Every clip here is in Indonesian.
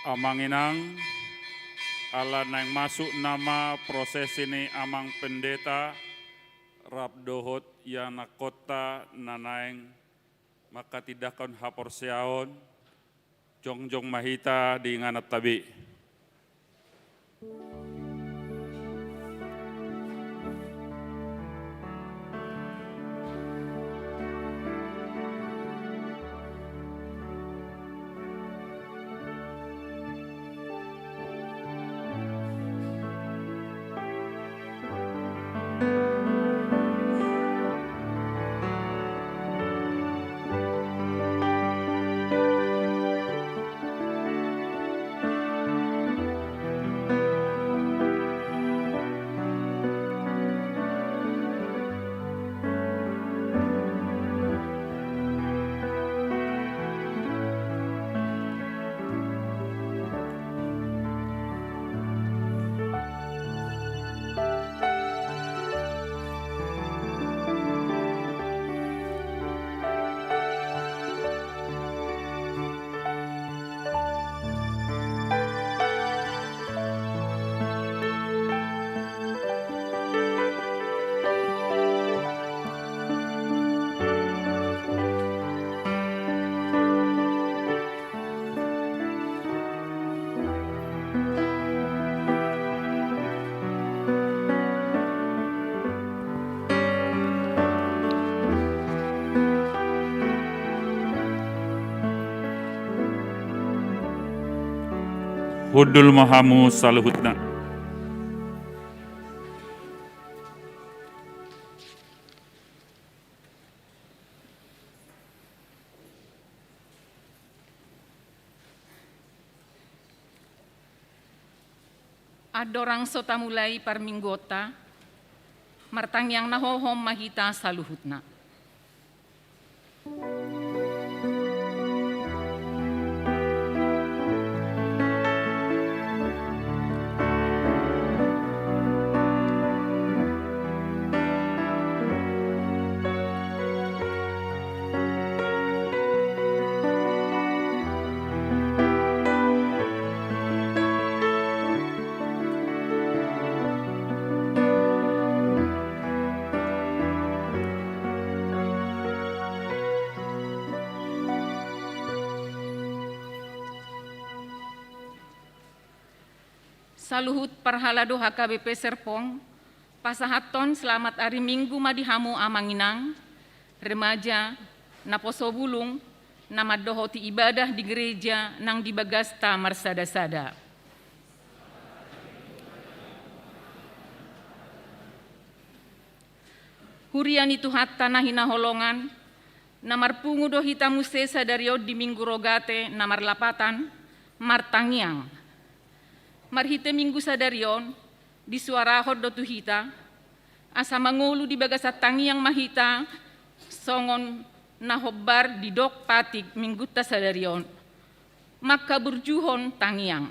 Amanginang ala nang masuk nama proses ini amang pendeta rabdohot yana kota nanaeng maka tidak kon hapor seaon jongjong mahita di nganat tabi. Hudul mahamu saluhutna. Adorang sota mulai parminggota, martang yang nahohom mahita saluhutna. Saluhut parhalado HKBP Serpong, pasahaton selamat hari Minggu madihamu amanginang, remaja, naposo bulung, nama dohoti ibadah di gereja nang di Bagasta Marsada-sada. Hurian itu hatta nahina holongan, namar pungu do hitamu sesa dari di minggu rogate namar lapatan, martangiang. Marhite minggu sadarion, di suara do tuhita, asa mangulu di bagasa tangiang mahita, songon nahobar di dok patik minggu sadarion, maka berjuhon tangiang.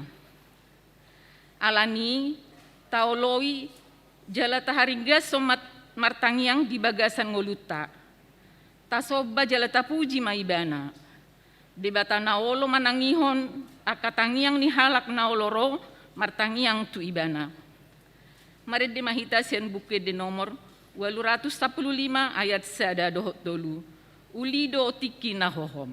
Alani, taoloi, jala taharingga somat martangiang di bagasan ngoluta. Tasoba jala tapuji maibana. Debata naolo manangihon, akatangiang ni halak naoloro, martangiang tu ibana. Marid di mahita sian buku de nomor 815 ayat sada dohot dolu. Uli do tiki nahohom.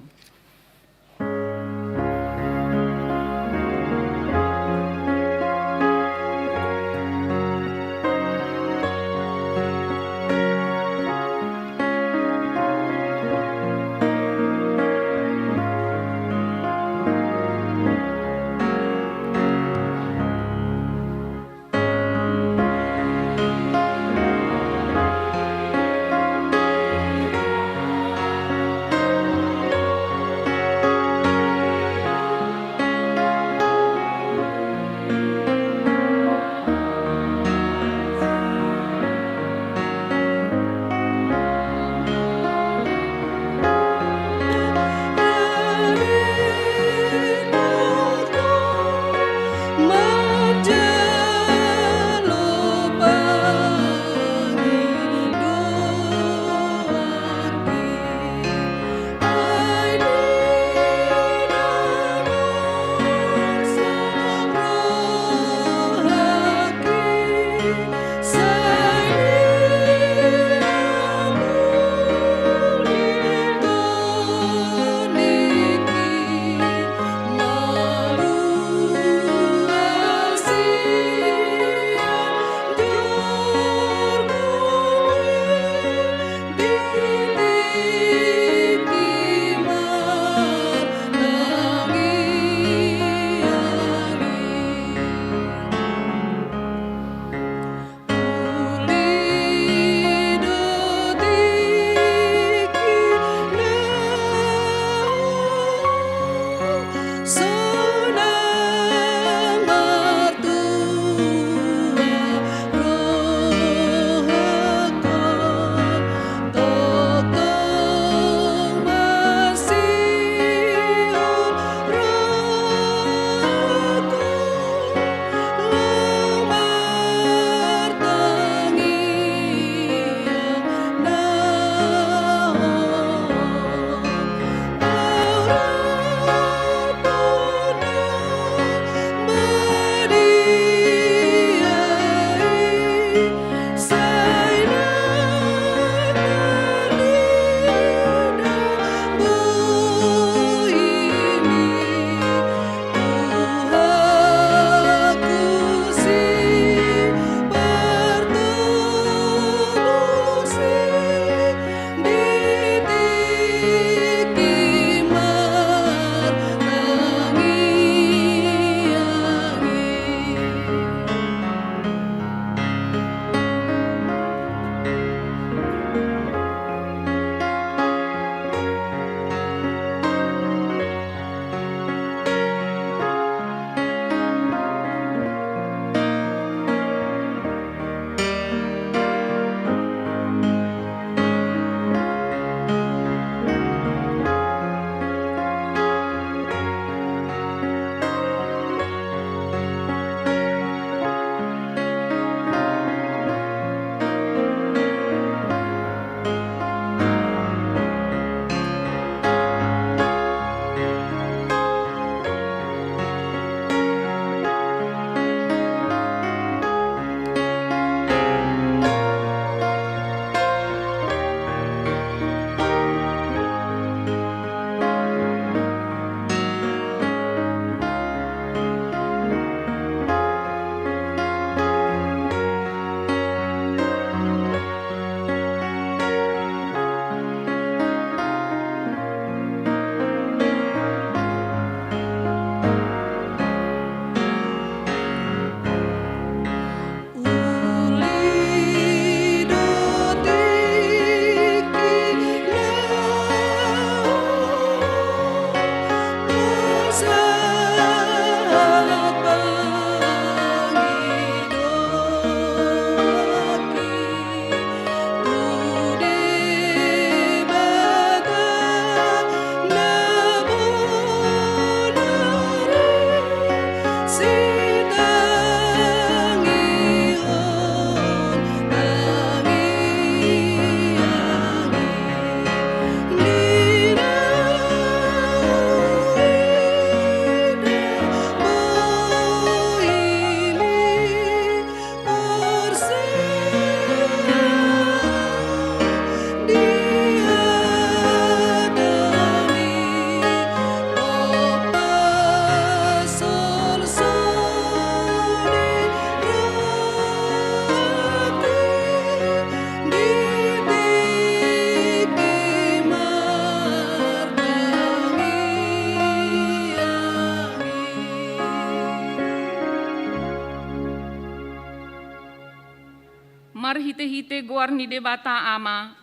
hite guarni debata ama,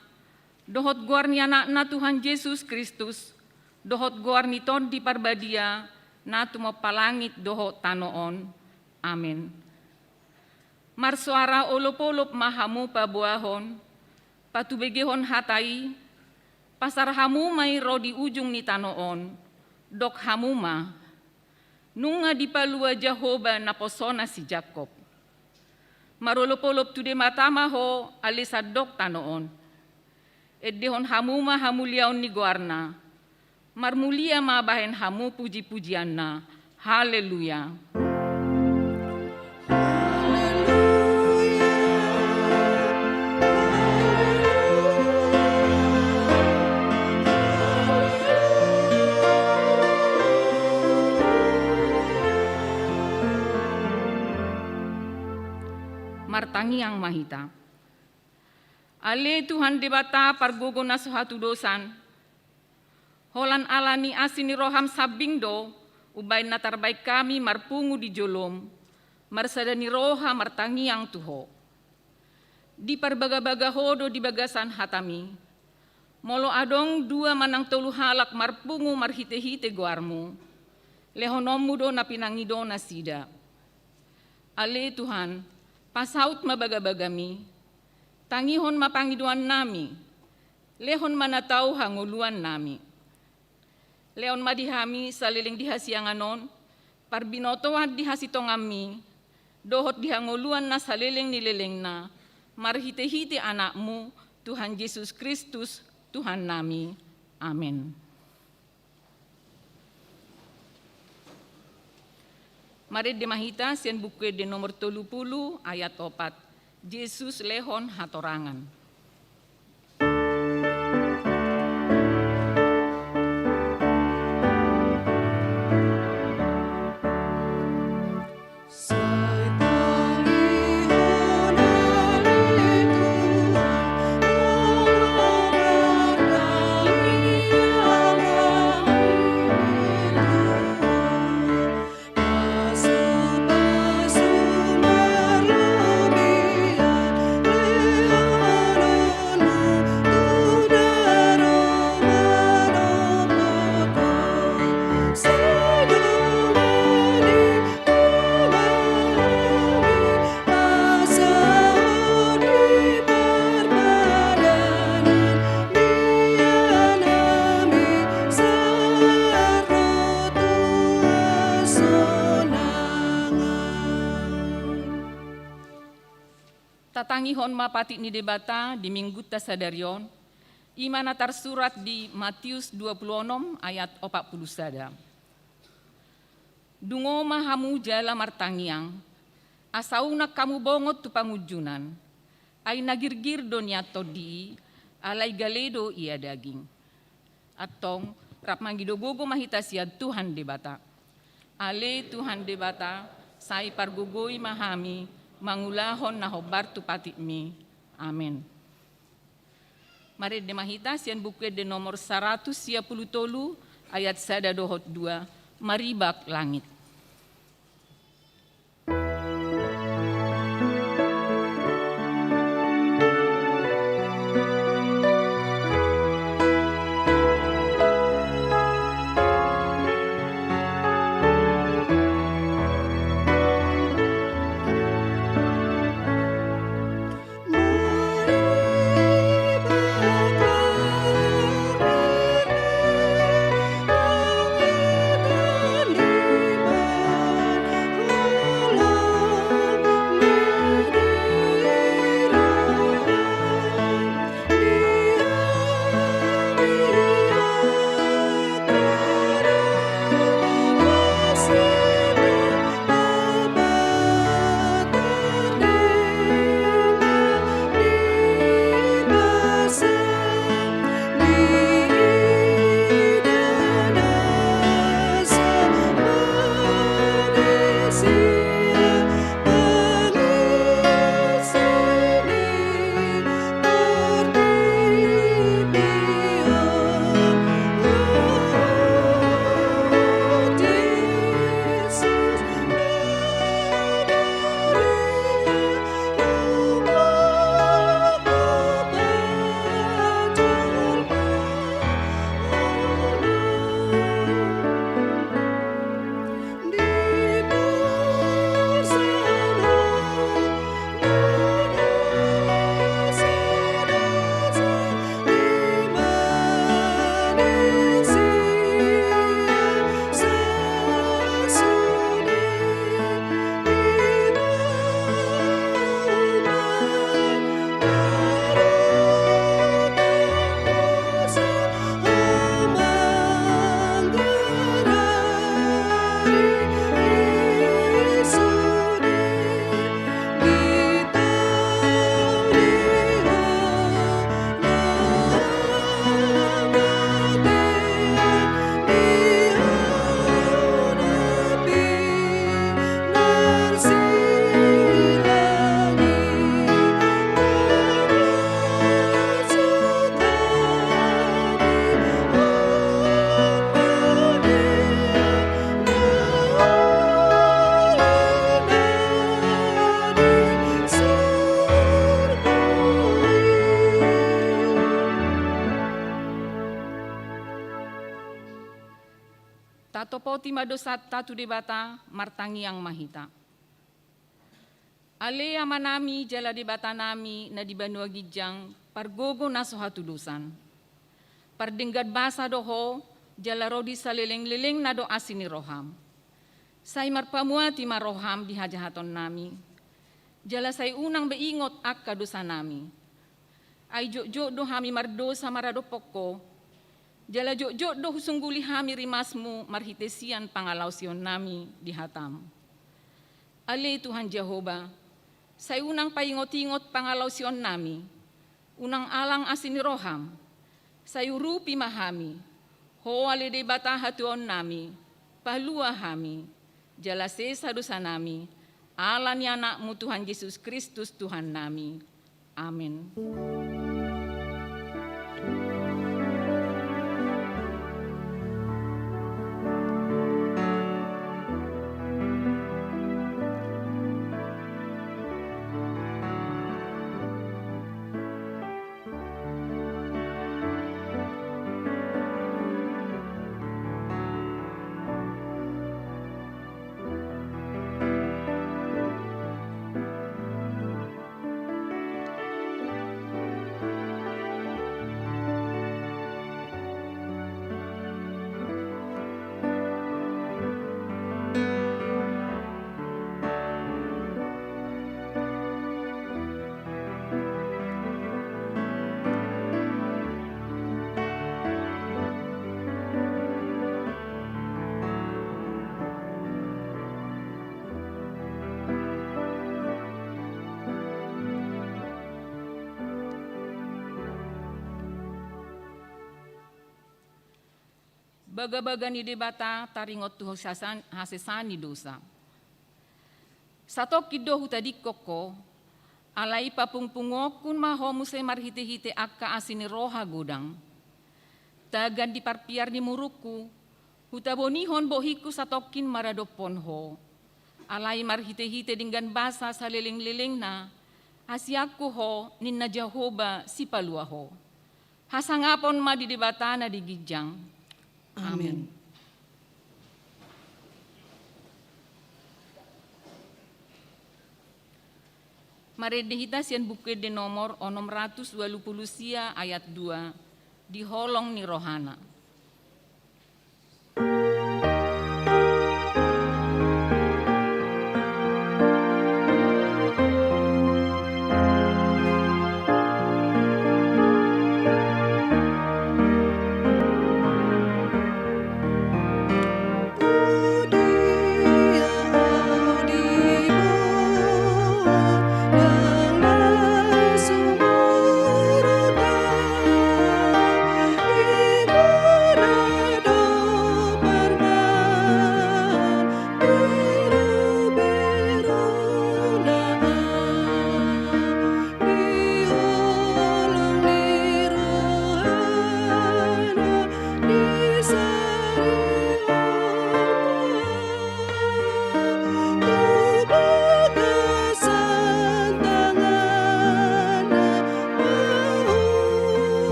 dohot guarni anak-na Tuhan Yesus Kristus, dohot guarni ton di parbadia, na tumapalangit dohot tanoon. Amin. Marsuara olop-olop mahamu pabuahon, patubegehon hatai, pasar hamu may rodi ujung ni tanoon, dok hamuma, nunga di palua Jehovah na posona si Jacob. Marolop-olop tude matama ho alisa dok tanoon, edehon hamuma hamuliaon ni guarna, marmulia mabahen hamu puji-pujian na, haleluya. Martangi yang mahita. Ale Tuhan debata pargogo na suhatu dosan. Holan alani asini roham sabingdo, ubay na tarbay kami marpungu di jolom, marsadani roha martangi yang tuho. Di parbaga-baga hodo di bagasan hatami, molo adong dua manang tolu halak marpungu marhite-hite guarmu, lehonomu do na pinangido na sida. Ale Tuhan, pasaut mabaga-bagami, tangihon mapangiduan nami, lehon manataw hanguluan nami. Leon madihami saliling dihasianganon, parbinotoan dihasitongami, dohot dihanguluan na saliling nilileng na, marhite-hite anakmu, Tuhan Yesus Kristus, Tuhan nami. Amin. Mari demahita sian buku de nomor 30 ayat 4. Yesus lehon hatorangan. Tatangihon mapati ni debata di minggu tasadarion, imana tersurat di Matius 26 ayat 40 sada. Dungo mahamu jala martangiang, asauna kamu bongot tu pangujunan, ay nagirgir donya todi, alay galedo ia daging. Atong rap manggidogogo mahita siya Tuhan debata. Ale Tuhan debata, say pargugoy mahami, mangulahon na hobar tu patimi. Amin. Mari demahita sian buku de nomor 130 ayat 1 dohot 2, maribak langit. tatopoti madosat tatu debata martangiang mahita. Ale amanami jala debata nami na di Banua Gijang pargogo na sohatulusan. Pardenggat basa doho jala rodi saleleng-leleng na do asini roham. Say marpamuati maroham di hajahaton nami. Jala say unang beingot akka dosa nami. Ay jok-jok do hami mardosa marado poko. Jala jok-jok do husungguli hami rimasmu marhitesian pangalausion nami di hatam. Ale Tuhan Jehovah, say unang paingot-ingot pangalausion nami. Unang alang asini roham. Say urupi mahami. Ho ale de bata hatuon nami. Palua hami. Jala sesa dosa nami, ala ni anakmu Tuhan Yesus Kristus Tuhan nami. Amin. Baga-baga ni debata taringot tu hasesani dosa. Satok kido hutadi koko, alai papungpungokun mahomu se marhite-hite akka asini roha godang. Tagan di parpiar ni muruku, hutabonihon bohiku satokin maradopon ho. Alai marhite-hite dengan basa saleleng-leleng na, asiaku ho ninna Jehovah si palua ho. Hasangapon ma di debata na di Gijang. Amin. Maredehita sian buku de nomor 620 sia ayat 2 di holong ni rohana.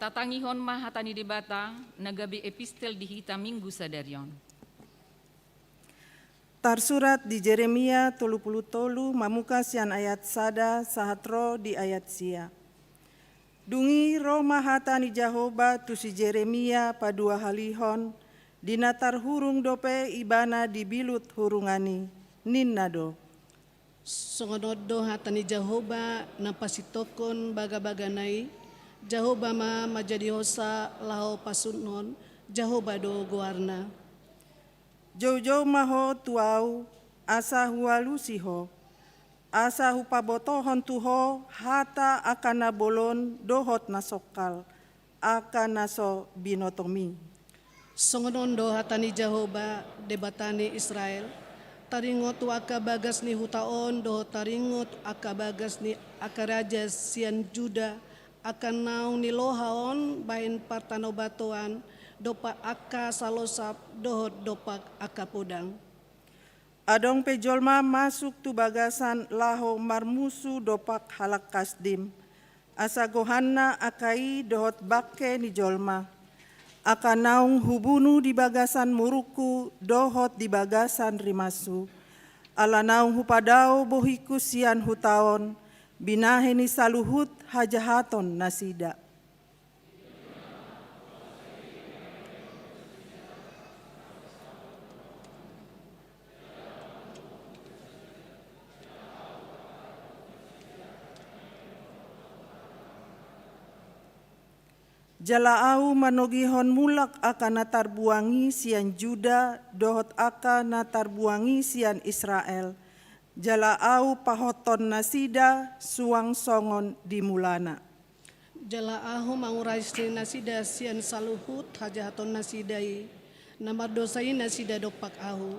Tatangihon mahatani debata nagabi epistel dihita minggu sadarion. Tarsurat di Jeremia 30 mamuka sian ayat sada sahatro di ayat sia. Dungi roh mahatani Jehovah tu si Jeremia padua halihon dinatar hurung dope ibana dibilut hurungani ninnado. Songonodo hatani Jehovah napasitokon baga-baganai Jehovah ma majadi hosa lao pasunnon Jehovah do goarna. Jauh-jauh maho tuau asa hualu siho. Asa hupabotohon tuho hata akana bolon dohot nasokal akana so binotomi. Songonondo hatani Jehovah debatani Israel. Taringot aka bagas ni hutaon do taringot aka bagas ni aka raja sian Juda akan naung ni lohaon bain partanobatoan dopa aka salosap dohot dopak aka podang. Adong pejolma masuk tu bagasan laho marmusu dopak halak kasdim. Asa gohanna akai dohot bakke ni jolma. Aka naung hubunu di bagasan muruku dohot di bagasan rimasu. Ala naung hupadao bohiku sian hutaon. Binaheni saluhut hajahaton nasida. Jalaau manogihon mulak akan natar buangi sian Juda dohot aka natar buangi sian Israel. Jalaau pahoton nasida suang songon di mulana. Jalaahu manguraisri nasida sian saluhut hajahaton nasidai. Namar dosai nasida dopak ahu.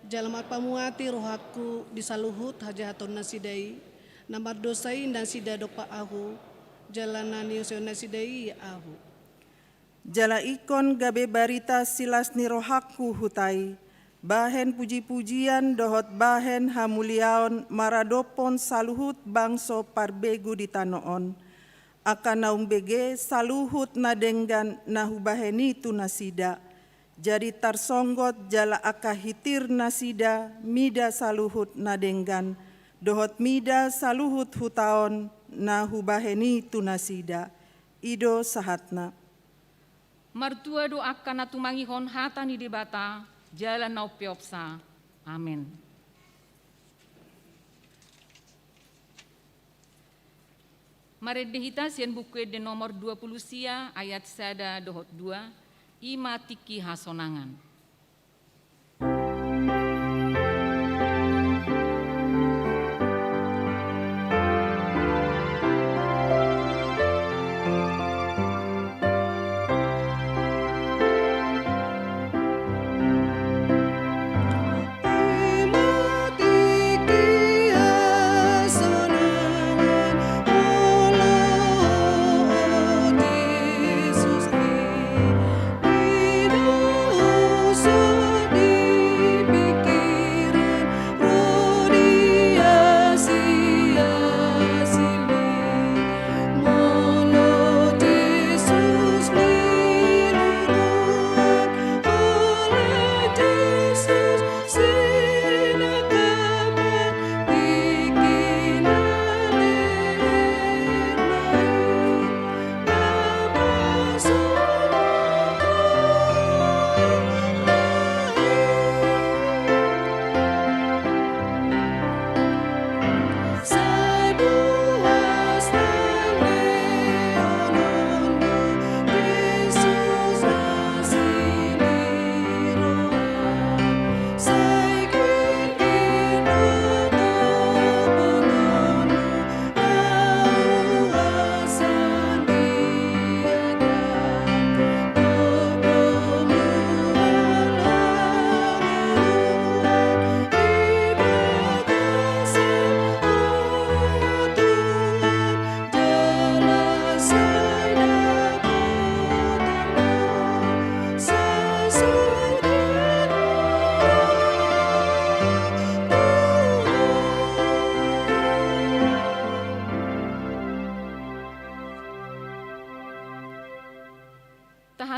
Jalamat pamuati rohaku di saluhut hajahaton nasidai. Namar dosai nasida dopak ahu. Jalanani nasidai ahu. Jala ikon gabe barita silas ni rohaku hutai. Bahen puji-pujian dohot bahen hamuliaon maradopon saluhut bangso parbegu di tanoon. Akan naum bege saluhut nadenggan nahubaheni tu nasida. Jadi tarsonggot jala akahitir nasida mida saluhut nadenggan. Dohot mida saluhut hutaon nahubaheni tu nasida. Ido sahatna. Martua do akan natumangihon hata ni debata jalan nau piopsa. Amin. Maredehita sian buku de nomor 20 sia ayat sada dohot 2 ima tiki hasonangan.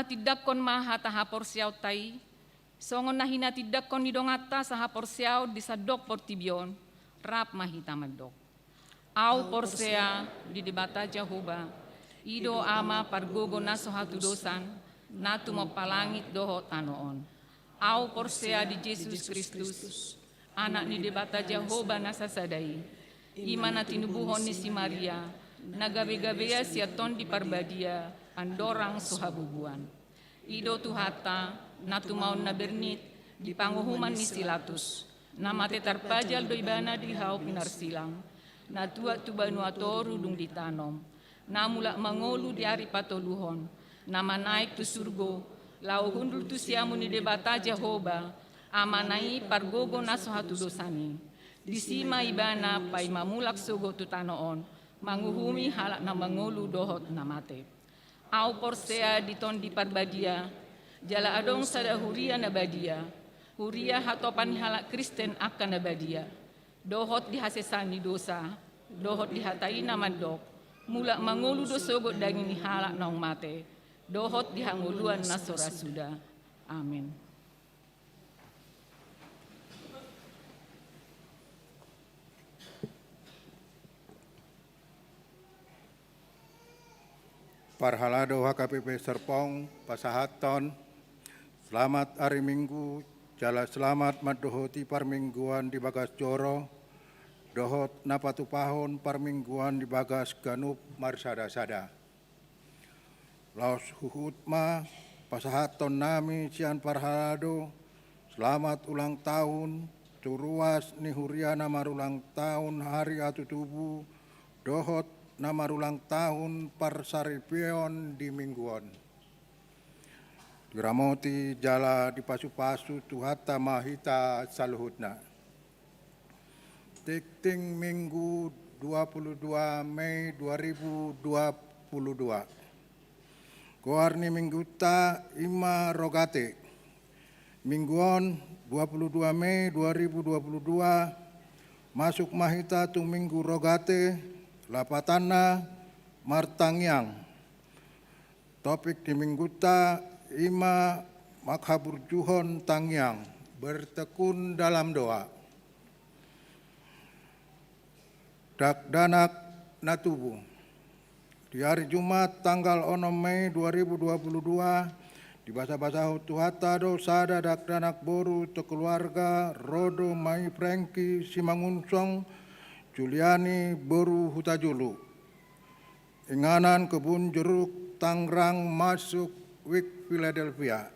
Tidakkon maha taha porsiaw tai, songon nahina tidakkon nidongata saha porsiaw di sadok portibion, rap mahita magdok. Au porsea di debata Jehovah, ido ama pargogo naso hatu dosan, natu mapalangit doho tanoon. Au porsea di Jesus Kristus, anak ni debata Jehovah nasasadai, imana tinubuhon ni si Maria, nagabe-gabea siaton di parbadia, andorang sohabubuan. Ido tuhata, natu maun na bernit, di panguhuman ni Silatus, na matetarpajal do ibana di hao pinarsilang, na tua tubanu atoru dung ditanom, na mula mangolu di ari patoluhon, na manaik tu surgo, lau hundul tu siamu ni debata Jehovah, amanai pargogo naso hatu dosani, di sima ibana pai mamulak sogo tu tanoon, manguhumi halak na mangolu dohot na mate. Au porsea diton di parbadia, jala adong sadahuria na badia, Huria hatopan halak Kristen akan abadia. Dohot dihasesani dosa, dohot dihatai namandok, mulak mangulu dosogot daging halak naung mate, dohot dihanguluan nasora sudah. Amin. Parhalado HKBP Serpong, Pasahaton, selamat hari Minggu, jala selamat madohoti parmingguan di Bagas Joro, dohot napatupahon parmingguan di Bagas Ganup Marsada-sada. Laos huhutma, Pasahaton nami sian parhalado, selamat ulang tahun, turuas nihuriana marulang tahun hari atu tubuh, dohot namarulang tahun parsaripion di mingguan. Diramoti jala di pasu-pasu tuhata mahita saluhutna. Tikting Minggu 22 Mei 2022. Goarni mingguta ima rogate. Mingguan 22 Mei 2022 masuk mahita tu minggu rogate lapatana martangyang. Topik di mingguta ima makhaburjuhon tangyang, bertekun dalam doa. Dakdanak natubu. Di hari Jumat tanggal 6 Mei 2022 di basa-basa tuhata do sada dakdanak boru te keluarga Rodo Mai Prengki Simangunsong Juliani boru hutajulu. Inganan kebun jeruk Tangerang masuk Wik Philadelphia.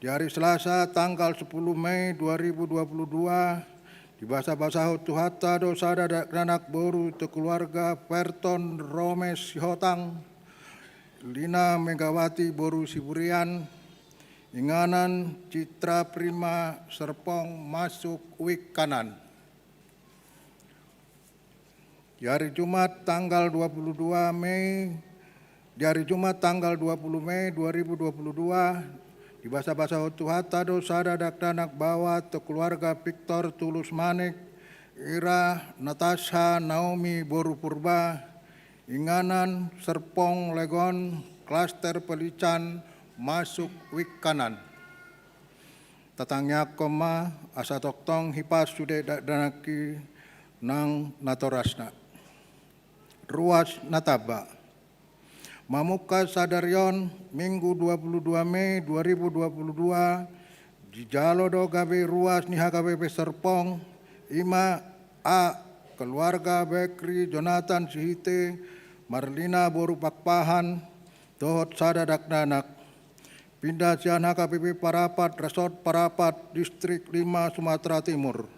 Di hari Selasa tanggal 10 Mei 2022 di basa-basa tuhata do sada dakdanak boru te keluarga Perton Romes Sihotang Lina Megawati boru Siburian. Inganan Citra Prima Serpong masuk Wik kanan. Di hari Jumat tanggal 20 Mei 2022 di basa-basa tuhata do sada dakdanak bawa te keluarga Victor Tulus Manik, Ira Natasha Naomi Boru Purba, Inganan Serpong Legon Klaster Pelican masuk Wik kanan. Tatangnya koma asa toktong hipas sude dakdanaki nang natorasna. Ruas Nataba. Mamuka Sadarion Minggu 22 Mei 2022 di Jalodo Gabe Ruas ni HKBP Serpong Ima A keluarga Bekri Jonathan Sihite Marlina Boru Pakpahan dohot sada dakdanak pindah sian HKBP Parapat Resort Parapat Distrik 5 Sumatera Timur.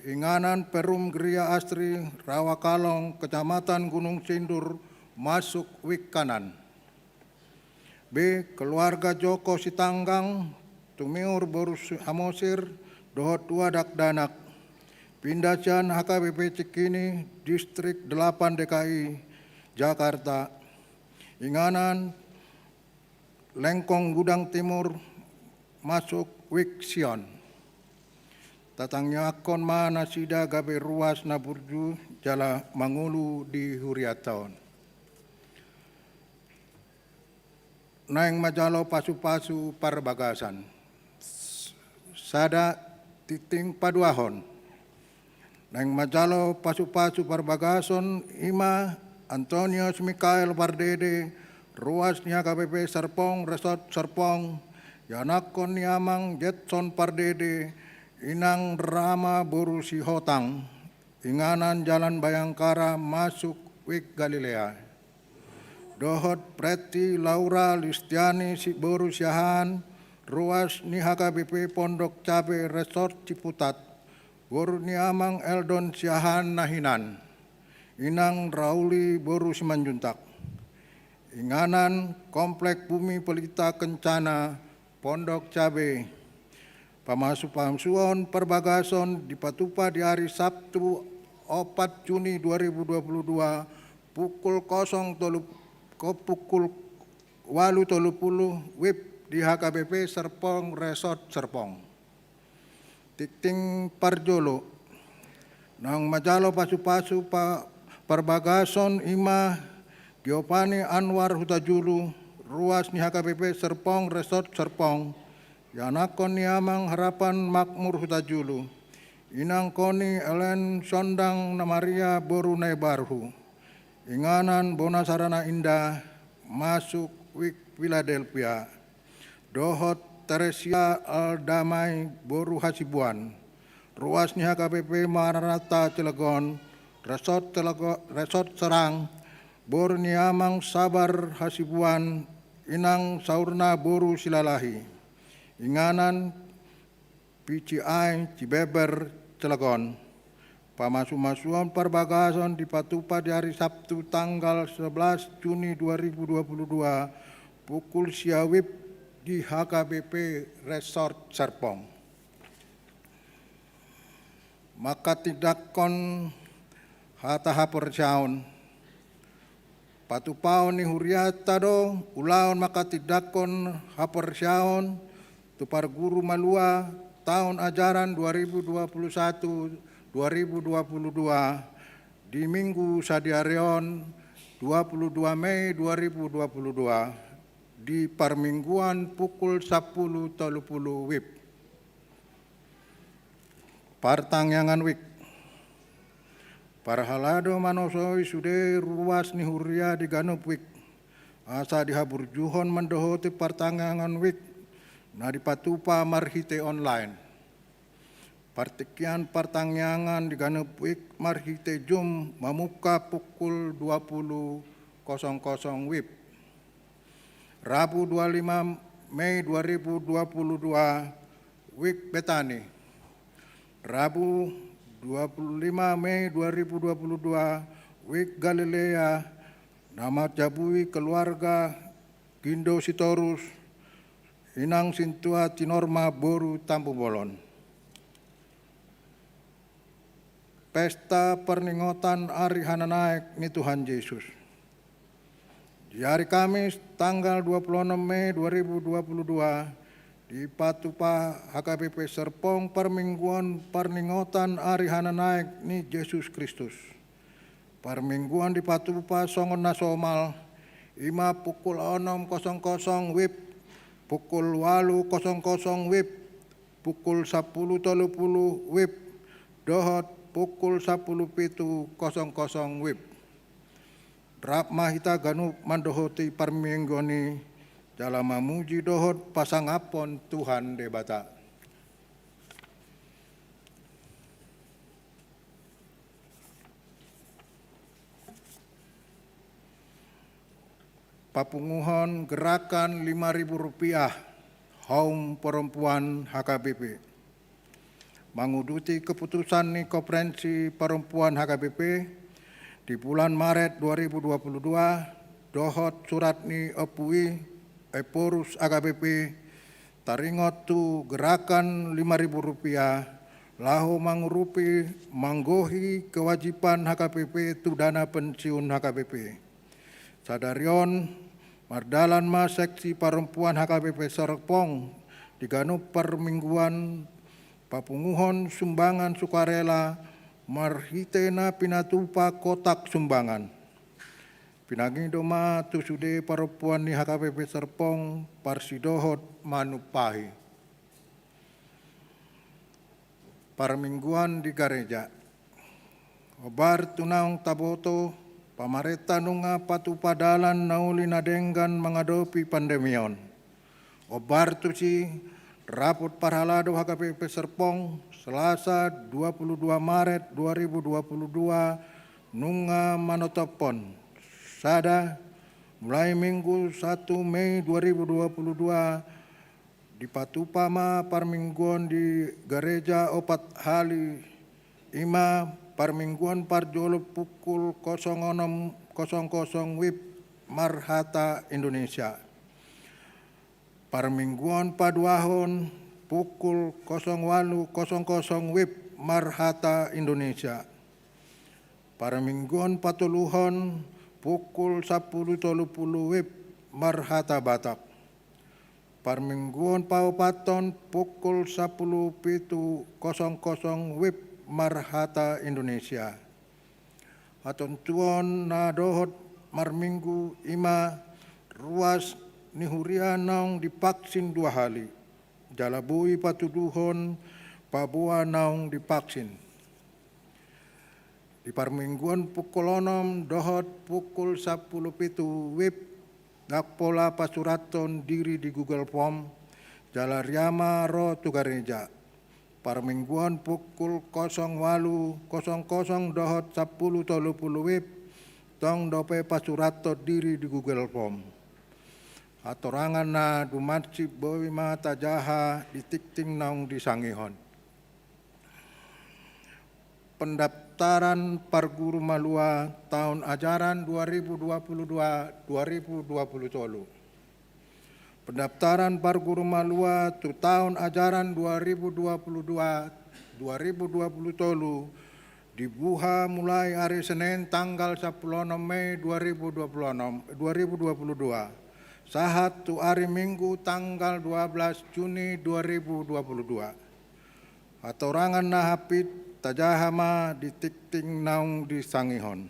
Inganan Perum Geria Astri Rawakalong Kecamatan Gunung Sindur masuk Wik kanan. B. Keluarga Joko Sitanggang Tumiur Boru Amosir dohot 2 dakdanak Pindahan HKBP Cikini Distrik 8 DKI Jakarta. Inganan Lengkong Gudang Timur masuk Wik Sion. Tatangnya akon mana sida gabe ruas naburju jala mangulu di Huriataon. Naing majalo pasu-pasu parbagasan. Sada titing paduahon. Naing majalo pasu-pasu parbagason ima Antonius Mikael Pardede ruas nya KPP Serpong Resort Serpong yanakon niamang Jetson Pardede Inang Rama Boru Sihotang, Inganan Jalan Bayangkara masuk Wik Galilea. Dohot Preti Laura Listiani Boru Siahan, ruas ni HKBP Pondok Cabe Resort Ciputat, Boru Niamang Eldon Siahan Nahinan, Inang Rauli Boru Simanjuntak. Inganan Komplek Bumi Pelita Kencana Pondok Cabe. Pamasuon perbagason dipatupa di hari Sabtu 4 Juni 2022 pukul 8.30 WIB di HKBP Serpong Resort Serpong. Tikting Parjolo nang majalo pasu-pasu perbagason ima Giovanni Anwar Hutajulu ruas ni HKBP Serpong Resort Serpong yanakon ni amang harapan makmur Hutajulu inang koni Ellen Sondang na Maria Borunai Barhu inganan Bonasarana Indah masuk Wik Philadelphia dohot Teresia Aldamai Boru Hasibuan ruas ni HKBP Maranatha Cilegon Resort Serang Bor ni amang Sabar Hasibuan inang Saurna Boru Silalahi inganan PCI Cibeber Cilegon pamasu-masuan perbagason dipatupa di hari Sabtu tanggal 11 Juni 2022 pukul siawib di HKBP Resort Serpong. Maka tidakon hataha percaun patupaon ni huriata do ulaon maka tidakon hapercaun tupar guru malua tahun ajaran 2021-2022 di Minggu Sadiareon 22 Mei 2022 di Parmingguan pukul 10.30 WIB. Partangyangan WIK. Parhalado manosoi sude ruas ni huria di ganup WIK. Asa dihaburjuhon mendohoti partangyangan WIK. Na dipatupa marhite online. Partikian partangyangan di ganup WIK marhite Jum mamuka pukul 20.00 WIB. Rabu 25 Mei 2022 WIK Betani. Rabu 25 Mei 2022 WIK Galilea nama Jabui keluarga Gindo Sitorus Inang Sintua Tinorma Boru Tampu Bolon. Pesta Perningotan Ari Hananaek ni Tuhan Yesus. Di hari Kamis tanggal 26 Mei 2022 di Patupa HKBP Serpong Permingguan Perningotan Ari Hananaek ni Yesus Kristus. Permingguan di Patupa Songon Nasomal ima pukul 6.00 WIB pukul 8.00 WIB, pukul 10.30 WIB, dohot pukul 10.70 WIB. Rap mahita ganu mandohoti parminggoni dalam memuji dohot pasangapon Tuhan debata. Papunguhon gerakan Rp5.000 Haum Perempuan HKBP. Menguduti keputusan ni Konferensi Perempuan HKBP di bulan Maret 2022, dohot surat ni Epui Eporus HKBP taringot tu gerakan Rp5.000 lahu mangurupi manggohi kewajiban HKBP tu dana pensiun HKBP. Sadarion Mardalan Mas Seksi Perempuan HKBP Serpong diganup permingguan papunguhon sumbangan sukarela marhitena pinatupa kotak sumbangan. Pinagindoma tusude perempuan ni HKBP Serpong parsidohot manupahi. Permingguan di gereja. Obar tunang taboto pamareta nunga patupadalan nauli nadenggan mengadopi pandemion. Obar tusi rapot parhalado HKBP Serpong Selasa 22 Maret 2022 nunga manotopon. Sada mulai Minggu 1 Mei 2022 di Patupama Parmingguan di Gereja Opat Hali Ima Parmingguan Parjolo pukul 06.00 WIB Marhata Indonesia. Parmingguan Paduahon pukul 08.00 WIB Marhata Indonesia. Parmingguan Patuluhon pukul 10.30 WIB Marhata Batak. Parmingguan paupaton pukul 10.00 WIB Marhata Indonesia. Aton tuon na dohot marminggu ima ruas ni hurianaong dipaksin 2 hali. Jalabui patuduhon pabua naong dipaksin. Di parmingguan pukul 6 dohot pukul 10.07 WIB dakpola pasuraton diri di Google Form Jalariama ro Tugareja. Parmingguan pukul 08.00 dohot 10.30 WIB tong dope pasuraton diri di Google Form. Atorangan na dumatsi bowi mata jaha di tikting naung di Sangihon. Pendaftaran Parguru Malua tahun ajaran 2022-2023. Pendaftaran Parguru Malua tu tahun ajaran 2022-2023 dibuka mulai hari Senin tanggal 10 Mei 2022. Sahat tu hari Minggu tanggal 12 Juni 2022. Atorangan na hapit tajahama di tikting naung di Sangihon.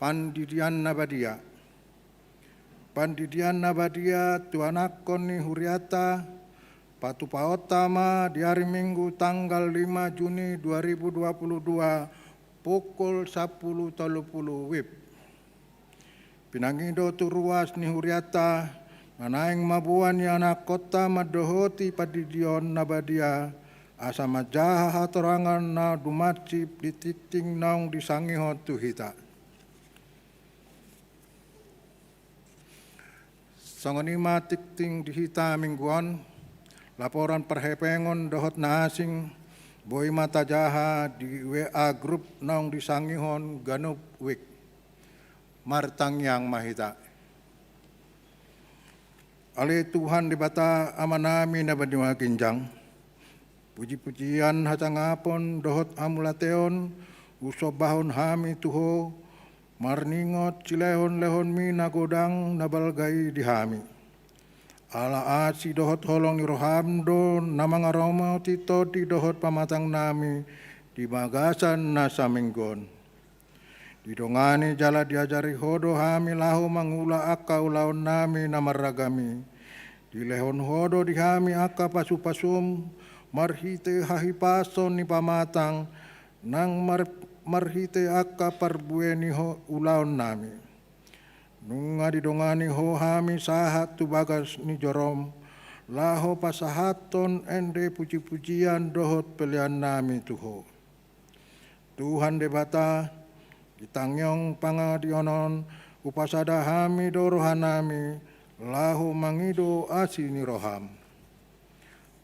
Pandidian Nabadia. Pandidian Nabadia tuanakon ni Huriata patu paotama di hari Minggu tanggal 5 Juni 2022 pukul 10.30 WIB. Pinangido tu ruas ni Huriata manaing mabuan ya anak kota madohoti padidion Nabadia asa majaha hatorangan na dumacip di titing naung di Sangihon tu hita. Songonima tikting di hita mingguan, laporan perhepengon dohot na asing, boy mata jaha di WA grup naung di Sangihon ganup wik, martang yang mahita. Ale Tuhan di bata amanami na badiwa kinjang, puji-pujian hatangapon dohot amulateon, usobahon hami tuho, marningot cilehon-lehon mi nagodang nabalgai di hami. Ala asi dohot holong ni rohamdo namang aroma tito di dohot pamatang nami di magasan na saminggon. Didongani jala diajari hodo hami lahu mangula aka ulaon nami namaragami. Di lehon hodo di hami aka pasu-pasum marhite hahipason ni pamatang nang marhite aka parbueni ho ulaon nami. Nunga didongani ho hami sahat tu bagas ni jorom laho pasahaton ende puji-pujian dohot pelian nami tuho. Tuhan debata ditangyong pangadionon upasada hami do rohanami lahu mangido asini roham.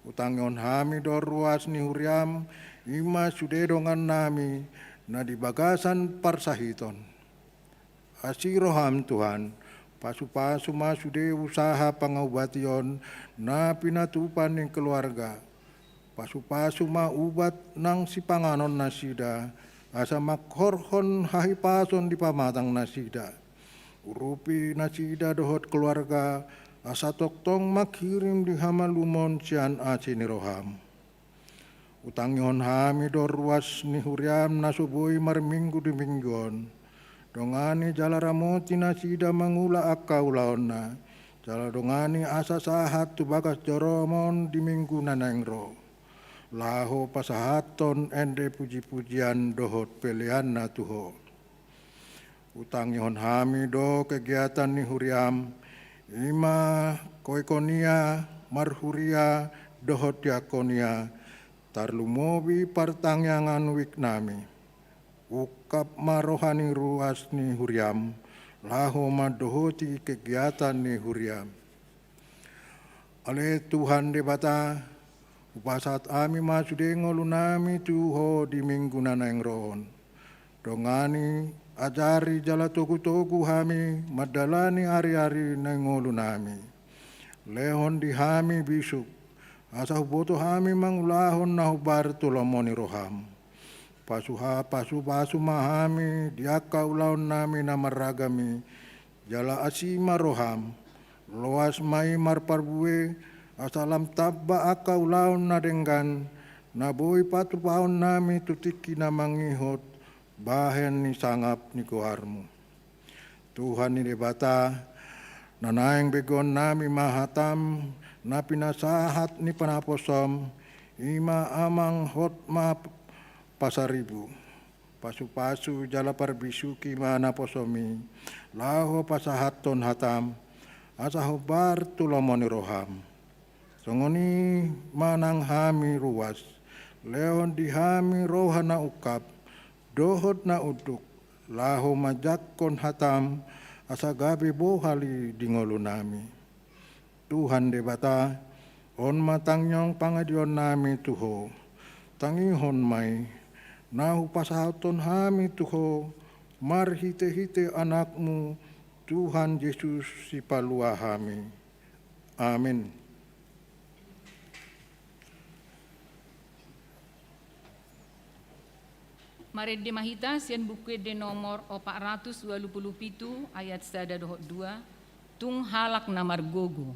Utangyon hami do ruas ni huriam ima sudedongan nami na di bagasan parsahiton. Asiroham Tuhan, pasu-pasu masude usaha pangobation na pinatupan ng keluarga. Pasu-pasu maubat nang si panganon nasida, asa makhorhon hahipason di pamatang nasida. Urupi nasida dohot keluarga, asa toktong makhirim di hamalumon sian asiniroham. Utangyon hami do ruas ni huriam nasuboy marminggu di minggon. Dongani jala ramoti nasida mangula akaulaon na. Jala dongani asa sahat tu bagas joromon di minggu nanengro. Laho pasahaton ende puji-pujian dohot pelian na tuho. Utangyon hami do kegiatan ni huriam. Ima koikonia marhuria dohot diakonia. Tarlumobi partangyangan wik nami. Ukap marohani ruas ni huriam, laho madohoti kegiatan ni huriam. Ale Tuhan debata, upasat ami masudeng nami tuho di minggu nanang roon. Dongani ajari jala toku-toku hami, madalani hari-hari nangolu nami. Lehon di hami bisuk, asa huboto hami mangulahon na hubar tulomoni roham. Pasu mahami diaka ulaon nami namaragami jala asima roham loas mai marparbue, asalam tabba aka ulaun na denggan, na boi patu paon nami tutiki na mangihot, bahen ni sangap ni kuharmu. Tuhan ni debata, nanaeng begon nami mahatam, na pinasahat ni panaposom, ima amang hot ma pasaribu. Pasu-pasu jala parbisuki mana posomi, laho pasahaton hatam, asahobar tulomoni roham. Songoni manang hami ruas, leon dihami rohana ukap, dohot na uduk, laho majakon hatam, asagabi bohali dingolu nami. Tuhan debata, on matangyong pangadion nami tuho, tangihon mai, nahu pasahaton hami tuho, marhite-hite anakmu, Tuhan Yesus si palua hami. Amin. Mari demahita sian buku de nomor 427 ayat 1 2 tung halak na margogo.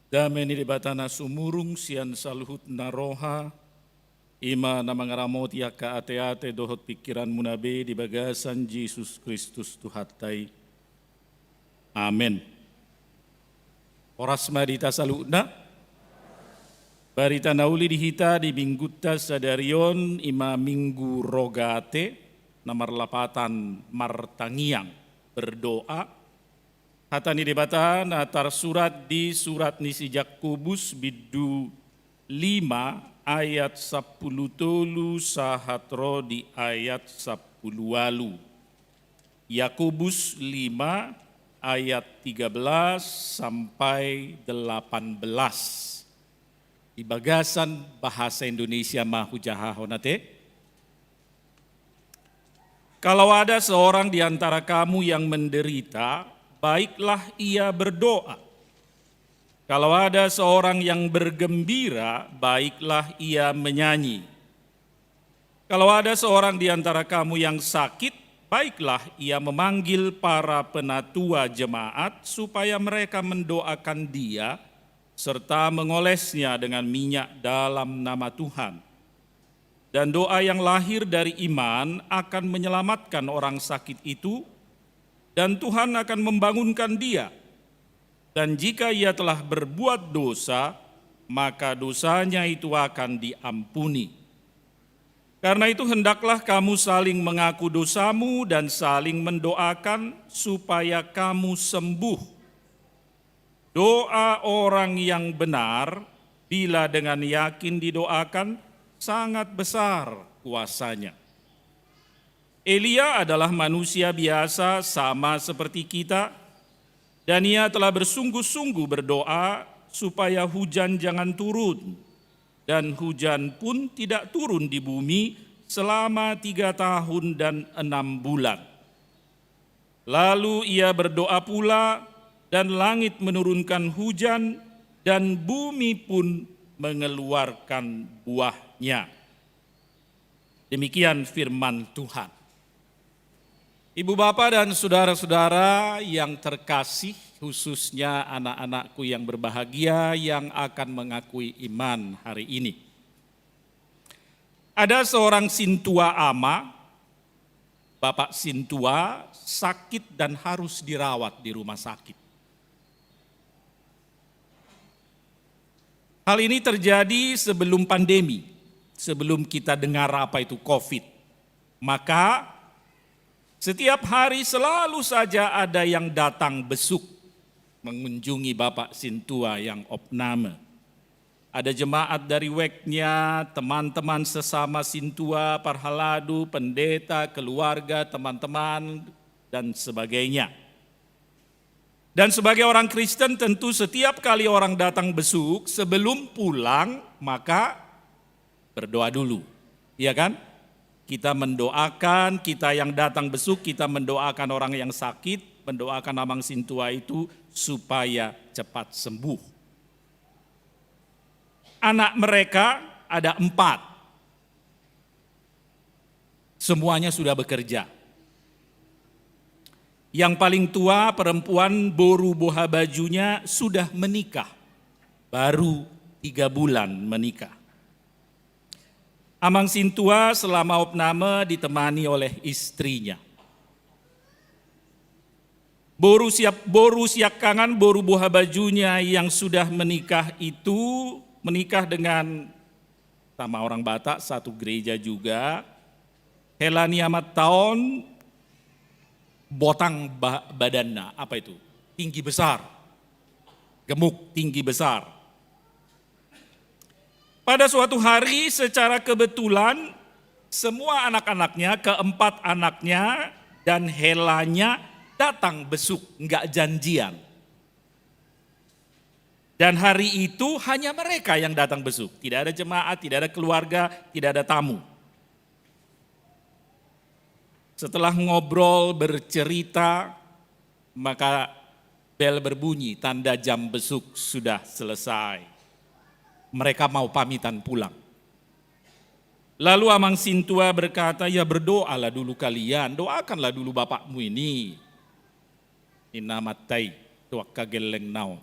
Dame ni debatana sumurung sian saluhut naroha, ima na mangaramot ya ka ate-ate dohot pikiran munabe di bagasan Yesus Kristus Tuhatai. Amen. Oras marita saluna, barita nauli dihita di binggutta sadarion ima minggu rogate, namar lapatan martangiang berdoa, hatani debatan atar surat di surat nisi Yakobus bidu 5 ayat 10 tolu sahatro di ayat 10 walu. Yakobus 5 ayat 13 sampai 18. Di bagasan bahasa Indonesia mahu jahahonate. Kalau ada seorang di antara kamu yang menderita, baiklah ia berdoa. Kalau ada seorang yang bergembira, baiklah ia menyanyi. Kalau ada seorang di antara kamu yang sakit, baiklah ia memanggil para penatua jemaat supaya mereka mendoakan dia serta mengolesnya dengan minyak dalam nama Tuhan. Dan doa yang lahir dari iman akan menyelamatkan orang sakit itu, dan Tuhan akan membangunkan dia. Dan jika ia telah berbuat dosa, maka dosanya itu akan diampuni. Karena itu hendaklah kamu saling mengaku dosamu dan saling mendoakan supaya kamu sembuh. Doa orang yang benar bila dengan yakin didoakan sangat besar kuasanya. Elia adalah manusia biasa sama seperti kita, dan ia telah bersungguh-sungguh berdoa supaya hujan jangan turun, dan hujan pun tidak turun di bumi selama 3 tahun dan 6 bulan. Lalu ia berdoa pula, dan langit menurunkan hujan, dan bumi pun mengeluarkan buahnya. Demikian firman Tuhan. Ibu bapak dan saudara-saudara yang terkasih, khususnya anak-anakku yang berbahagia yang akan mengakui iman hari ini. Ada seorang sintua ama, Bapak sintua sakit dan harus dirawat di rumah sakit. Hal ini terjadi sebelum pandemi, sebelum kita dengar apa itu COVID. Maka setiap hari selalu saja ada yang datang besuk mengunjungi Bapak Sintua yang opname. Ada jemaat dari WEK-nya, teman-teman sesama Sintua, parhaladu, pendeta, keluarga, teman-teman, dan sebagainya. Dan sebagai orang Kristen tentu setiap kali orang datang besuk, sebelum pulang maka berdoa dulu, iya kan? Kita mendoakan, kita yang datang besuk, kita mendoakan orang yang sakit, mendoakan Amang Sintua itu supaya cepat sembuh. Anak mereka ada 4. Semuanya sudah bekerja. Yang paling tua perempuan boru boha bajunya sudah menikah. Baru 3 bulan menikah. Amang Sintua selama opname ditemani oleh istrinya. Boru siakangan, boru boha bajunya yang sudah menikah itu menikah dengan sama orang Batak, satu gereja juga. Helani amat tahun, botang badannya, apa itu? Tinggi besar, gemuk tinggi besar. Pada suatu hari secara kebetulan semua anak-anaknya, 4 anaknya dan Helanya datang besuk, enggak janjian. Dan hari itu hanya mereka yang datang besuk, tidak ada jemaat, tidak ada keluarga, tidak ada tamu. Setelah ngobrol, bercerita, maka bel berbunyi, tanda jam besuk sudah selesai. Mereka mau pamitan pulang. Lalu Amang Sintua berkata, ya berdoalah dulu kalian, doakanlah dulu bapakmu ini. Inamatai, tuakka geleng nao.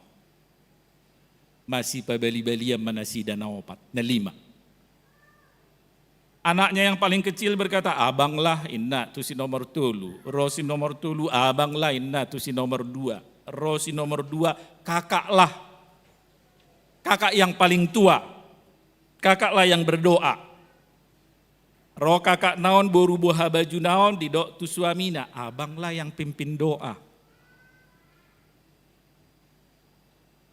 Masih pabali-bali yang manasi dan naopat. 5. Anaknya yang paling kecil berkata, abanglah inna tu si nomor 3, rosi nomor 3, abanglah inna tu si nomor 2, rosi nomor 2, kakaklah. Kakak yang paling tua, kakaklah yang berdoa. Roh kakak naon boru boha baju naon didok tu suamina, abanglah yang pimpin doa.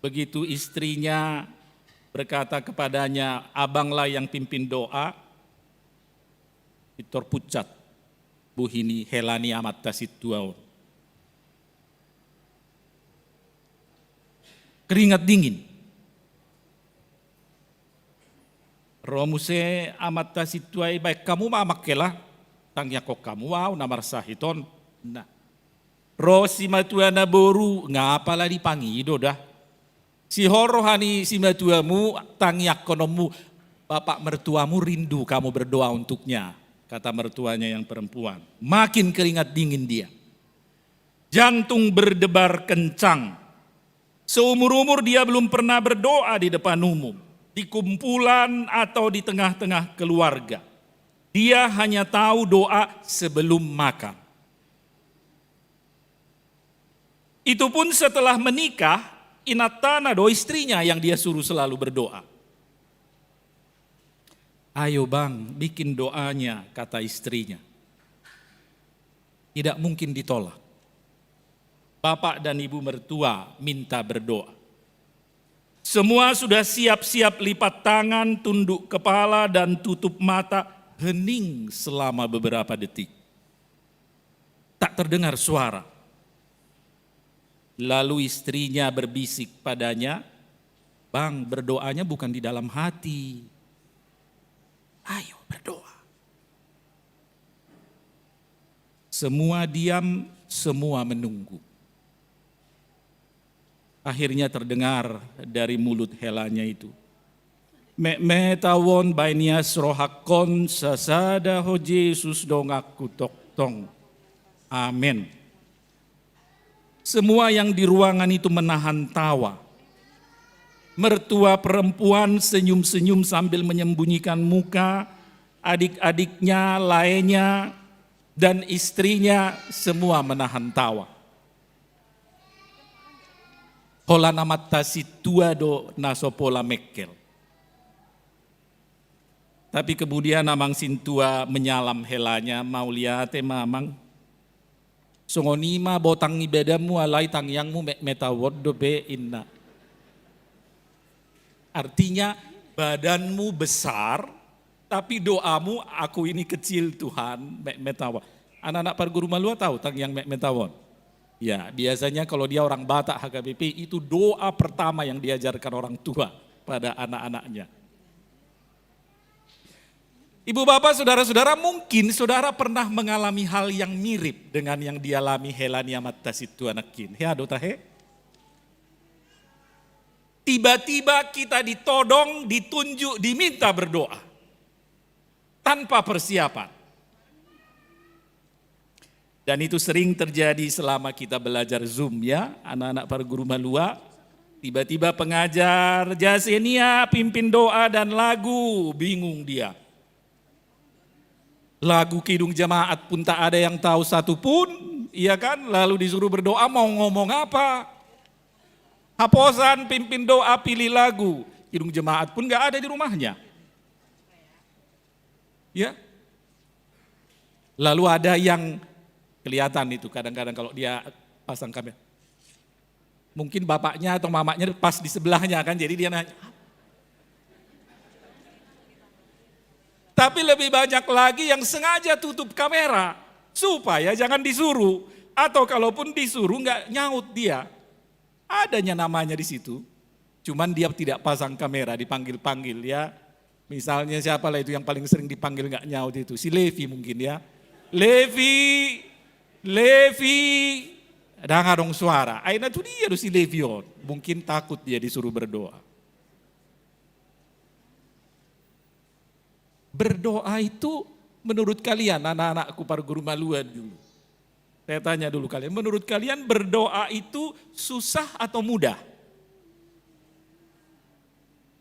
Begitu istrinya berkata kepadanya, abanglah yang pimpin doa, Victor pucat, buhini helani amat tasit tuau. Keringat dingin. Romuse amat tasit tuai baik kamu mamakelah, tangnya kok kamu wow namar sahiton. Nah, rosi matuana boru ngapalah dipangido dah. Si horohani si matuamu tangyak konomu, bapak mertuamu rindu kamu berdoa untuknya, kata mertuanya yang perempuan. Makin keringat dingin dia. Jantung berdebar kencang. Seumur-umur dia belum pernah berdoa di depan umum, di kumpulan atau di tengah-tengah keluarga. Dia hanya tahu doa sebelum makan. Itu pun setelah menikah, Inatana do istrinya yang dia suruh selalu berdoa. Ayo bang, bikin doanya, kata istrinya. Tidak mungkin ditolak. Bapak dan ibu mertua minta berdoa. Semua sudah siap-siap lipat tangan, tunduk kepala dan tutup mata, hening selama beberapa detik. Tak terdengar suara. Lalu istrinya berbisik padanya, bang, berdoanya bukan di dalam hati. Ayo berdoa. Semua diam, semua menunggu. Akhirnya terdengar dari mulut helanya itu. Me tawon bainias rohakon sasada ho Yesus dong aku toktong. Amin. Semua yang di ruangan itu menahan tawa. Mertua perempuan senyum-senyum sambil menyembunyikan muka, adik-adiknya lainnya dan istrinya semua menahan tawa. Hola namatta situado nasopola mekkel. Tapi kemudian Amang Sintua menyalam helanya, mau lihat mamang. Songonima botang ibedamu alai tangyangmu metawod dobe inna. Artinya badanmu besar, tapi doamu aku ini kecil Tuhan, metawon. Anak-anak Parguru Malua tahu tangyang metawon? Ya, biasanya kalau dia orang Batak HKBP itu doa pertama yang diajarkan orang tua pada anak-anaknya. Ibu bapak saudara-saudara, mungkin saudara pernah mengalami hal yang mirip dengan yang dialami Helania Matasitu anakin. Ya dotahe. Tiba-tiba kita ditodong, ditunjuk, diminta berdoa. Tanpa persiapan. Dan itu sering terjadi selama kita belajar Zoom ya, anak-anak Parguru Malua. Tiba-tiba pengajar Jasenia pimpin doa dan lagu, bingung dia. Lagu Kidung Jemaat pun tak ada yang tahu satu pun, iya kan? Lalu disuruh berdoa mau ngomong apa? Haposan pimpin doa pilih lagu, Kidung Jemaat pun gak ada di rumahnya. Ya. Lalu ada yang kelihatan itu kadang-kadang kalau dia pasang kamera. Mungkin bapaknya atau mamanya pas di sebelahnya kan, jadi dia nanya. Tapi lebih banyak lagi yang sengaja tutup kamera supaya jangan disuruh, atau kalaupun disuruh nggak nyaut dia. Adanya namanya di situ, cuman dia tidak pasang kamera, dipanggil-panggil ya. Misalnya siapa lah itu yang paling sering dipanggil nggak nyaut itu, si Levi mungkin ya. Levi, ada ngadong suara. Aina tuh dia tuh si Levion, mungkin takut dia disuruh berdoa. Berdoa itu menurut kalian anak-anakku Parguru Malua dulu. Saya tanya dulu kalian, menurut kalian berdoa itu susah atau mudah?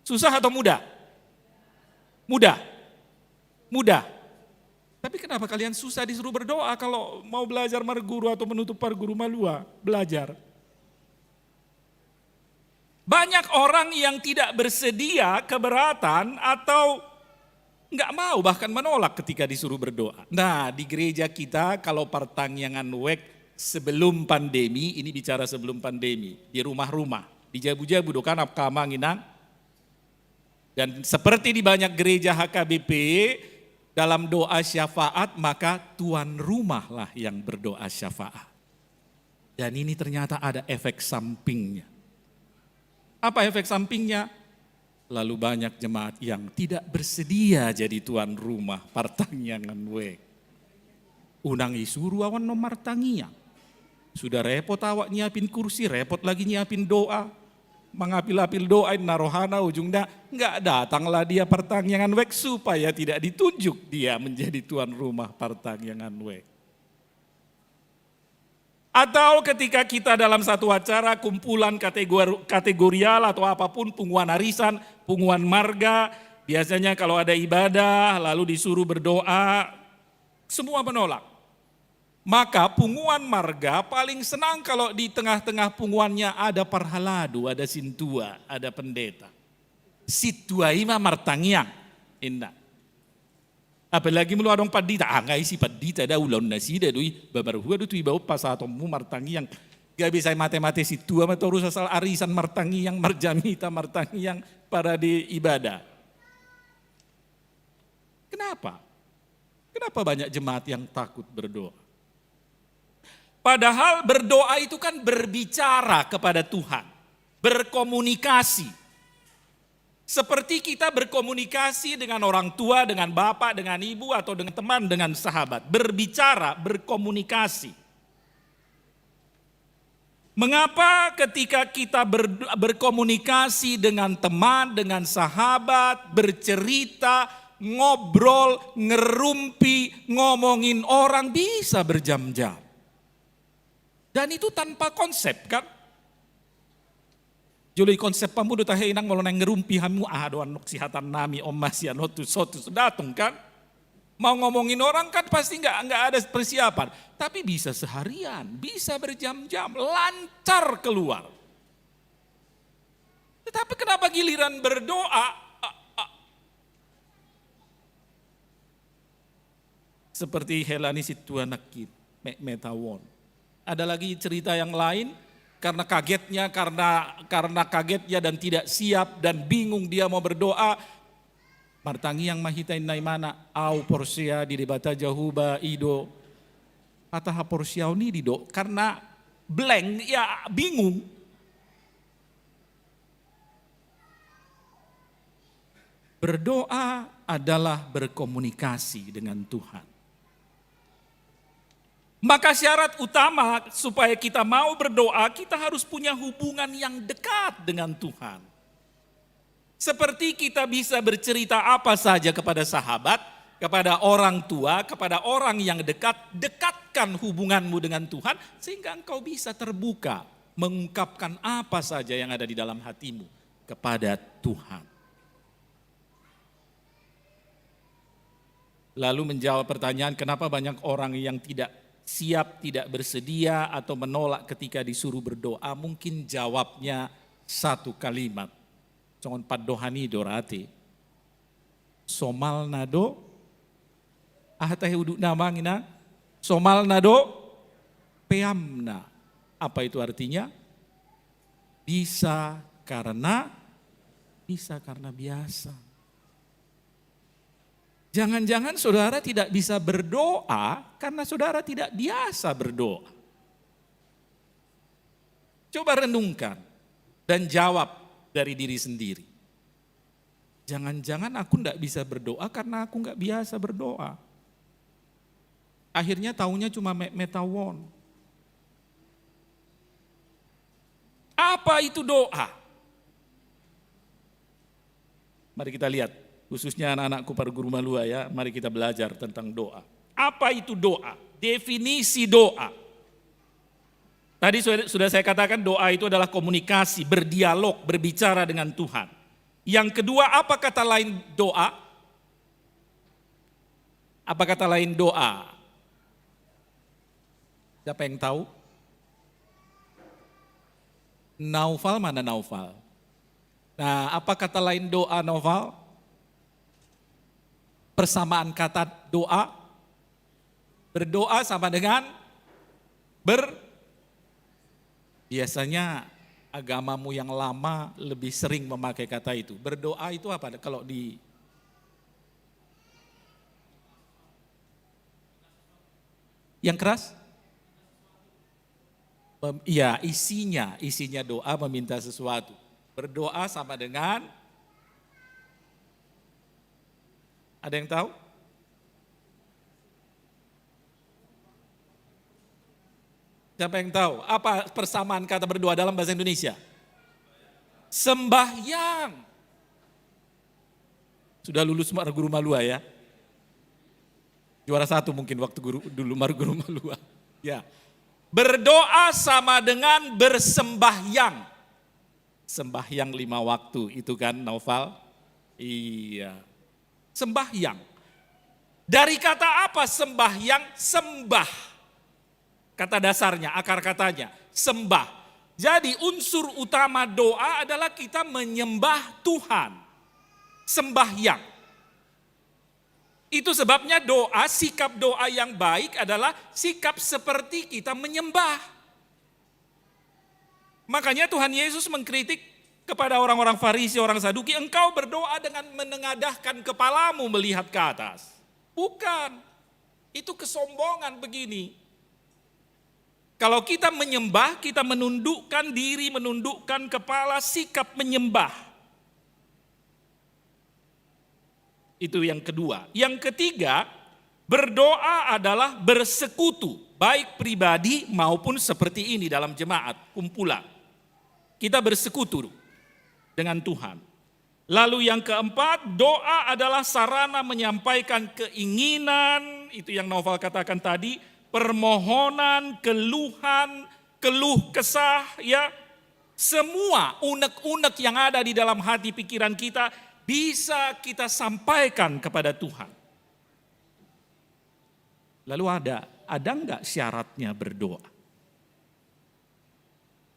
Susah atau mudah? Mudah. Mudah. Tapi kenapa kalian susah disuruh berdoa kalau mau belajar Marguru atau menutup Parguru Malua? Belajar. Banyak orang yang tidak bersedia, keberatan atau enggak mau bahkan menolak ketika disuruh berdoa. Nah di gereja kita kalau Partangyangan Wek sebelum pandemi, ini bicara sebelum pandemi, di rumah-rumah, di jabu-jabu dokan apkamanginang. Dan seperti di banyak gereja HKBP, dalam doa syafaat maka tuan rumah lah yang berdoa syafaat. Dan ini ternyata ada efek sampingnya. Apa efek sampingnya? Lalu banyak jemaat yang tidak bersedia jadi tuan rumah Partangyangan Wek. Unang isuru awan nomor tangiang. Sudah repot awak nyiapin kursi, repot lagi nyiapin doa. Mengapil-apil doain narohana ujungnya enggak datanglah dia Partangyangan Wek supaya tidak ditunjuk dia menjadi tuan rumah Partangyangan Wek. Atau ketika kita dalam satu acara kumpulan kategorial atau apapun, punguan arisan, punguan marga, biasanya kalau ada ibadah lalu disuruh berdoa, semua menolak. Maka punguan marga paling senang kalau di tengah-tengah punguannya ada parhaladu, ada sintua, ada pendeta. Situa ima martangyang, indah. Apalagi mulu adong padita, nggak isi padita dah ulan nasi dah dui babar hua tu ibau pas atau mu martangi yang gak bisa matematis itu ama terus asal arisan martangi yang marjamita martangi yang para di ibadah. Kenapa? Kenapa banyak jemaat yang takut berdoa? Padahal berdoa itu kan berbicara kepada Tuhan, berkomunikasi. Seperti kita berkomunikasi dengan orang tua, dengan bapak, dengan ibu, atau dengan teman, dengan sahabat. Berbicara, berkomunikasi. Mengapa ketika kita berkomunikasi dengan teman, dengan sahabat, bercerita, ngobrol, ngerumpi, ngomongin orang bisa berjam-jam. Dan itu tanpa konsep kan? Juli konsep pamudu tahe inang mau nang ngerumpi hamu doan noksihatan nami om masih anotu sotu datang kan? Mau ngomongin orang kan pasti nggak ada persiapan. Tapi bisa seharian, bisa berjam-jam, lancar keluar. Tetapi kenapa giliran berdoa? Seperti Helani Situanakit, Metawon. Ada lagi cerita yang lain, karena kagetnya dan tidak siap dan bingung dia mau berdoa. Martangi yang mahitain naimana, au porsia di debata jahuba ido. Ataha porsiau ni dido, karena blank ya bingung. Berdoa adalah berkomunikasi dengan Tuhan. Maka syarat utama supaya kita mau berdoa, kita harus punya hubungan yang dekat dengan Tuhan. Seperti kita bisa bercerita apa saja kepada sahabat, kepada orang tua, kepada orang yang dekat, dekatkan hubunganmu dengan Tuhan sehingga engkau bisa terbuka, mengungkapkan apa saja yang ada di dalam hatimu kepada Tuhan. Lalu menjawab pertanyaan kenapa banyak orang yang tidak siap, tidak bersedia atau menolak ketika disuruh berdoa, mungkin jawabnya satu kalimat. Congon padohani dorate. Somal nado, ahatahe uduk namangina, somal nado, peamna. Apa itu artinya? Bisa karena biasa. Jangan-jangan saudara tidak bisa berdoa karena saudara tidak biasa berdoa. Coba renungkan dan jawab dari diri sendiri. Jangan-jangan aku tidak bisa berdoa karena aku nggak biasa berdoa. Akhirnya taunya cuma metawon. Apa itu doa? Mari kita lihat. Khususnya anak-anakku para guru malua ya, mari kita belajar tentang doa. Apa itu doa? Definisi doa. Tadi sudah saya katakan doa itu adalah komunikasi, berdialog, berbicara dengan Tuhan. Yang kedua, apa kata lain doa? Apa kata lain doa? Siapa yang tahu? Naufal, mana Naufal? Nah, apa kata lain doa Naufal? Persamaan kata doa, berdoa sama dengan biasanya agamamu yang lama lebih sering memakai kata itu. Berdoa itu apa? Kalau di yang keras? Iya, isinya doa meminta sesuatu. Berdoa sama dengan, ada yang tahu? Siapa yang tahu? Apa persamaan kata berdoa dalam bahasa Indonesia? Sembahyang. Sudah lulus guru malua ya? Juara 1 mungkin waktu guru malua. Ya. Berdoa sama dengan bersembahyang. Sembahyang 5 waktu, itu kan Naufal? Iya. Sembahyang. Dari kata apa sembahyang? Sembah. Kata dasarnya, akar katanya, sembah. Jadi unsur utama doa adalah kita menyembah Tuhan. Sembahyang. Itu sebabnya doa, sikap doa yang baik adalah sikap seperti kita menyembah. Makanya Tuhan Yesus mengkritik kepada orang-orang Farisi, orang Saduki, engkau berdoa dengan menengadahkan kepalamu melihat ke atas. Bukan, itu kesombongan begini. Kalau kita menyembah, kita menundukkan diri, menundukkan kepala, sikap menyembah. Itu yang kedua. Yang ketiga, berdoa adalah bersekutu, baik pribadi maupun seperti ini dalam jemaat, kumpulan. Kita bersekutu dengan Tuhan. Lalu yang keempat, doa adalah sarana menyampaikan keinginan, itu yang Noval katakan tadi, permohonan, keluhan, keluh kesah, ya, semua unek-unek yang ada di dalam hati pikiran kita bisa kita sampaikan kepada Tuhan. Lalu ada enggak syaratnya berdoa?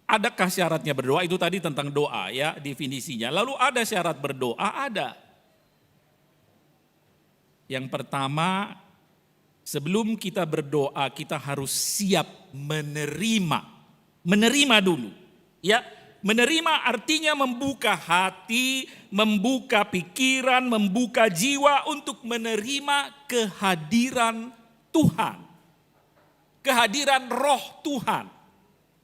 Adakah syaratnya berdoa? Itu tadi tentang doa ya, definisinya. Lalu ada syarat berdoa? Ada. Yang pertama, sebelum kita berdoa kita harus siap menerima. Menerima dulu. Ya, menerima artinya membuka hati, membuka pikiran, membuka jiwa untuk menerima kehadiran Tuhan. Kehadiran Roh Tuhan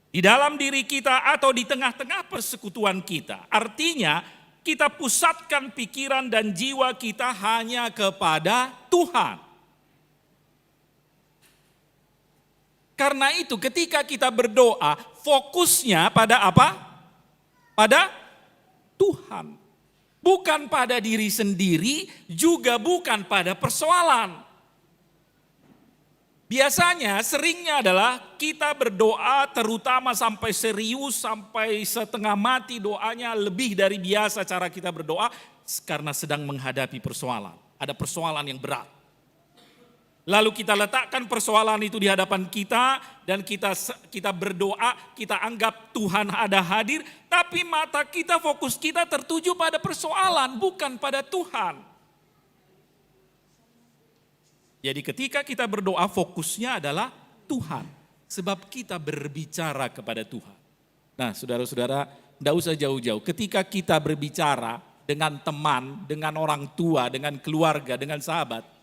di dalam diri kita atau di tengah-tengah persekutuan kita. Artinya kita pusatkan pikiran dan jiwa kita hanya kepada Tuhan. Karena itu ketika kita berdoa, fokusnya pada apa? Pada Tuhan. Bukan pada diri sendiri, juga bukan pada persoalan. Biasanya seringnya adalah kita berdoa terutama sampai serius, sampai setengah mati doanya lebih dari biasa cara kita berdoa karena sedang menghadapi persoalan. Ada persoalan yang berat. Lalu kita letakkan persoalan itu di hadapan kita dan kita berdoa, kita anggap Tuhan ada hadir, tapi mata kita, fokus kita tertuju pada persoalan, bukan pada Tuhan. Jadi ketika kita berdoa fokusnya adalah Tuhan. Sebab kita berbicara kepada Tuhan. Nah saudara-saudara, tidak usah jauh-jauh. Ketika kita berbicara dengan teman, dengan orang tua, dengan keluarga, dengan sahabat.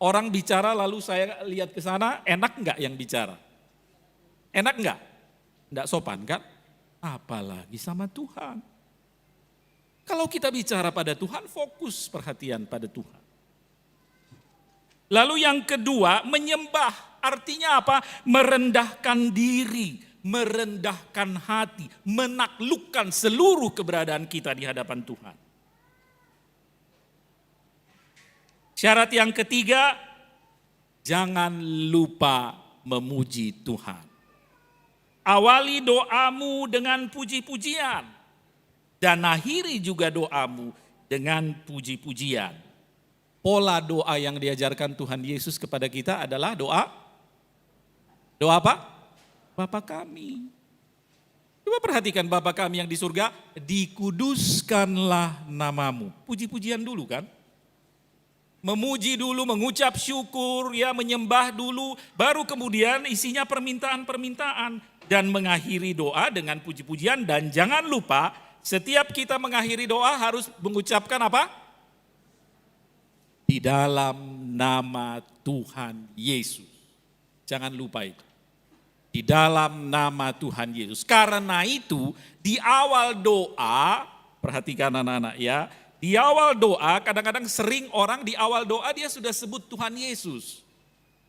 Orang bicara lalu saya lihat ke sana, enak enggak yang bicara? Enak enggak? Enggak sopan kan? Apalagi sama Tuhan. Kalau kita bicara pada Tuhan, fokus perhatian pada Tuhan. Lalu yang kedua, menyembah. Artinya apa? Merendahkan diri, merendahkan hati, menaklukkan seluruh keberadaan kita di hadapan Tuhan. Syarat yang ketiga, jangan lupa memuji Tuhan. Awali doamu dengan puji-pujian dan akhiri juga doamu dengan puji-pujian. Pola doa yang diajarkan Tuhan Yesus kepada kita adalah doa apa? Bapa kami. Coba perhatikan Bapa kami yang di surga, dikuduskanlah namamu. Puji-pujian dulu kan? Memuji dulu, mengucap syukur, ya menyembah dulu, baru kemudian isinya permintaan-permintaan dan mengakhiri doa dengan puji-pujian. Dan jangan lupa setiap kita mengakhiri doa harus mengucapkan apa? Di dalam nama Tuhan Yesus. Jangan lupa itu. Di dalam nama Tuhan Yesus. Karena itu di awal doa, perhatikan anak-anak ya. Di awal doa, kadang-kadang sering orang di awal doa dia sudah sebut Tuhan Yesus.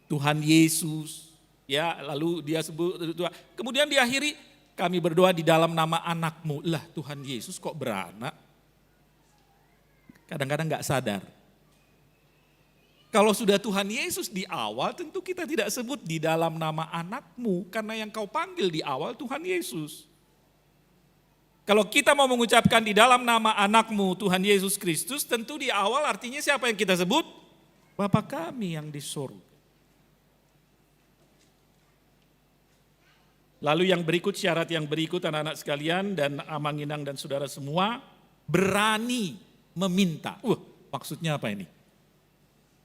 Tuhan Yesus, ya lalu dia sebut, kemudian diakhiri, kami berdoa di dalam nama anakmu. Lah Tuhan Yesus kok beranak? Kadang-kadang gak sadar. Kalau sudah Tuhan Yesus di awal, tentu kita tidak sebut di dalam nama anakmu, karena yang kau panggil di awal Tuhan Yesus. Kalau kita mau mengucapkan di dalam nama anakmu Tuhan Yesus Kristus, tentu di awal artinya siapa yang kita sebut? Bapa kami yang di surga. Lalu yang berikut, syarat yang berikut anak-anak sekalian dan Amanginang dan saudara semua, berani meminta. Maksudnya apa ini?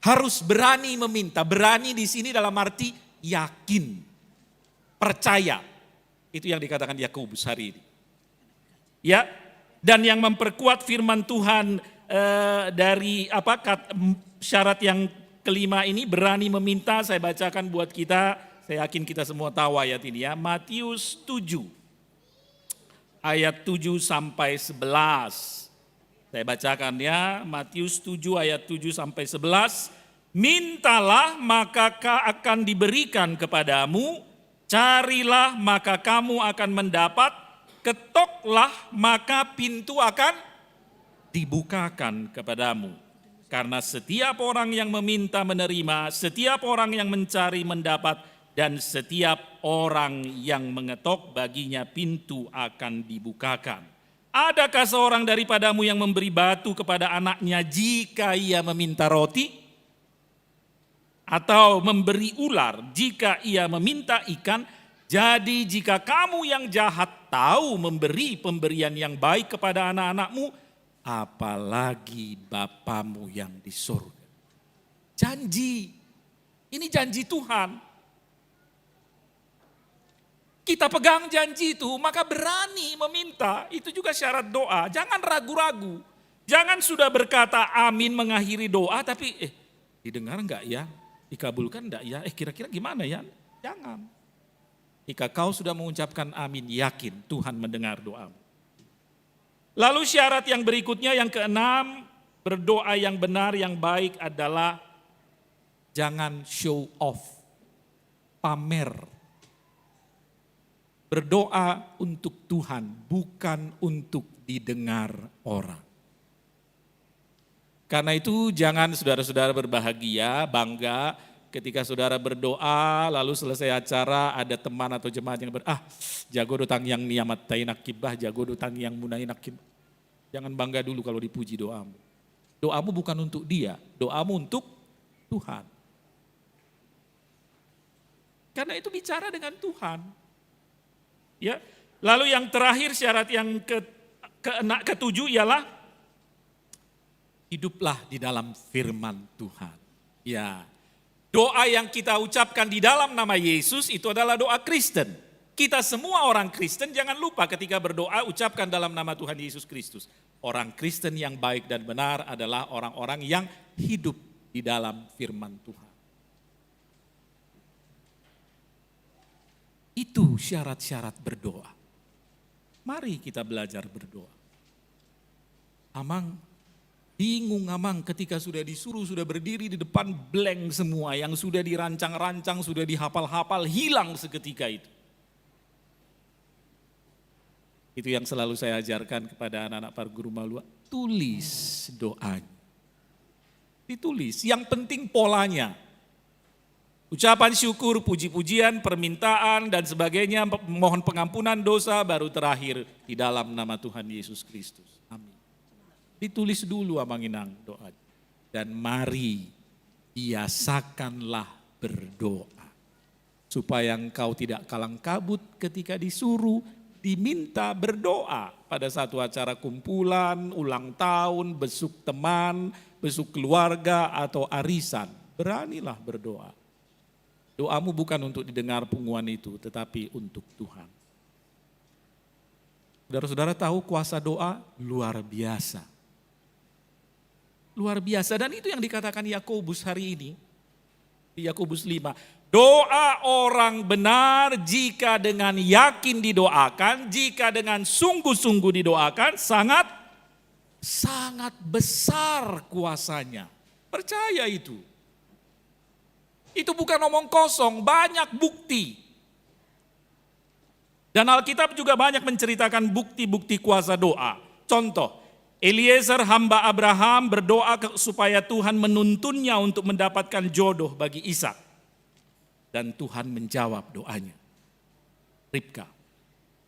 harus berani meminta. Berani di sini dalam arti yakin, percaya. Itu yang dikatakan Yakobus hari ini. Ya, dan yang memperkuat firman Tuhan dari syarat yang kelima ini, berani meminta, saya bacakan buat kita. Saya yakin kita semua tahu ayat ini ya. Matius 7 ayat 7 sampai 11. Saya bacakan ya, Matius 7 ayat 7 sampai 11. Mintalah maka akan diberikan kepadamu, carilah maka kamu akan mendapat, ketoklah maka pintu akan dibukakan kepadamu. Karena setiap orang yang meminta menerima, setiap orang yang mencari mendapat, dan setiap orang yang mengetok baginya pintu akan dibukakan. Adakah seorang daripadamu yang memberi batu kepada anaknya jika ia meminta roti? Atau memberi ular jika ia meminta ikan? Jadi jika kamu yang jahat tahu memberi pemberian yang baik kepada anak-anakmu, apalagi Bapamu yang di surga. Janji, ini janji Tuhan. Kita pegang janji itu, maka berani meminta. Itu juga syarat doa. Jangan ragu-ragu. Jangan sudah berkata amin mengakhiri doa, tapi didengar enggak ya? Dikabulkan enggak ya? Kira-kira gimana ya? Jangan. Jika kau sudah mengucapkan amin, yakin Tuhan mendengar doamu. Lalu syarat yang berikutnya, yang keenam, berdoa yang benar, yang baik adalah jangan show off, pamer. Berdoa untuk Tuhan, bukan untuk didengar orang. Karena itu jangan saudara-saudara berbahagia, bangga ketika saudara berdoa, lalu selesai acara ada teman atau jemaat yang jago dutang yang niamat tainak kibah, jago dutang yang munainak kibah. Jangan bangga dulu kalau dipuji doamu. Doamu bukan untuk dia, doamu untuk Tuhan. Karena itu bicara dengan Tuhan. Ya, lalu yang terakhir syarat yang ketujuh ialah hiduplah di dalam firman Tuhan. Ya, doa yang kita ucapkan di dalam nama Yesus itu adalah doa Kristen. Kita semua orang Kristen jangan lupa ketika berdoa ucapkan dalam nama Tuhan Yesus Kristus. Orang Kristen yang baik dan benar adalah orang-orang yang hidup di dalam firman Tuhan. Itu syarat-syarat berdoa. Mari kita belajar berdoa. Amang, bingung Amang ketika sudah disuruh, sudah berdiri di depan blank semua. Yang sudah dirancang-rancang, sudah dihafal-hafal, hilang seketika itu. Itu yang selalu saya ajarkan kepada anak-anak para guru Malua. Tulis doanya. Ditulis, yang penting polanya. Ucapan syukur, puji-pujian, permintaan, dan sebagainya, mohon pengampunan dosa, baru terakhir di dalam nama Tuhan Yesus Kristus. Amin. Ditulis dulu Amang Inang doa. Dan mari biasakanlah berdoa. Supaya engkau tidak kalang kabut ketika disuruh, diminta berdoa. Pada satu acara kumpulan, ulang tahun, besuk teman, besuk keluarga, atau arisan. Beranilah berdoa. Doamu bukan untuk didengar punguan itu, tetapi untuk Tuhan. Saudara-saudara tahu kuasa doa luar biasa. Luar biasa, dan itu yang dikatakan Yakobus hari ini. Di Yakobus 5. Doa orang benar jika dengan yakin didoakan, jika dengan sungguh-sungguh didoakan, sangat besar kuasanya. Percaya itu. Itu bukan omong kosong, banyak bukti. Dan Alkitab juga banyak menceritakan bukti-bukti kuasa doa. Contoh, Eliezer hamba Abraham berdoa supaya Tuhan menuntunnya untuk mendapatkan jodoh bagi Ishak. Dan Tuhan menjawab doanya. Ribka.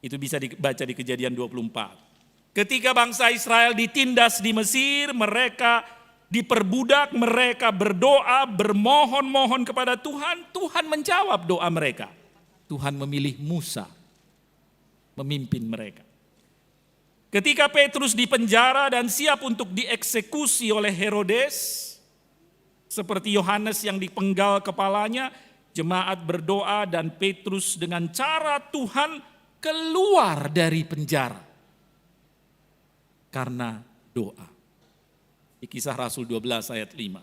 Itu bisa dibaca di Kejadian 24. Ketika bangsa Israel ditindas di Mesir, mereka diperbudak, mereka berdoa, bermohon-mohon kepada Tuhan, Tuhan menjawab doa mereka. Tuhan memilih Musa memimpin mereka. Ketika Petrus dipenjara dan siap untuk dieksekusi oleh Herodes, Seperti Yohanes yang dipenggal kepalanya, jemaat berdoa dan Petrus dengan cara Tuhan keluar dari penjara. Karena doa. Di Kisah Rasul 12 ayat 5.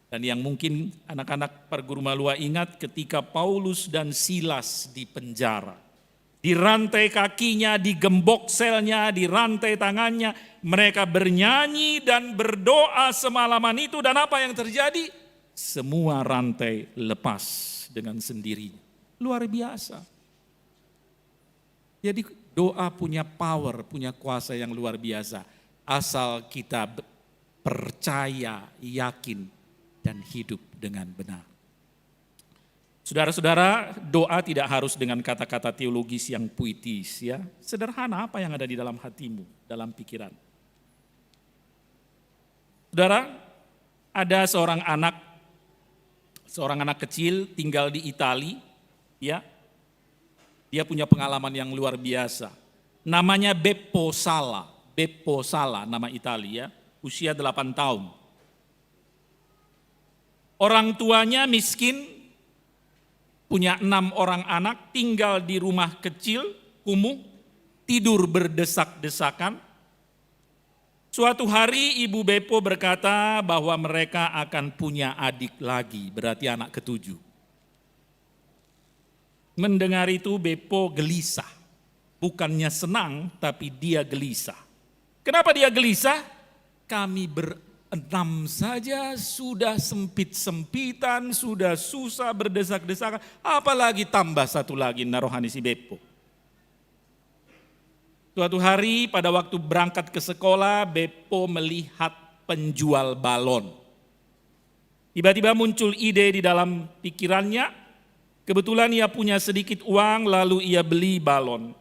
Dan yang mungkin anak-anak perguru malua ingat ketika Paulus dan Silas di penjara. Dirantai kakinya, digembok selnya, dirantai tangannya. Mereka bernyanyi dan berdoa semalaman itu. Dan apa yang terjadi? Semua rantai lepas dengan sendirinya. Luar biasa. Jadi doa punya power, punya kuasa yang luar biasa. Asal kita percaya, yakin, dan hidup dengan benar. Saudara-saudara, doa tidak harus dengan kata-kata teologis yang puitis, ya. Sederhana apa yang ada di dalam hatimu, dalam pikiran. Saudara, ada seorang anak kecil tinggal di Itali, ya. Dia punya pengalaman yang luar biasa. Namanya Beppo Sala nama Italia, usia 8 tahun. Orang tuanya miskin, punya 6 orang anak, tinggal di rumah kecil, kumuh, tidur berdesak-desakan. Suatu hari Ibu Beppo berkata bahwa mereka akan punya adik lagi, berarti anak ke-7. Mendengar itu Beppo gelisah, bukannya senang tapi dia gelisah. Kenapa dia gelisah? Kami berenam saja sudah sempit-sempitan, sudah susah berdesak-desakan, apalagi tambah satu lagi narohani si Beppo. Suatu hari pada waktu berangkat ke sekolah, Beppo melihat penjual balon. Tiba-tiba muncul ide di dalam pikirannya, kebetulan ia punya sedikit uang lalu ia beli balon.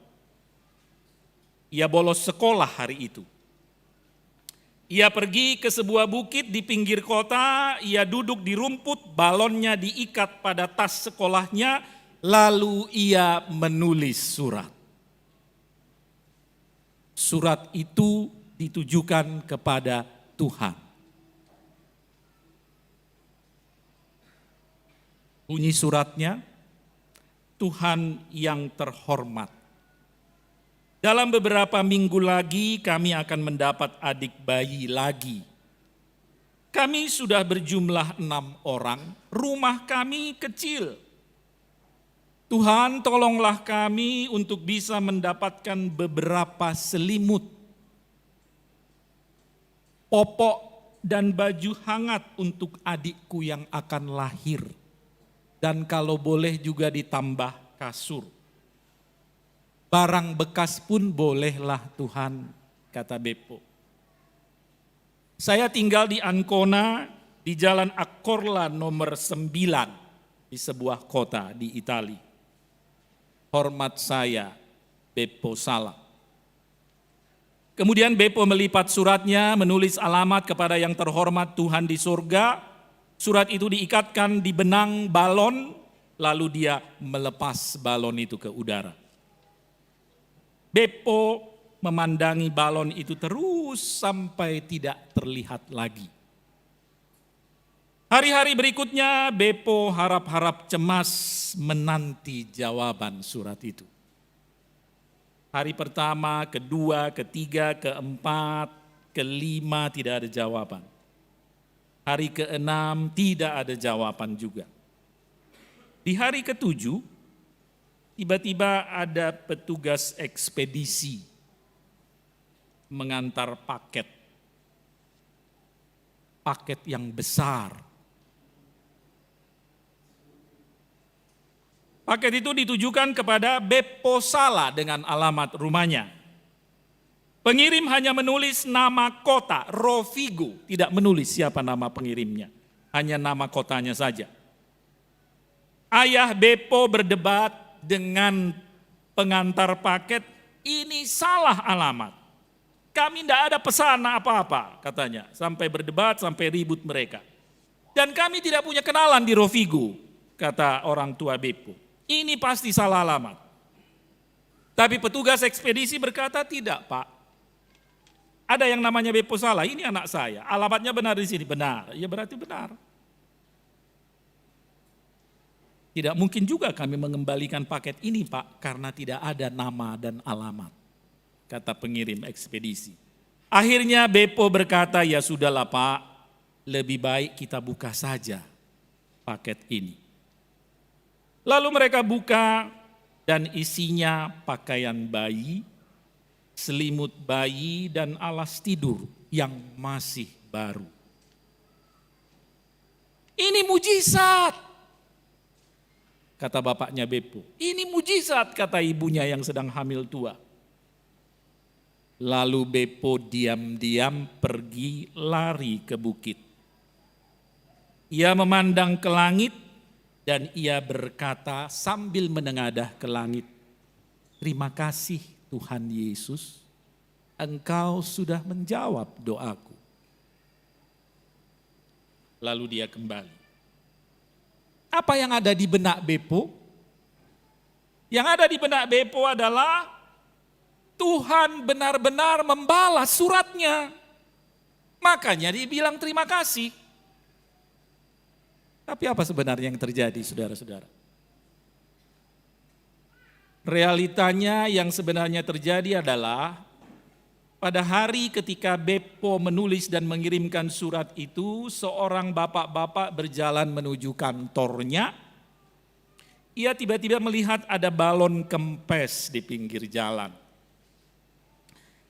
Ia bolos sekolah hari itu. Ia pergi ke sebuah bukit di pinggir kota, ia duduk di rumput, balonnya diikat pada tas sekolahnya, lalu ia menulis surat. Surat itu ditujukan kepada Tuhan. Bunyi suratnya, Tuhan yang terhormat. Dalam beberapa minggu lagi kami akan mendapat adik bayi lagi. Kami sudah berjumlah 6 orang, rumah kami kecil. Tuhan tolonglah kami untuk bisa mendapatkan beberapa selimut, popok dan baju hangat untuk adikku yang akan lahir. Dan kalau boleh juga ditambah kasur. Barang bekas pun bolehlah Tuhan, kata Beppo. Saya tinggal di Ancona, di Jalan Accorla nomor 9, di sebuah kota di Italia. Hormat saya, Beppo Sala. Kemudian Beppo melipat suratnya, menulis alamat kepada yang terhormat Tuhan di surga. Surat itu diikatkan di benang balon, lalu dia melepas balon itu ke udara. Beppo memandangi balon itu terus sampai tidak terlihat lagi. Hari-hari berikutnya Beppo harap-harap cemas menanti jawaban surat itu. Hari pertama, kedua, ketiga, keempat, kelima tidak ada jawaban. Hari keenam tidak ada jawaban juga. Di hari ketujuh, tiba-tiba ada petugas ekspedisi mengantar paket yang besar. Paket itu ditujukan kepada Beppo Sala dengan alamat rumahnya. Pengirim hanya menulis nama kota, Rovigo, tidak menulis siapa nama pengirimnya, hanya nama kotanya saja. Ayah Beppo berdebat dengan pengantar paket, ini salah alamat. Kami tidak ada pesan apa-apa, katanya. Sampai berdebat, sampai ribut mereka. Dan kami tidak punya kenalan di Rovigo, kata orang tua Beppo. Ini pasti salah alamat. Tapi petugas ekspedisi berkata, tidak Pak. Ada yang namanya Bepo salah, ini anak saya, alamatnya benar di sini, benar, ya berarti benar. Tidak mungkin juga kami mengembalikan paket ini Pak, karena tidak ada nama dan alamat, kata pengirim ekspedisi. Akhirnya Bepo berkata, ya sudahlah Pak, lebih baik kita buka saja paket ini. Lalu mereka buka dan isinya pakaian bayi, selimut bayi dan alas tidur yang masih baru. Ini mujizat, kata bapaknya Bepo. Ini mujizat, kata ibunya yang sedang hamil tua. Lalu Bepo diam-diam pergi lari ke bukit. Ia memandang ke langit dan ia berkata sambil menengadah ke langit, terima kasih Tuhan Yesus, Engkau sudah menjawab doaku. Lalu dia kembali. Apa yang ada di benak Bepo? Yang ada di benak Bepo adalah Tuhan benar-benar membalas suratnya. Makanya dia bilang terima kasih. Tapi apa sebenarnya yang terjadi, saudara-saudara? Realitanya yang sebenarnya terjadi adalah pada hari ketika Bepo menulis dan mengirimkan surat itu, seorang bapak-bapak berjalan menuju kantornya. Ia tiba-tiba melihat ada balon kempes di pinggir jalan.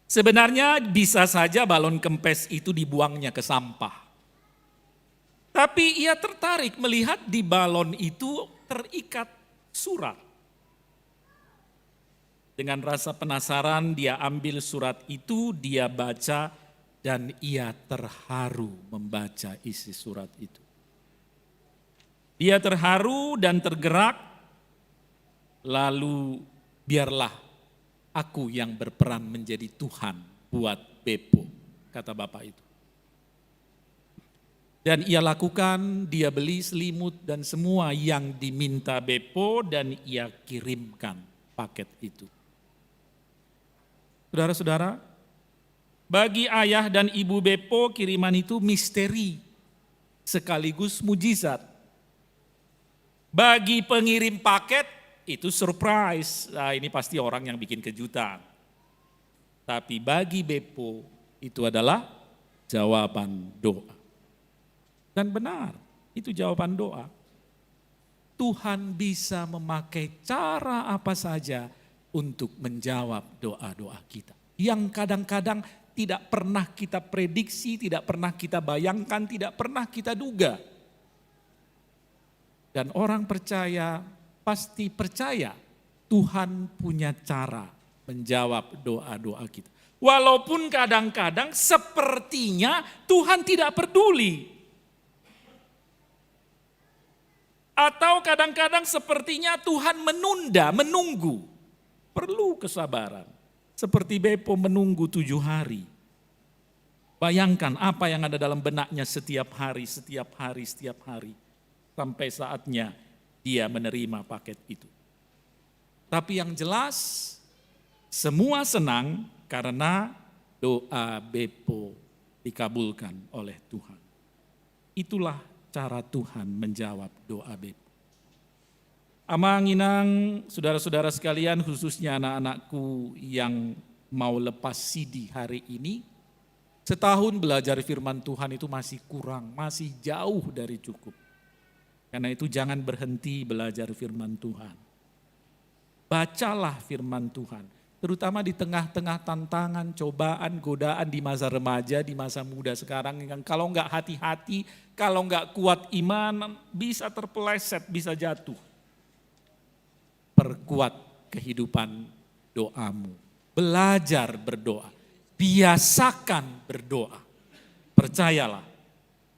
Sebenarnya bisa saja balon kempes itu dibuangnya ke sampah. Tapi ia tertarik melihat di balon itu terikat surat. Dengan rasa penasaran dia ambil surat itu, dia baca dan ia terharu membaca isi surat itu. Dia terharu dan tergerak, lalu biarlah aku yang berperan menjadi Tuhan buat Bepo, kata bapak itu. Dan ia lakukan, dia beli selimut dan semua yang diminta Bepo dan ia kirimkan paket itu. Saudara-saudara, bagi ayah dan ibu Bepo kiriman itu misteri sekaligus mujizat. Bagi pengirim paket itu surprise, nah, ini pasti orang yang bikin kejutan. Tapi bagi Bepo itu adalah jawaban doa. Dan benar, itu jawaban doa. Tuhan bisa memakai cara apa saja untuk menjawab doa-doa kita. Yang kadang-kadang tidak pernah kita prediksi, tidak pernah kita bayangkan, tidak pernah kita duga. Dan orang percaya, pasti percaya Tuhan punya cara menjawab doa-doa kita. Walaupun kadang-kadang sepertinya Tuhan tidak peduli. Atau kadang-kadang sepertinya Tuhan menunda, menunggu. Perlu kesabaran. Seperti Bepo menunggu 7 hari. Bayangkan apa yang ada dalam benaknya setiap hari. Sampai saatnya dia menerima paket itu. Tapi yang jelas semua senang karena doa Bepo dikabulkan oleh Tuhan. Itulah cara Tuhan menjawab doa Bepo. Amang inang, saudara-saudara sekalian, khususnya anak-anakku yang mau lepas CD hari ini, setahun belajar firman Tuhan itu masih kurang, masih jauh dari cukup. Karena itu jangan berhenti belajar firman Tuhan. Bacalah firman Tuhan, terutama di tengah-tengah tantangan, cobaan, godaan di masa remaja, di masa muda sekarang. Yang kalau enggak hati-hati, kalau enggak kuat iman, bisa terpeleset, bisa jatuh. Perkuat kehidupan doamu. Belajar berdoa. Biasakan berdoa. Percayalah.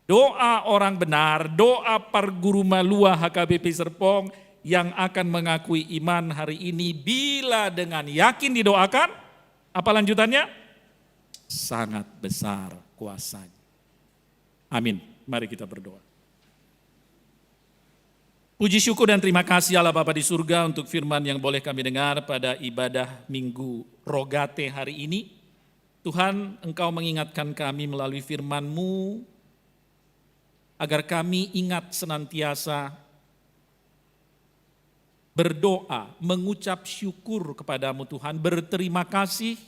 Doa orang benar, doa Parguru Malua HKBP Serpong yang akan mengakui iman hari ini bila dengan yakin didoakan, apa lanjutannya? Sangat besar kuasanya. Amin. Mari kita berdoa. Puji syukur dan terima kasih Allah Bapa di surga untuk firman yang boleh kami dengar pada ibadah Minggu Rogate hari ini. Tuhan, Engkau mengingatkan kami melalui firman-Mu agar kami ingat senantiasa berdoa, mengucap syukur kepadamu Tuhan, berterima kasih,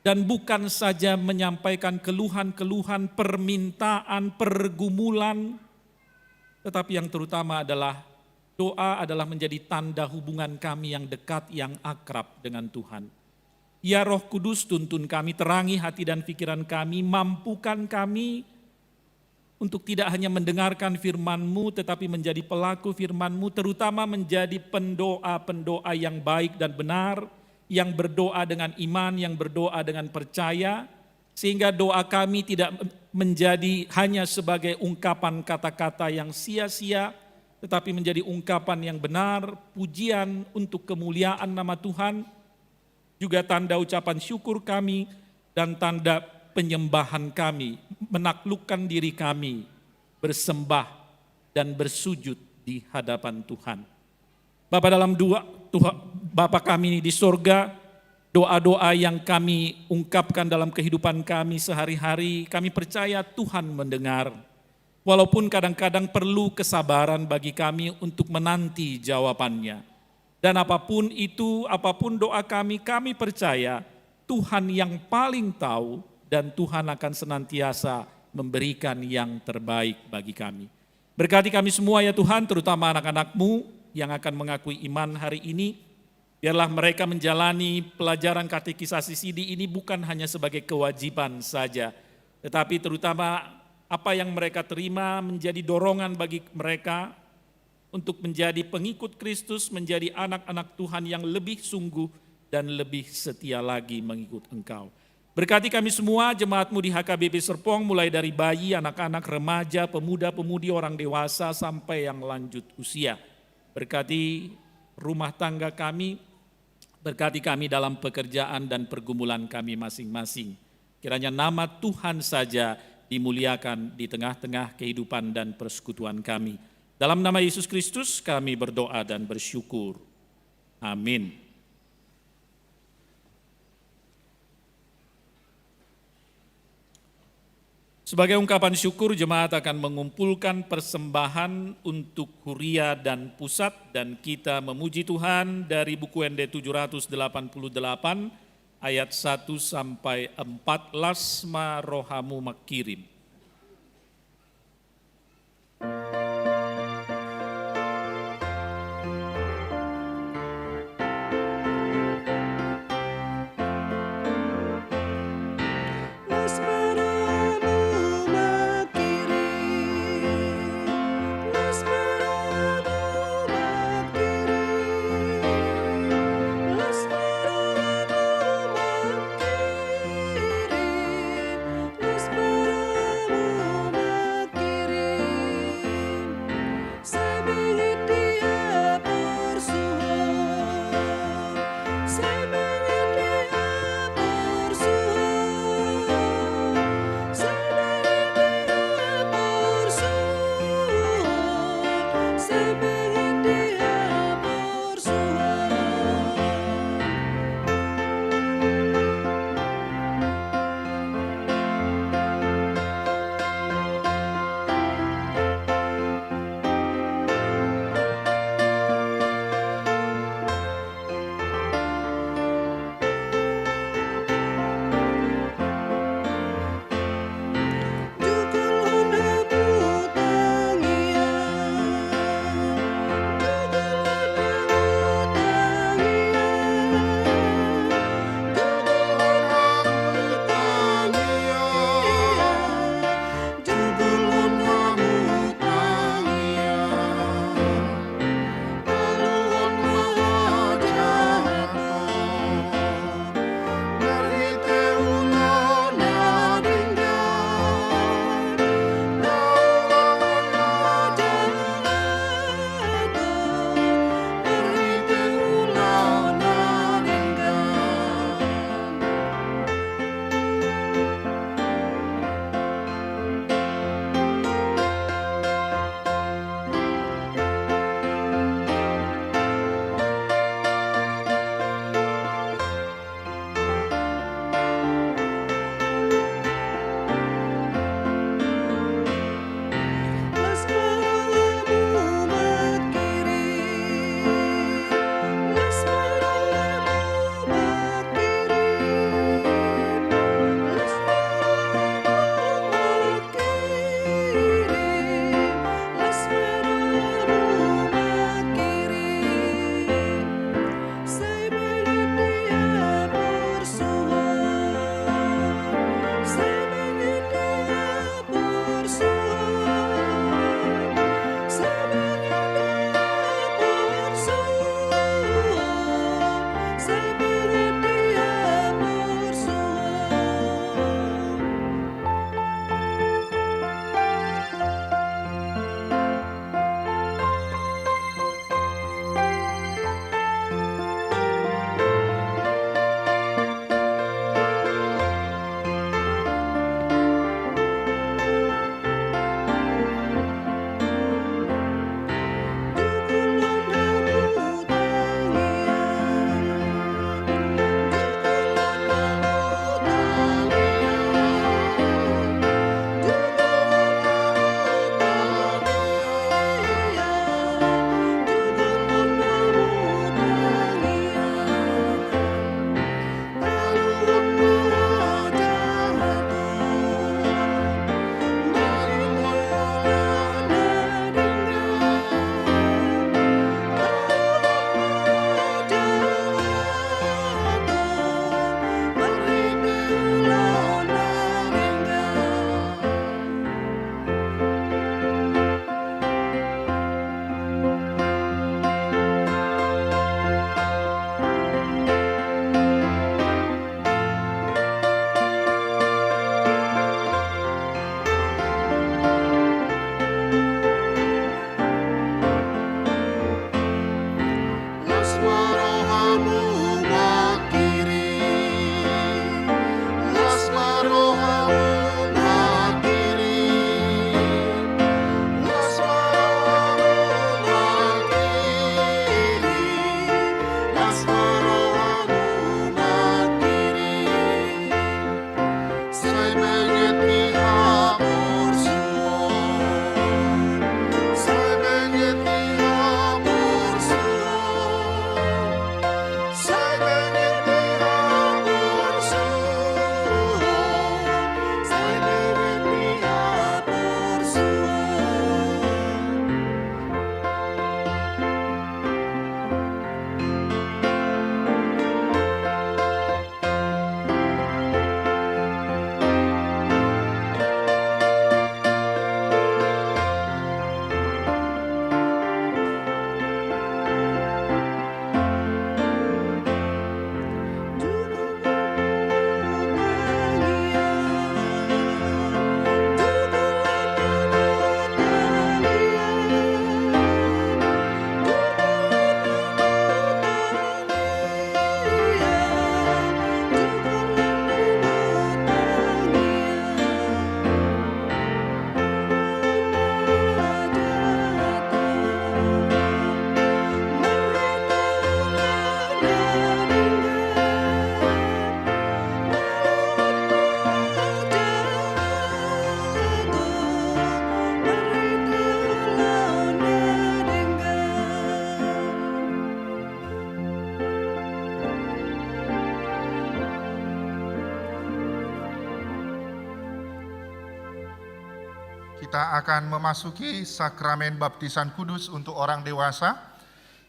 dan bukan saja menyampaikan keluhan-keluhan, permintaan, pergumulan, tetapi yang terutama adalah doa adalah menjadi tanda hubungan kami yang dekat, yang akrab dengan Tuhan. Ya Roh Kudus, tuntun kami, terangi hati dan pikiran kami, mampukan kami untuk tidak hanya mendengarkan firman-Mu, tetapi menjadi pelaku firman-Mu, terutama menjadi pendoa-pendoa yang baik dan benar, yang berdoa dengan iman, yang berdoa dengan percaya, sehingga doa kami tidak menjadi hanya sebagai ungkapan kata-kata yang sia-sia, tetapi menjadi ungkapan yang benar, pujian untuk kemuliaan nama Tuhan, juga tanda ucapan syukur kami, dan tanda penyembahan kami, menaklukkan diri kami, bersembah dan bersujud di hadapan Tuhan. Bapa dalam Bapa kami di sorga, doa-doa yang kami ungkapkan dalam kehidupan kami sehari-hari, kami percaya Tuhan mendengar. Walaupun kadang-kadang perlu kesabaran bagi kami untuk menanti jawabannya. Dan apapun itu, apapun doa kami percaya Tuhan yang paling tahu, dan Tuhan akan senantiasa memberikan yang terbaik bagi kami. Berkati kami semua ya Tuhan, terutama anak-anak-Mu yang akan mengakui iman hari ini. Biarlah mereka menjalani pelajaran katekisasi Sidi ini bukan hanya sebagai kewajiban saja, tetapi terutama apa yang mereka terima menjadi dorongan bagi mereka untuk menjadi pengikut Kristus, menjadi anak-anak Tuhan yang lebih sungguh dan lebih setia lagi mengikut Engkau. Berkati kami semua, jemaat-Mu di HKBP Serpong, mulai dari bayi, anak-anak, remaja, pemuda-pemudi, orang dewasa, sampai yang lanjut usia. Berkati rumah tangga kami, berkati kami dalam pekerjaan dan pergumulan kami masing-masing. Kiranya nama Tuhan saja dimuliakan di tengah-tengah kehidupan dan persekutuan kami. Dalam nama Yesus Kristus kami berdoa dan bersyukur. Amin. Sebagai ungkapan syukur, jemaat akan mengumpulkan persembahan untuk Huria dan Pusat, dan kita memuji Tuhan dari buku ND 788 ayat 1 sampai 4, Lasma Rohamu Makirim. Let's kita akan memasuki sakramen baptisan kudus untuk orang dewasa.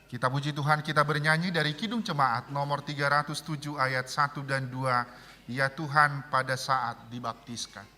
Kita puji Tuhan, kita bernyanyi dari Kidung Jemaat nomor 307 ayat 1 dan 2, Ya Tuhan pada saat dibaptiskan.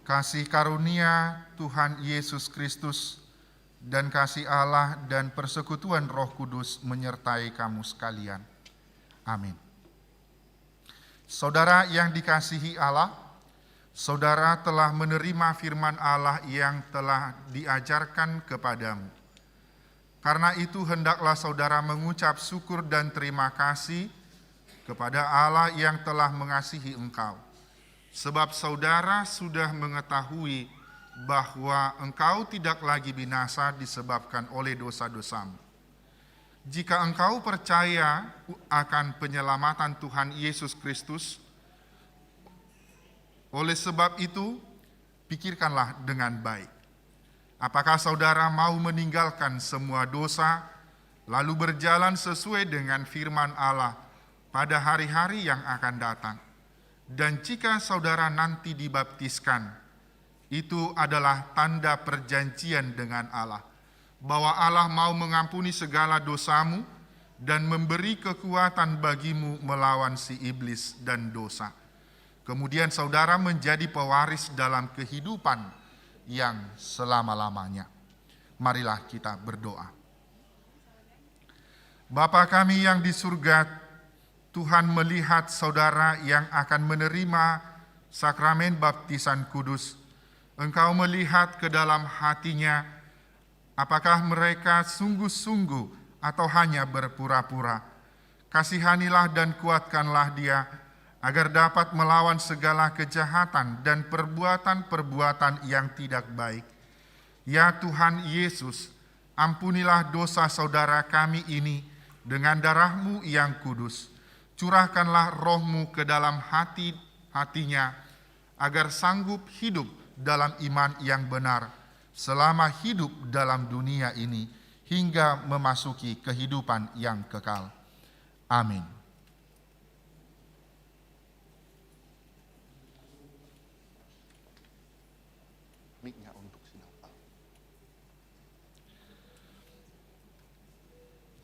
Kasih karunia Tuhan Yesus Kristus dan kasih Allah dan persekutuan Roh Kudus menyertai kamu sekalian. Amin. Saudara yang dikasihi Allah, saudara telah menerima firman Allah yang telah diajarkan kepadamu. Karena itu hendaklah saudara mengucap syukur dan terima kasih kepada Allah yang telah mengasihi engkau. Sebab saudara sudah mengetahui bahwa engkau tidak lagi binasa disebabkan oleh dosa-dosamu. Jika engkau percaya akan penyelamatan Tuhan Yesus Kristus, oleh sebab itu, pikirkanlah dengan baik. Apakah saudara mau meninggalkan semua dosa, lalu berjalan sesuai dengan firman Allah pada hari-hari yang akan datang? Dan jika saudara nanti dibaptiskan, itu adalah tanda perjanjian dengan Allah, bahwa Allah mau mengampuni segala dosamu dan memberi kekuatan bagimu melawan si iblis dan dosa. Kemudian saudara menjadi pewaris dalam kehidupan yang selama-lamanya. Marilah kita berdoa. Bapa kami yang di surga, Tuhan melihat saudara yang akan menerima sakramen baptisan kudus. Engkau melihat ke dalam hatinya, apakah mereka sungguh-sungguh atau hanya berpura-pura. Kasihanilah dan kuatkanlah dia, agar dapat melawan segala kejahatan dan perbuatan-perbuatan yang tidak baik. Ya Tuhan Yesus, ampunilah dosa saudara kami ini dengan darah-Mu yang kudus. Curahkanlah roh-Mu ke dalam hatinya, agar sanggup hidup dalam iman yang benar, selama hidup dalam dunia ini, hingga memasuki kehidupan yang kekal. Amin.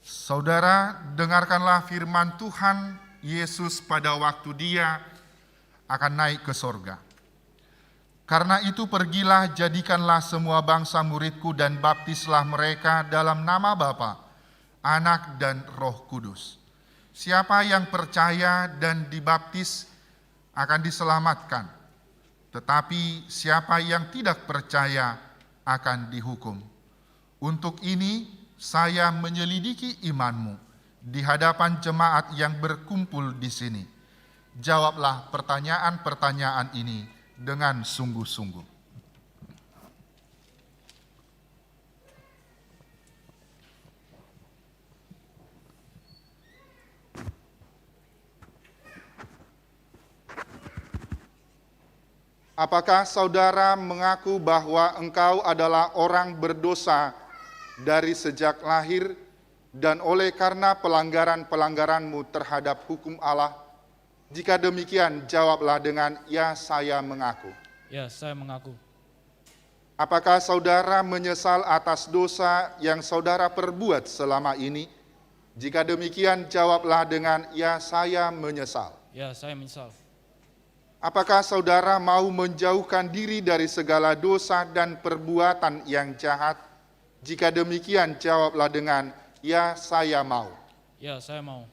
Saudara, dengarkanlah firman Tuhan Yesus pada waktu Dia akan naik ke sorga. Karena itu pergilah, jadikanlah semua bangsa muridku dan baptislah mereka dalam nama Bapa, Anak dan Roh Kudus. Siapa yang percaya dan dibaptis akan diselamatkan, tetapi siapa yang tidak percaya akan dihukum. Untuk ini saya menyelidiki imanmu di hadapan jemaat yang berkumpul di sini. Jawablah pertanyaan-pertanyaan ini dengan sungguh-sungguh. Apakah saudara mengaku bahwa engkau adalah orang berdosa dari sejak lahir dan oleh karena pelanggaran-pelanggaranmu terhadap hukum Allah? Jika demikian, jawablah dengan ya, saya mengaku. Ya, saya mengaku. Apakah saudara menyesal atas dosa yang saudara perbuat selama ini? Jika demikian, jawablah dengan ya, saya menyesal. Ya, saya menyesal. Apakah saudara mau menjauhkan diri dari segala dosa dan perbuatan yang jahat? Jika demikian, jawablah dengan ya, saya mau. Ya, saya mau.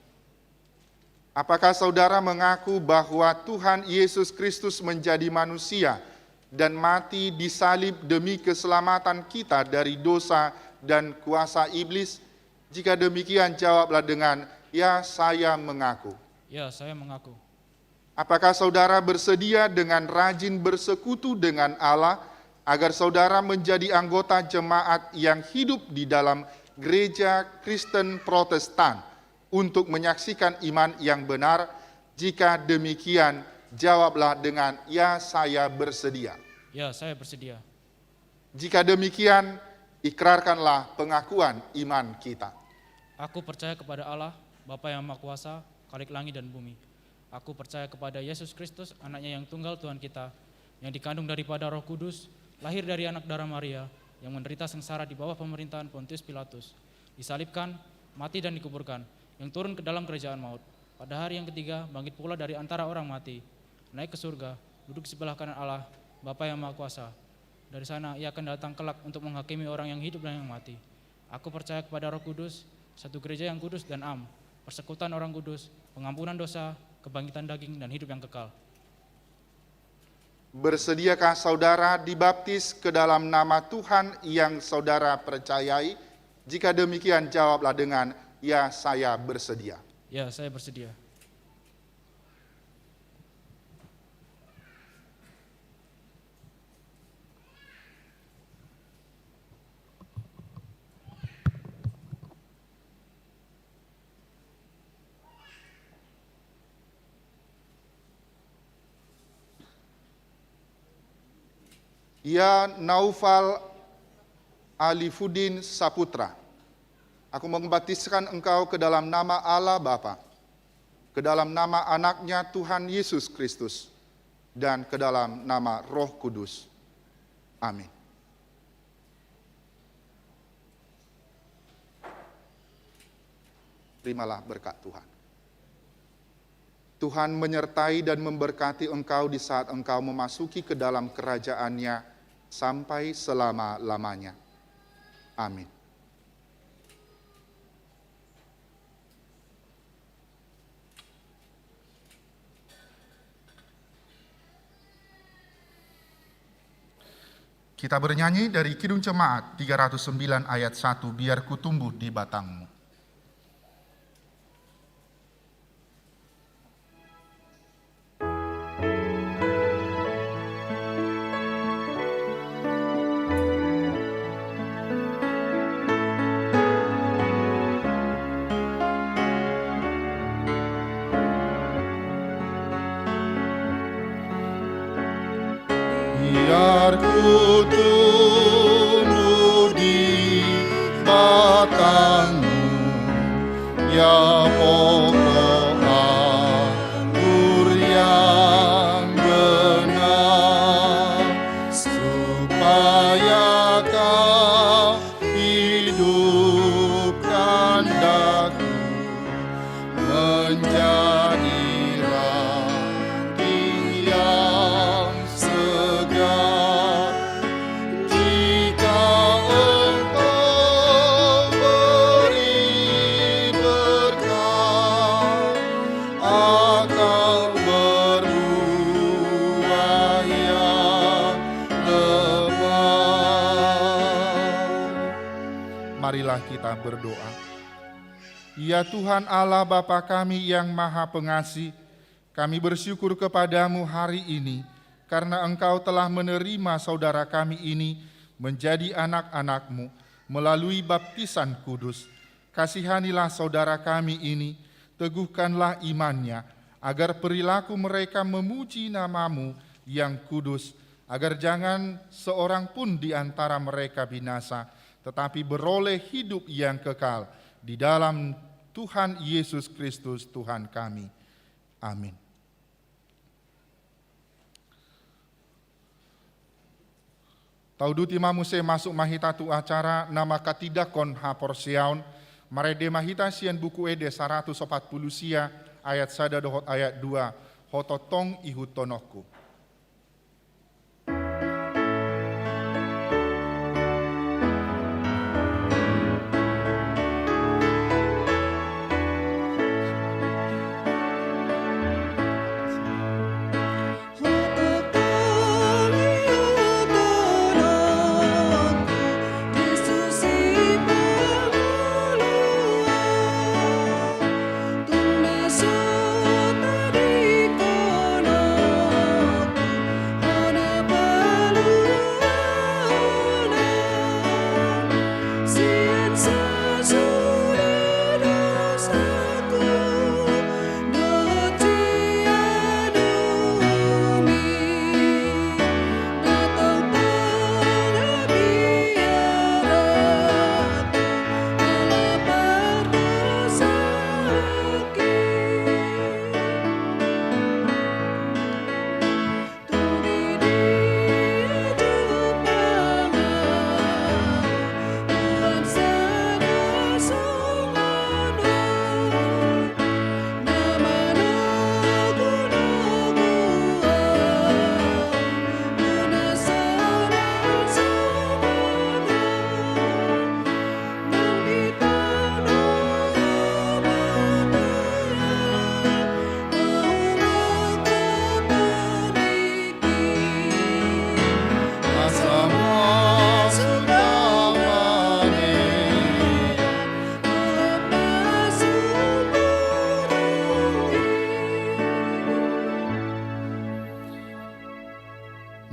Apakah saudara mengaku bahwa Tuhan Yesus Kristus menjadi manusia dan mati di salib demi keselamatan kita dari dosa dan kuasa iblis? Jika demikian, jawablah dengan ya, saya mengaku. Ya, saya mengaku. Apakah saudara bersedia dengan rajin bersekutu dengan Allah agar saudara menjadi anggota jemaat yang hidup di dalam gereja Kristen Protestan untuk menyaksikan iman yang benar? Jika demikian, jawablah dengan ya, saya bersedia. Ya, saya bersedia. Jika demikian, ikrarkanlah pengakuan iman kita. Aku percaya kepada Allah, Bapa yang Maha Kuasa, Khalik langit dan bumi. Aku percaya kepada Yesus Kristus, anaknya yang tunggal Tuhan kita, yang dikandung daripada Roh Kudus, lahir dari anak darah Maria, yang menderita sengsara di bawah pemerintahan Pontius Pilatus, disalibkan, mati dan dikuburkan, yang turun ke dalam kerajaan maut. Pada hari yang ketiga, bangkit pula dari antara orang mati, naik ke surga, duduk di sebelah kanan Allah, Bapa yang Maha Kuasa. Dari sana ia akan datang kelak untuk menghakimi orang yang hidup dan yang mati. Aku percaya kepada Roh Kudus, satu gereja yang kudus dan am, persekutuan orang kudus, pengampunan dosa, kebangkitan daging, dan hidup yang kekal. Bersediakah saudara dibaptis ke dalam nama Tuhan yang saudara percayai? Jika demikian, jawablah dengan ya, saya bersedia. Ya, saya bersedia. Ya Naufal Alifuddin Saputra, aku membaptiskan engkau ke dalam nama Allah Bapa, ke dalam nama anaknya Tuhan Yesus Kristus, dan ke dalam nama Roh Kudus. Amin. Terimalah berkat Tuhan. Tuhan menyertai dan memberkati engkau di saat engkau memasuki ke dalam kerajaan-Nya sampai selama-lamanya. Amin. Kita bernyanyi dari Kidung Jemaat 309 ayat 1, biar ku tumbuh di batangmu. Biar ku tumbuh di batangmu, ya pokok anggur yang benar, supaya kau hidupkan daku menjadi ranting yang segar. Jika engkau beri berkat, akan berbuah yang lebat. Marilah kita berdoa. Ya Tuhan Allah Bapa kami yang Maha Pengasih, kami bersyukur kepadamu hari ini karena Engkau telah menerima saudara kami ini menjadi anak-anak-Mu melalui baptisan kudus. Kasihanilah saudara kami ini, teguhkanlah imannya, agar perilaku mereka memuji nama-Mu yang kudus, agar jangan seorang pun di antara mereka binasa, tetapi beroleh hidup yang kekal di dalam Tuhan Yesus Kristus Tuhan kami. Amin. Tauduti mamuse masuk mahita tu acara nama katidakon haporsiaun, marede mahita sian buku ede 140 sia ayat 1 dohot ayat 2, hototong ihutonokku.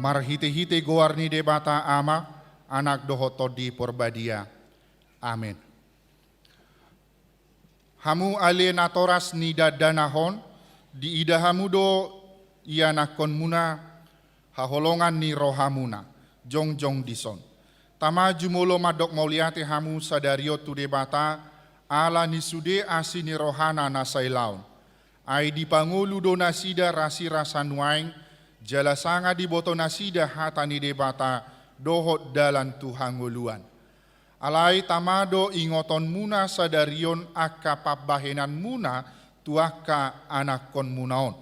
Marhite-hite goarni debata ama, anak dohoto di porbadia. Amin. Hamu alienatoras nida danahon, di ida hamudo ianakon muna, haholongan ni rohamuna, jong dison. Tama jumolo madok mauliate hamu sadario tu debata, ala ni sude asini rohana nasailaun. Ai di pangulu do nasida rasi rasanuaing, jala sanga di boto nasida hatani debata dohot dalan tuhanguluan. Alai tamado ingoton muna sadarion akka pabahenan muna tuaka anakon munaon.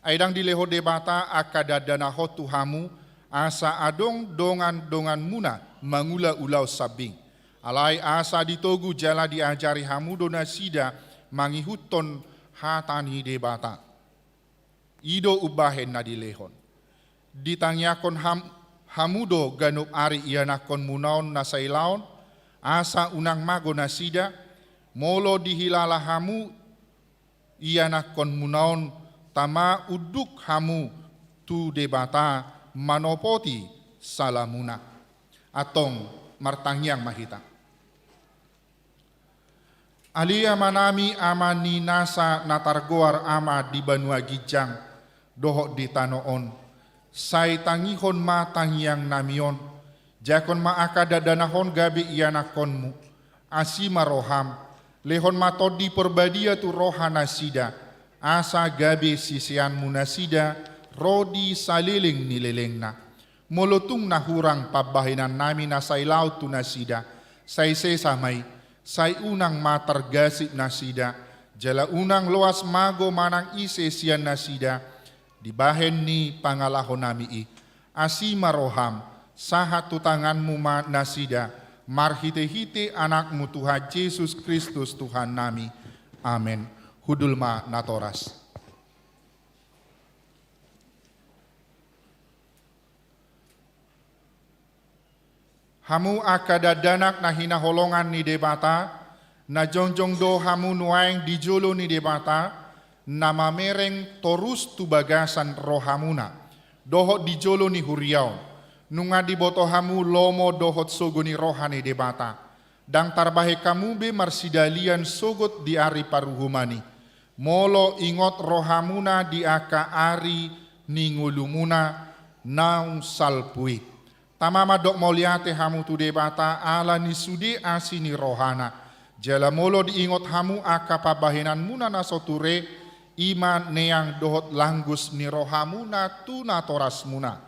Aidang dileho debata akka dadanaho tuhamu asa adong dongan muna mangula ulau sabing. Alai asa ditogu jala diajari hamudo nasida mangihuton hatani debata. Ido ubahen na dilehon. Ditangyakon hamudo ganup ari ianakon munaon na sailaon, asa unang mago nasida, molo dihilala hamu ianakon munaon, tama uduk hamu tu debata manopoti salamuna. Atong martangyang mahita. Alia manami ama ni nasa natargoar ama di Banua Gijang, dohok di tanoon, say tangihon ma tangyang namion, jakon ma akadadanahon gabi ianakonmu, asima roham, lehon ma todi perbadia tu rohana sida, asa gabi sisianmu nasida, rodi saliling nilelengna, molotung nahurang pabahinan nami nasay laut tu nasida, say sesamay, say unang matargasip nasida, jala unang loas mago manang ise siyan nasida, dibahen ni pangalahon nami asima roham, sahat tutanganmu ma nasida, marhite-hite anakmu Tuhan Yesus Kristus Tuhan nami. Amin. Hudulma natoras. Hamu akadadanak na hinaholongan ni debata, na jongjong do hamu nuaing dijolo ni debata, na mamereng torus tu bagasan rohamuna, dohot dijolo ni huriau, nunga diboto hamu lomo dohot sogo ni rohani debata, dang tarbahe kamu be marsidalian sogot di ari paruhumani, molo ingot rohamuna di aka ari ni ngulumuna naung salpui. Tamama dok moliate hamu tu debata ala ni sudi asini rohana. Jala molo diingot hamu akapa bahinan muna nasoture iman neang dohot langgus ni rohamuna tuna toras muna.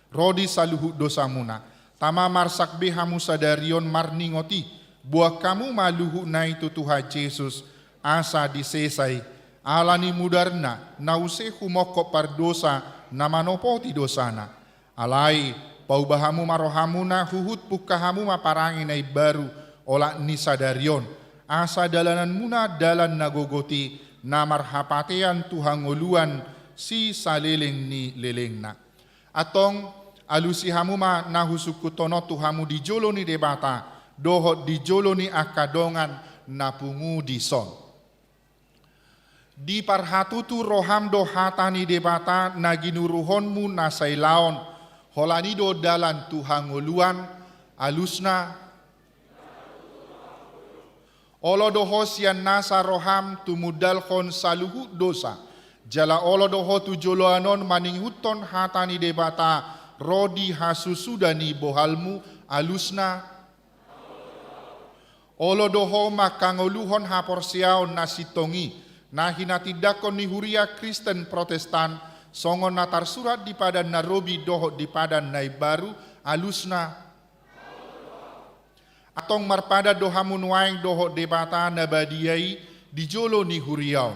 Rodi saluhu dosa muna. Tama marsak hamu sadarion marningoti. Buah kamu maluhu na itu Tuhan Yesus asa disesai. Alani mudarna nause humoko pardosa namanopoti dosana. Alai paubahamu marohamuna huhut pukahamu maparangi nai baru olak nisadarion. Asa dalanan muna dalan nagogoti namar hapatean Tuhan ngoluan si saleleng ni lelengna. Atong alusi hamuma nahusukutono Tuhamu di jolo ni debata dohot di jolo ni akadongan napungu di son. Di parhatutu roham do hatani debata naginuruhonmu nasailaon holanido dalan Tuhan ngoluan alusna olodoho sian nasa roham tumudalkon saluhu dosa. Jala olodoho tu joloanon maninghuton hatani debata rodi hasusudani bohalmu alusna. Olodoho makangoluhon haporsiaon nasitongi. Nahinatidakon ni huria Kristen Protestan songon natar surat di padan narobi doho di padan naibaru alusna. Atong marpada dohamun waeng doho debata nabadiai di jolo ni huriau.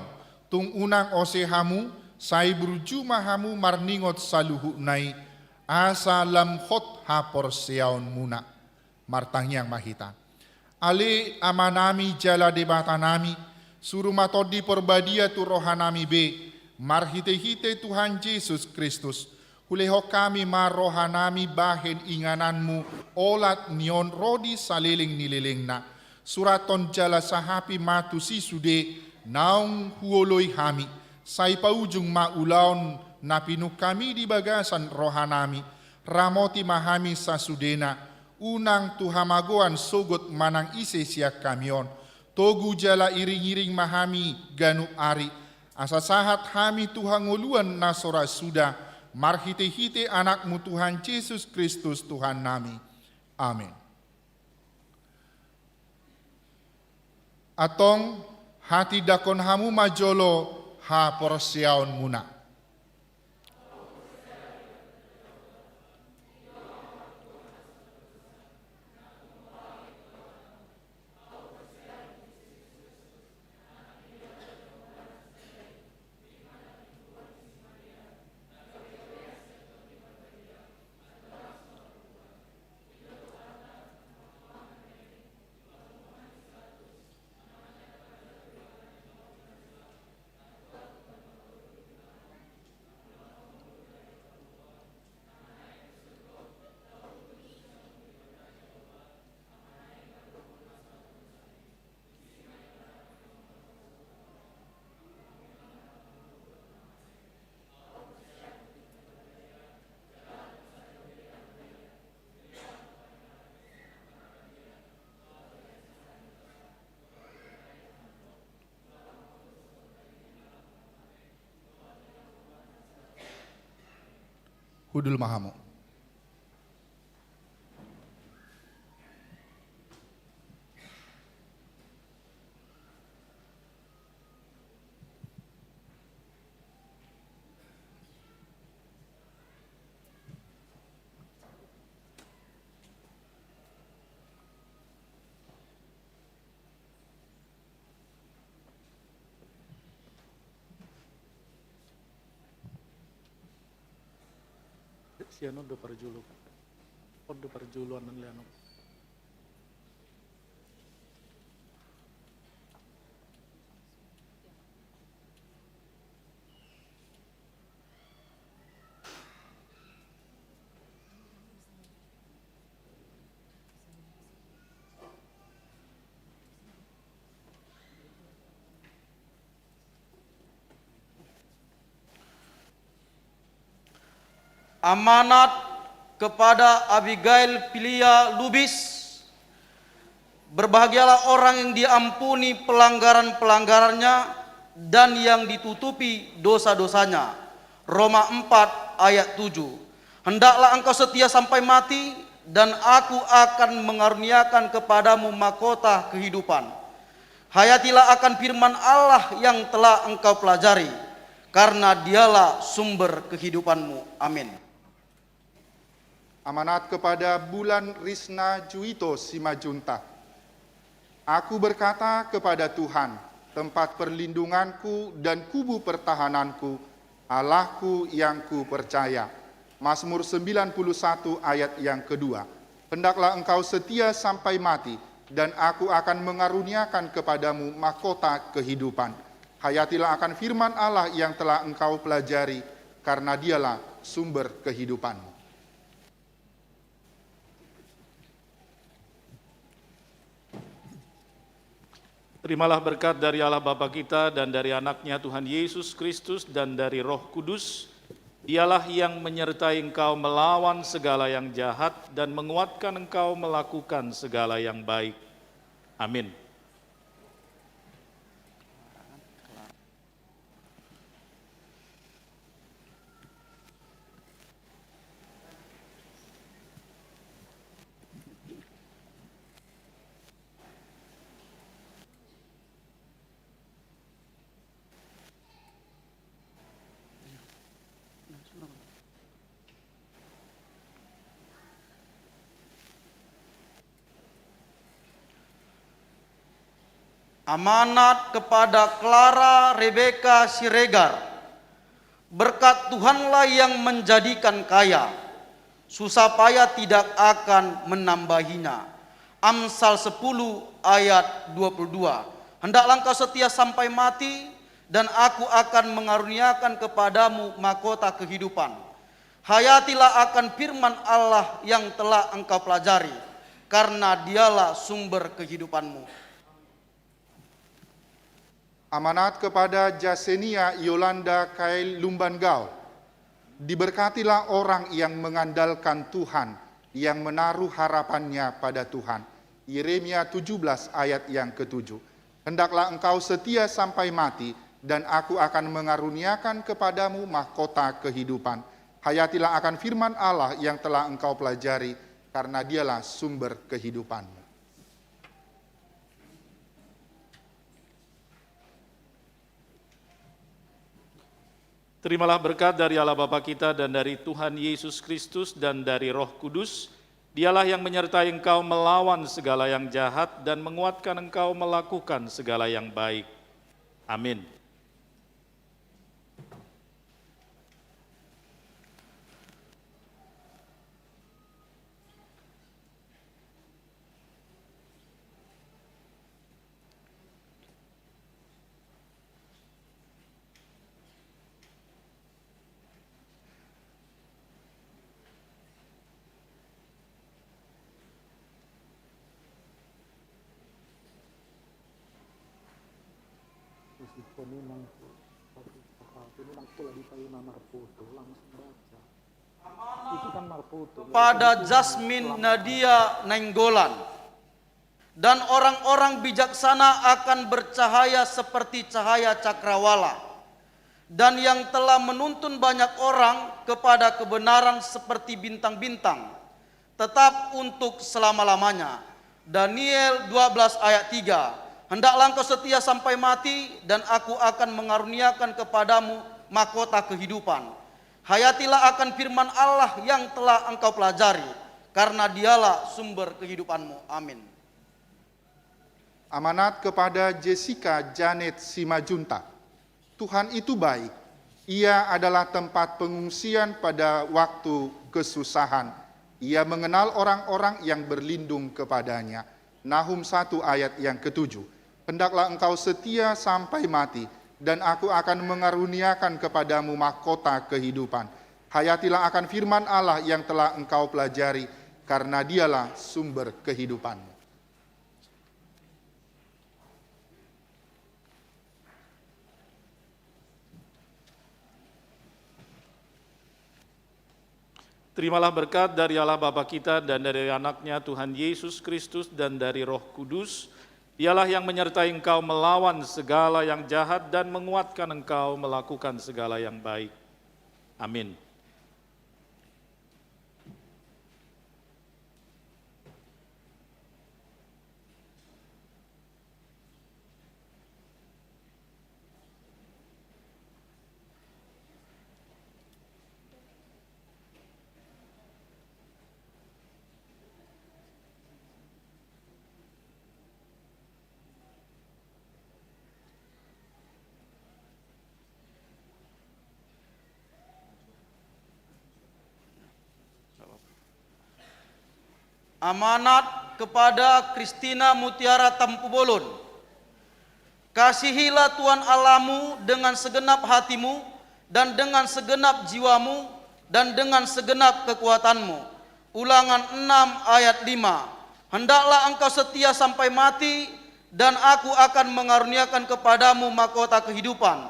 Tung unang ose hamu, sai berujuma hamu marningot saluhu nai, asa lam hot hapor seaon muna. Martang yang mahita. Ale amanami jala debata nami, suruh matodi perbadia tu rohanami be, marhite-hite Tuhan Yesus Kristus. Huleho kami marohanami bahen ingananmu olat nion rodi saliling nililingna. Suraton jala sahapi matu si sude naung huoloi hami. Sai paujung maulaon napinu kami di bagasan rohanami. Ramoti mahami sasudena. Unang tuhamagoan sogot manang ise siak kamion. Togu jala iring-iring mahami ganu ari. Asasahat hami tuhangoluan nasora sudah. Marhite-hite anakmu Tuhan Yesus Kristus Tuhan nami. Amin. Atong hati dakon hamu majolo ha porsiaon muna. Hudul mahamu. Siano do parjulu. Do parjuluan nan liano. Amanat kepada Abigail Pilia Lubis. Berbahagialah orang yang diampuni pelanggaran-pelanggarannya dan yang ditutupi dosa-dosanya. Roma 4 ayat 7. Hendaklah engkau setia sampai mati, dan aku akan mengaruniakan kepadamu mahkota kehidupan. Hayatilah akan firman Allah yang telah engkau pelajari, karena dialah sumber kehidupanmu. Amin. Amanat kepada Bulan Risna Juito Simajunta. Aku berkata kepada Tuhan, tempat perlindunganku dan kubu pertahananku, Allahku yang ku percaya. Mazmur 91 ayat yang kedua. Hendaklah engkau setia sampai mati, dan aku akan mengaruniakan kepadamu mahkota kehidupan. Hayatilah akan firman Allah yang telah engkau pelajari, karena dialah sumber kehidupanmu. Terimalah berkat dari Allah Bapa kita dan dari anaknya Tuhan Yesus Kristus dan dari Roh Kudus. Dialah yang menyertai engkau melawan segala yang jahat dan menguatkan engkau melakukan segala yang baik. Amin. Amanat kepada Clara Rebecca Siregar. Berkat Tuhanlah yang menjadikan kaya, susah payah tidak akan menambahinya. Amsal 10 ayat 22. Hendaklah engkau setia sampai mati, dan aku akan mengaruniakan kepadamu mahkota kehidupan. Hayatilah akan firman Allah yang telah engkau pelajari, karena dialah sumber kehidupanmu. Amanat kepada Jasenia Yolanda Kail Lumbangau. Diberkatilah orang yang mengandalkan Tuhan, yang menaruh harapannya pada Tuhan. Yeremia 17 ayat yang ke-7. Hendaklah engkau setia sampai mati, dan aku akan mengaruniakan kepadamu mahkota kehidupan. Hayatilah akan firman Allah yang telah engkau pelajari, karena dialah sumber kehidupanmu. Terimalah berkat dari Allah Bapa kita dan dari Tuhan Yesus Kristus dan dari Roh Kudus. Dialah yang menyertai engkau melawan segala yang jahat dan menguatkan engkau melakukan segala yang baik. Amin. Pada Jasmine Nadia Nainggolan. Dan orang-orang bijaksana akan bercahaya seperti cahaya cakrawala, dan yang telah menuntun banyak orang kepada kebenaran seperti bintang-bintang, tetap untuk selama-lamanya. Daniel 12 ayat 3. Hendaklah engkau setia sampai mati, dan aku akan mengaruniakan kepadamu mahkota kehidupan. Hayatilah akan firman Allah yang telah engkau pelajari, karena dialah sumber kehidupanmu. Amin. Amanat kepada Jessica Janet Simajunta. Tuhan itu baik. Ia adalah tempat pengungsian pada waktu kesusahan. Ia mengenal orang-orang yang berlindung kepadanya. Nahum 1 ayat yang ke-7. Hendaklah engkau setia sampai mati, dan aku akan mengaruniakan kepadamu mahkota kehidupan. Hayatilah akan firman Allah yang telah engkau pelajari, karena dialah sumber kehidupanmu. Terimalah berkat dari Allah Bapa kita dan dari anaknya Tuhan Yesus Kristus dan dari Roh Kudus. Dialah yang menyertai engkau melawan segala yang jahat dan menguatkan engkau melakukan segala yang baik. Amin. Amanat kepada Christina Mutiara Tampubolon. Kasihilah Tuhan Allahmu dengan segenap hatimu dan dengan segenap jiwamu dan dengan segenap kekuatanmu. Ulangan 6 ayat 5. Hendaklah engkau setia sampai mati dan aku akan mengaruniakan kepadamu mahkota kehidupan.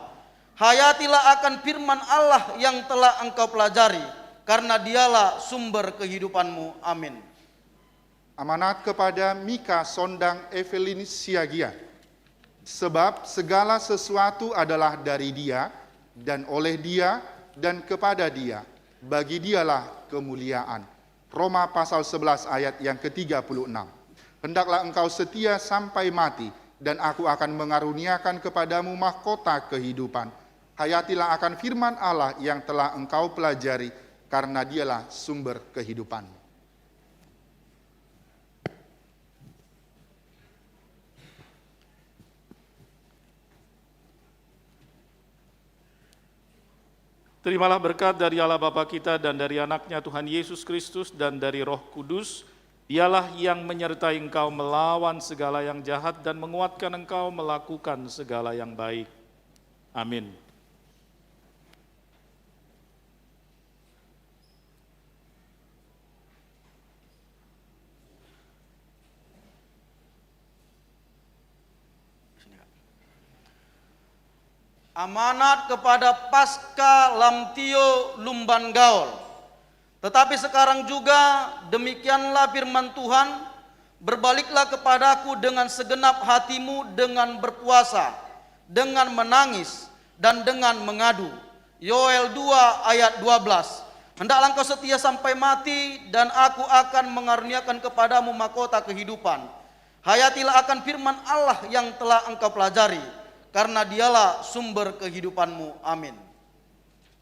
Hayatilah akan firman Allah yang telah engkau pelajari, karena dialah sumber kehidupanmu. Amin. Amanat kepada Mika Sondang Evelyn Siagia. Sebab segala sesuatu adalah dari Dia, dan oleh Dia, dan kepada Dia. Bagi Dialah kemuliaan. Roma pasal 11 ayat yang ke-36. Hendaklah engkau setia sampai mati, dan aku akan mengaruniakan kepadamu mahkota kehidupan. Hayatilah akan firman Allah yang telah engkau pelajari, karena Dialah sumber kehidupan. Terimalah berkat dari Allah Bapa kita dan dari anaknya Tuhan Yesus Kristus dan dari Roh Kudus. Dialah yang menyertai engkau melawan segala yang jahat dan menguatkan engkau melakukan segala yang baik. Amin. Amanat kepada Pasca Lamtio Lumban Gaul. Tetapi sekarang juga demikianlah firman Tuhan, berbaliklah kepadaku dengan segenap hatimu, dengan berpuasa, dengan menangis, dan dengan mengadu. Yoel 2 ayat 12. Hendaklah engkau setia sampai mati, dan aku akan mengaruniakan kepadamu mahkota kehidupan. Hayatilah akan firman Allah yang telah engkau pelajari, karena dialah sumber kehidupanmu. Amin.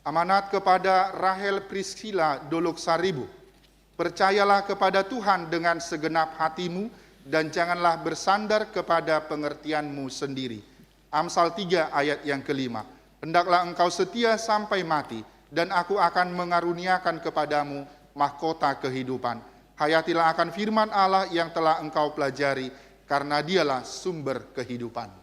Amanat kepada Rahel Priscilla Dolok Saribu. Percayalah kepada Tuhan dengan segenap hatimu dan janganlah bersandar kepada pengertianmu sendiri. Amsal 3 ayat yang ke-5. Hendaklah engkau setia sampai mati dan aku akan mengaruniakan kepadamu mahkota kehidupan. Hayatilah akan firman Allah yang telah engkau pelajari, karena dialah sumber kehidupan.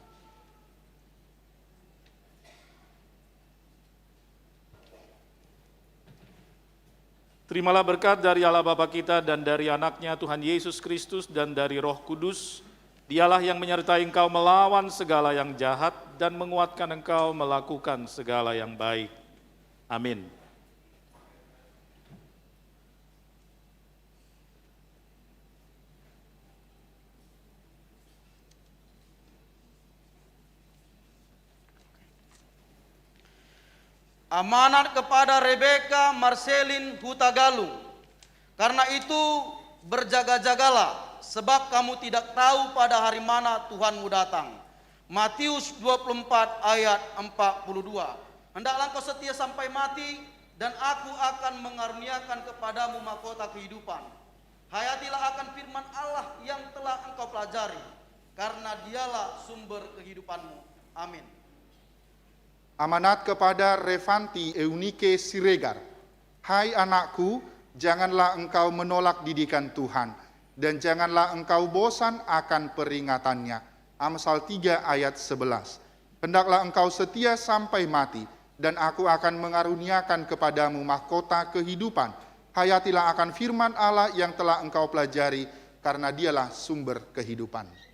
Terimalah berkat dari Allah Bapa kita dan dari anaknya Tuhan Yesus Kristus dan dari Roh Kudus. Dialah yang menyertai engkau melawan segala yang jahat dan menguatkan engkau melakukan segala yang baik. Amin. Amanat kepada Rebeka Marcelin Hutagalung. Karena itu berjaga-jagalah, sebab kamu tidak tahu pada hari mana Tuhanmu datang. Matius 24 ayat 42. Hendaklah engkau setia sampai mati, dan aku akan mengaruniakan kepadamu mahkota kehidupan. Hayatilah akan firman Allah yang telah engkau pelajari, karena dialah sumber kehidupanmu. Amin. Amanat kepada Revanti Eunike Siregar. Hai anakku, janganlah engkau menolak didikan Tuhan, dan janganlah engkau bosan akan peringatannya. Amsal 3 ayat 11. Hendaklah engkau setia sampai mati, dan aku akan mengaruniakan kepadamu mahkota kehidupan. Hayatilah akan firman Allah yang telah engkau pelajari, karena dialah sumber kehidupan.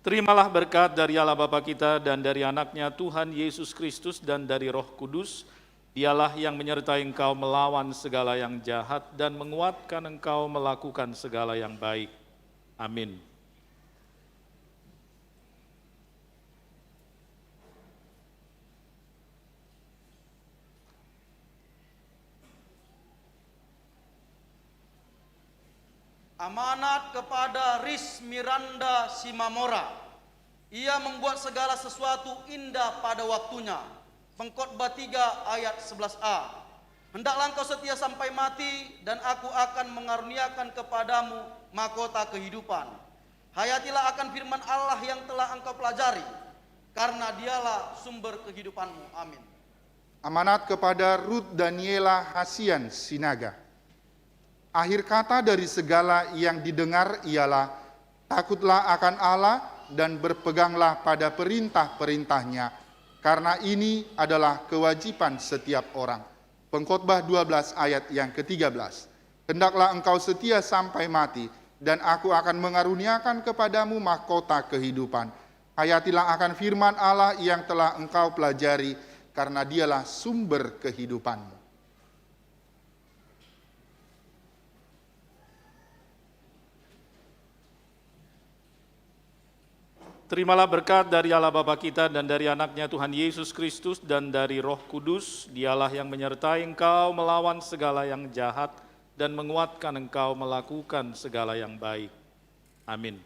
Terimalah berkat dari Allah Bapa kita dan dari anaknya Tuhan Yesus Kristus dan dari Roh Kudus. Dialah yang menyertai engkau melawan segala yang jahat dan menguatkan engkau melakukan segala yang baik. Amin. Amanat kepada Riz Miranda Simamora. Ia membuat segala sesuatu indah pada waktunya. Pengkhotbah 3 ayat 11a. Hendaklah engkau setia sampai mati, dan aku akan mengaruniakan kepadamu mahkota kehidupan. Hayatilah akan firman Allah yang telah engkau pelajari, karena dialah sumber kehidupanmu. Amin. Amanat kepada Ruth Daniela Hasian Sinaga. Akhir kata dari segala yang didengar ialah, takutlah akan Allah dan berpeganglah pada perintah-perintahnya, karena ini adalah kewajiban setiap orang. Pengkhotbah 12 ayat yang ke-13. Hendaklah engkau setia sampai mati, dan aku akan mengaruniakan kepadamu mahkota kehidupan. Hayatilah akan firman Allah yang telah engkau pelajari, karena dialah sumber kehidupanmu. Terimalah berkat dari Allah Bapa kita dan dari anaknya Tuhan Yesus Kristus dan dari Roh Kudus. Dialah yang menyertai engkau melawan segala yang jahat dan menguatkan engkau melakukan segala yang baik. Amin.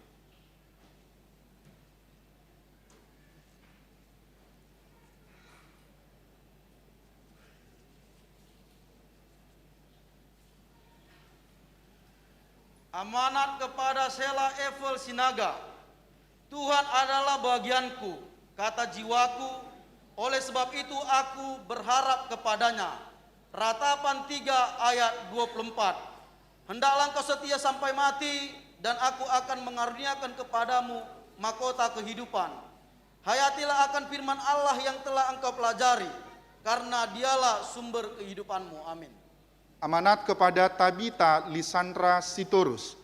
Amanat kepada Sela Evel Sinaga. Tuhan adalah bagianku, kata jiwaku, oleh sebab itu aku berharap kepadanya. Ratapan 3 ayat 24. Hendaklah engkau setia sampai mati, dan aku akan mengaruniakan kepadamu mahkota kehidupan. Hayatilah akan firman Allah yang telah engkau pelajari, karena dialah sumber kehidupanmu. Amin. Amanat kepada Tabita Lisandra Sitorus.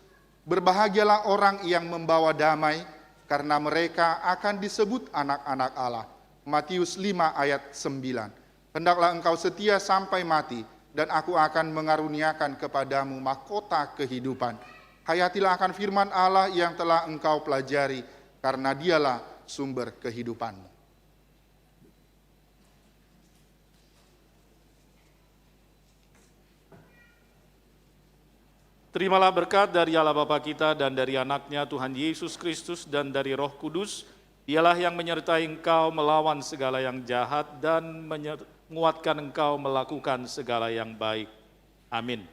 Berbahagialah orang yang membawa damai, karena mereka akan disebut anak-anak Allah. Matius 5 ayat 9. Hendaklah engkau setia sampai mati, dan aku akan mengaruniakan kepadamu mahkota kehidupan. Hayatilah akan firman Allah yang telah engkau pelajari, karena dialah sumber kehidupanmu. Terimalah berkat dari Allah Bapa kita dan dari anaknya Tuhan Yesus Kristus dan dari Roh Kudus. Dialah yang menyertai engkau melawan segala yang jahat dan menguatkan engkau melakukan segala yang baik. Amin.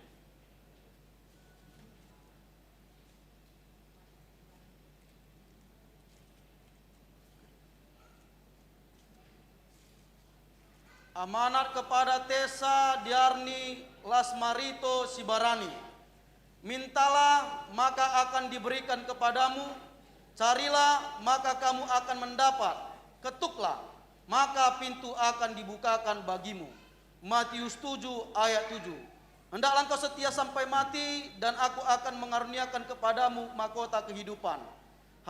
Amanat kepada Tessa Diarni Lasmarito Sibarani. Mintalah, maka akan diberikan kepadamu. Carilah, maka kamu akan mendapat. Ketuklah, maka pintu akan dibukakan bagimu. Matius 7 ayat 7. Hendaklah engkau setia sampai mati, dan aku akan mengaruniakan kepadamu mahkota kehidupan.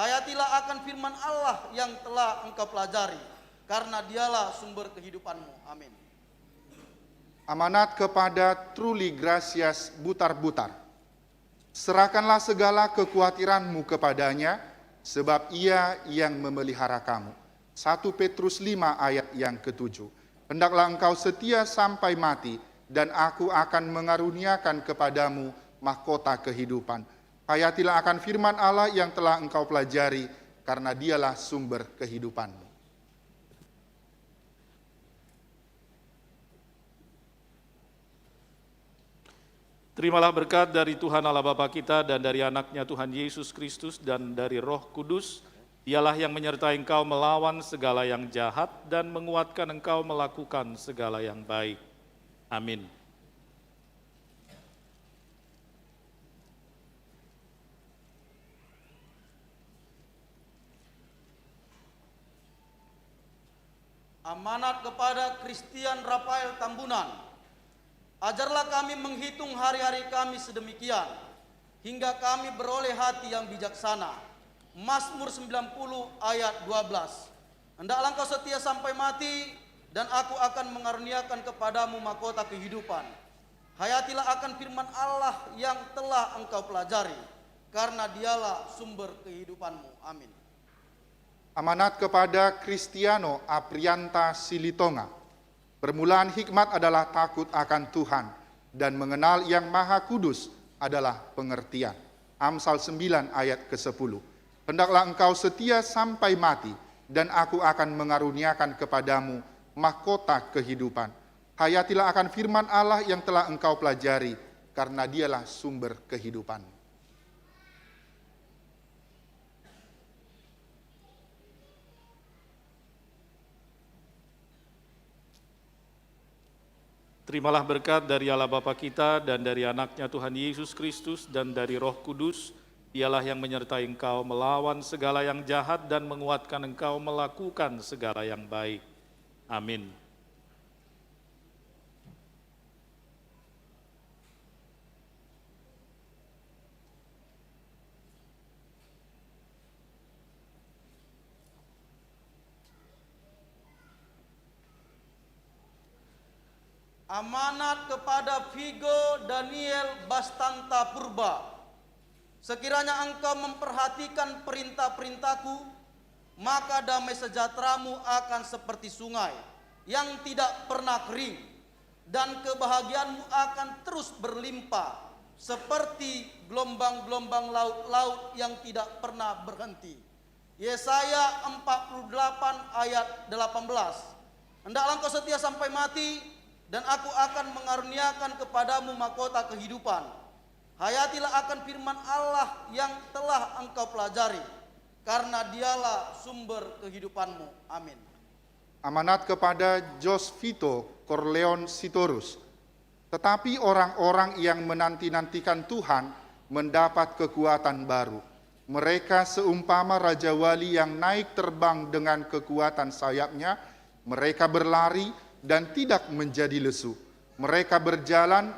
Hayatilah akan firman Allah yang telah engkau pelajari, karena dialah sumber kehidupanmu. Amin. Amanat kepada Truli Gracias Butar-Butar. Serahkanlah segala kekhawatiranmu kepadanya, sebab ia yang memelihara kamu. 1 Petrus 5 ayat yang ke-7. Hendaklah engkau setia sampai mati, dan aku akan mengaruniakan kepadamu mahkota kehidupan. Hayatilah akan firman Allah yang telah engkau pelajari, karena dialah sumber kehidupanmu. Terimalah berkat dari Tuhan Allah Bapa kita dan dari anaknya Tuhan Yesus Kristus dan dari Roh Kudus. Dialah yang menyertai engkau melawan segala yang jahat dan menguatkan engkau melakukan segala yang baik. Amin. Amanat kepada Christian Rafael Tambunan. Ajarlah kami menghitung hari-hari kami sedemikian, hingga kami beroleh hati yang bijaksana. Mazmur 90 ayat 12. Hendaklah engkau setia sampai mati, dan aku akan mengaruniakan kepadamu mahkota kehidupan. Hayatilah akan firman Allah yang telah engkau pelajari, karena dialah sumber kehidupanmu. Amin. Amanat kepada Kristiano Aprianta Silitonga. Permulaan hikmat adalah takut akan Tuhan, dan mengenal yang Maha Kudus adalah pengertian. Amsal 9 ayat ke-10. Hendaklah engkau setia sampai mati, dan aku akan mengaruniakan kepadamu mahkota kehidupan. Hayatilah akan firman Allah yang telah engkau pelajari, karena dialah sumber kehidupan. Terimalah berkat dari Allah Bapa kita dan dari anaknya Tuhan Yesus Kristus dan dari Roh Kudus. Dialah yang menyertai engkau melawan segala yang jahat dan menguatkan engkau melakukan segala yang baik. Amin. Amanat kepada Vigo Daniel Bastanta Purba. Sekiranya engkau memperhatikan perintah-perintahku, maka damai sejahteramu akan seperti sungai yang tidak pernah kering, dan kebahagiaanmu akan terus berlimpah seperti gelombang-gelombang laut-laut yang tidak pernah berhenti. Yesaya 48 ayat 18. Hendaklah engkau setia sampai mati, dan aku akan mengaruniakan kepadamu mahkota kehidupan. Hayatilah akan firman Allah yang telah engkau pelajari, karena dialah sumber kehidupanmu. Amin. Amanat kepada Josvito Corleone Sitorus. Tetapi orang-orang yang menanti-nantikan Tuhan mendapat kekuatan baru. Mereka seumpama Raja Wali yang naik terbang dengan kekuatan sayapnya. Mereka berlari dan tidak menjadi lesu. Mereka berjalan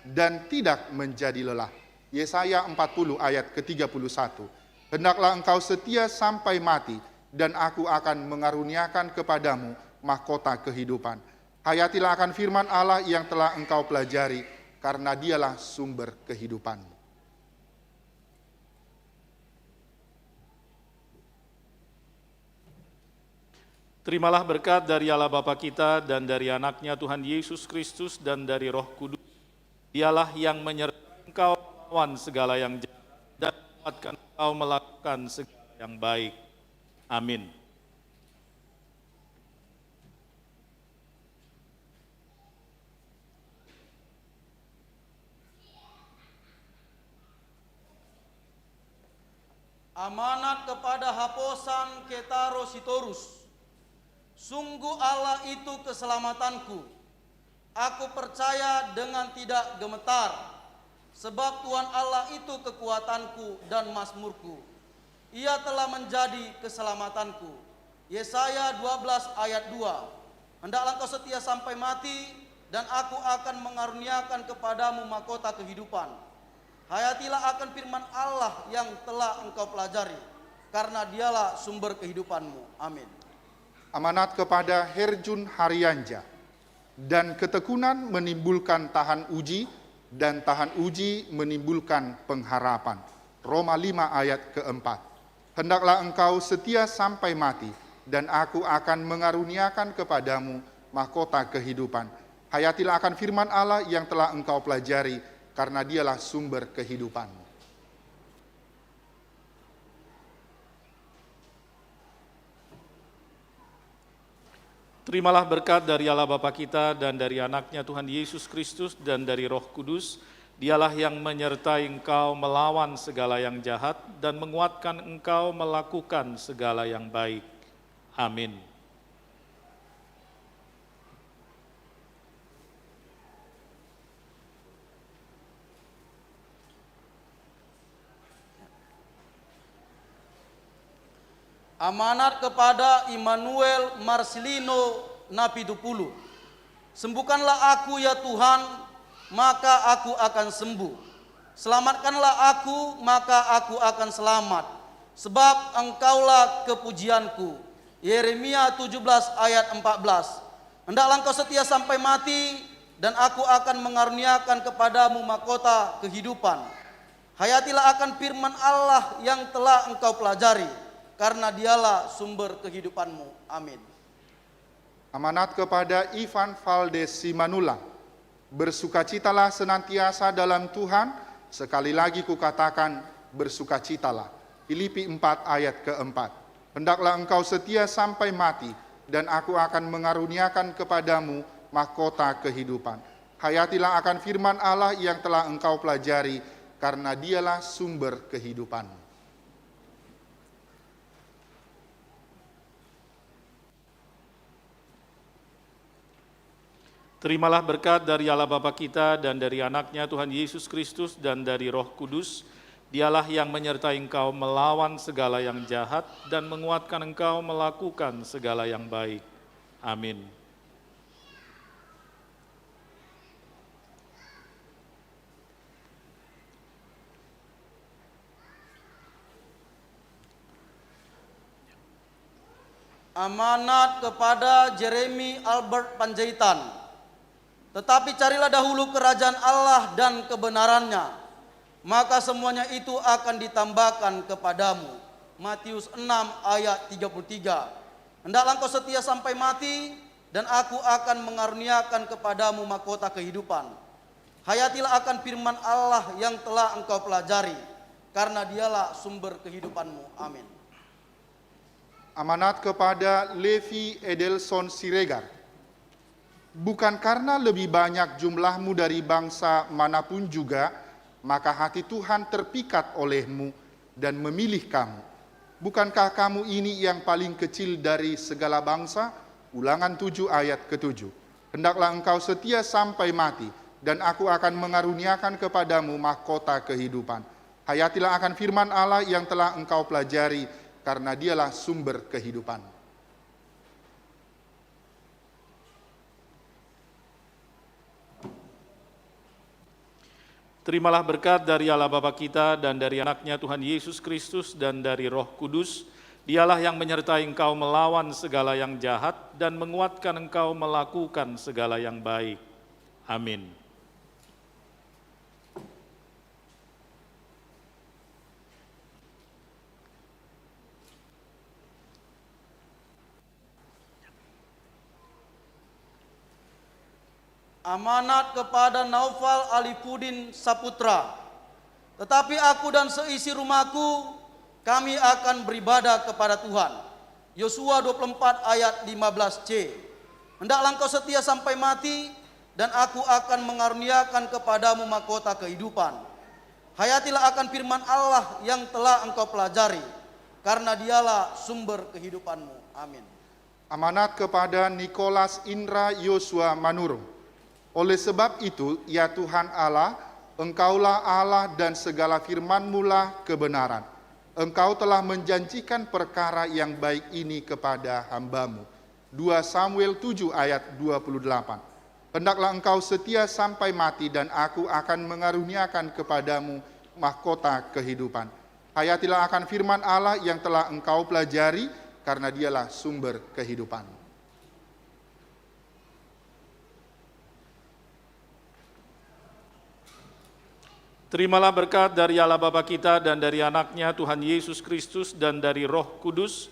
dan tidak menjadi lelah. Yesaya 40 ayat ke-31. Hendaklah engkau setia sampai mati, dan aku akan mengaruniakan kepadamu mahkota kehidupan. Hayatilah akan firman Allah yang telah engkau pelajari, karena dialah sumber kehidupan. Terimalah berkat dari Allah Bapa kita dan dari anaknya Tuhan Yesus Kristus dan dari Roh Kudus. Dialah yang menyertai engkau melawan segala yang jahat dan menguatkan engkau melakukan segala yang baik. Amin. Amanat kepada Haposan Ketaro Sitorus. Sungguh Allah itu keselamatanku. Aku percaya dengan tidak gemetar, sebab Tuhan Allah itu kekuatanku dan mazmurku. Ia telah menjadi keselamatanku. Yesaya 12 ayat 2. Hendaklah engkau setia sampai mati, dan aku akan mengaruniakan kepadamu mahkota kehidupan. Hayatilah akan firman Allah yang telah engkau pelajari, karena dialah sumber kehidupanmu. Amin. Amanat kepada Herjun Haryanja. Dan ketekunan menimbulkan tahan uji, dan tahan uji menimbulkan pengharapan. Roma 5 ayat ke-4. Hendaklah engkau setia sampai mati, dan aku akan mengaruniakan kepadamu mahkota kehidupan. Hayatilah akan firman Allah yang telah engkau pelajari, karena dialah sumber kehidupan. Terimalah berkat dari Allah Bapa kita dan dari anaknya Tuhan Yesus Kristus dan dari Roh Kudus. Dialah yang menyertai engkau melawan segala yang jahat dan menguatkan engkau melakukan segala yang baik. Amin. Amanat kepada Immanuel Marcelino Napidupulu. Sembuhkanlah aku ya Tuhan, maka aku akan sembuh. Selamatkanlah aku, maka aku akan selamat. Sebab engkaulah kepujianku. Yeremia 17 ayat 14. Hendaklah engkau setia sampai mati, dan aku akan mengaruniakan kepadamu mahkota kehidupan. Hayatilah akan firman Allah yang telah engkau pelajari, karena dialah sumber kehidupanmu. Amin. Amanat kepada Ivan Valdes Simanula. Bersukacitalah senantiasa dalam Tuhan, Sekali lagi kukatakan, bersukacitalah. Filipi 4 ayat keempat. Hendaklah engkau setia sampai mati, dan aku akan mengaruniakan kepadamu mahkota kehidupan. Hayatilah akan firman Allah yang telah engkau pelajari, karena dialah sumber kehidupan. Terimalah berkat dari Allah Bapa kita dan dari anaknya Tuhan Yesus Kristus dan dari Roh Kudus. Dialah yang menyertai engkau melawan segala yang jahat dan menguatkan engkau melakukan segala yang baik. Amin. Amanat kepada Jeremy Albert Panjaitan. Tetapi carilah dahulu kerajaan Allah dan kebenarannya, maka semuanya itu akan ditambahkan kepadamu. Matius 6 ayat 33. Hendaklah engkau setia sampai mati, dan aku akan mengaruniakan kepadamu mahkota kehidupan. Hayatilah akan firman Allah yang telah engkau pelajari, karena dialah sumber kehidupanmu. Amin. Amanat kepada Levi Edelson Siregar. Bukan karena lebih banyak jumlahmu dari bangsa manapun juga, maka hati Tuhan terpikat olehmu dan memilih kamu. Bukankah kamu ini yang paling kecil dari segala bangsa? Ulangan 7 ayat ke-7. Hendaklah engkau setia sampai mati, dan aku akan mengaruniakan kepadamu mahkota kehidupan. Hayatilah akan firman Allah yang telah engkau pelajari, karena dialah sumber kehidupan. Terimalah berkat dari Allah Bapa kita dan dari anaknya Tuhan Yesus Kristus dan dari Roh Kudus. Dialah yang menyertai engkau melawan segala yang jahat dan menguatkan engkau melakukan segala yang baik. Amin. Amanat kepada Naufal Alipudin Saputra. Tetapi aku dan seisi rumahku, kami akan beribadah kepada Tuhan. Yosua 24 ayat 15c. Hendaklah engkau setia sampai mati, dan aku akan mengaruniakan kepadamu mahkota kehidupan. Hayatilah akan firman Allah yang telah engkau pelajari, karena dialah sumber kehidupanmu. Amin. Amanat kepada Nikolas Indra Yosua Manurung. Oleh sebab itu, ya Tuhan Allah, Engkaulah Allah dan segala firman-Mu lah kebenaran. Engkau telah menjanjikan perkara yang baik ini kepada hamba-Mu. 2 Samuel 7 ayat 28. Hendaklah engkau setia sampai mati, dan aku akan mengaruniakan kepadamu mahkota kehidupan. Hayatilah akan firman Allah yang telah engkau pelajari, karena dialah sumber kehidupan. Terimalah berkat dari Allah Bapa kita dan dari anaknya Tuhan Yesus Kristus dan dari Roh Kudus.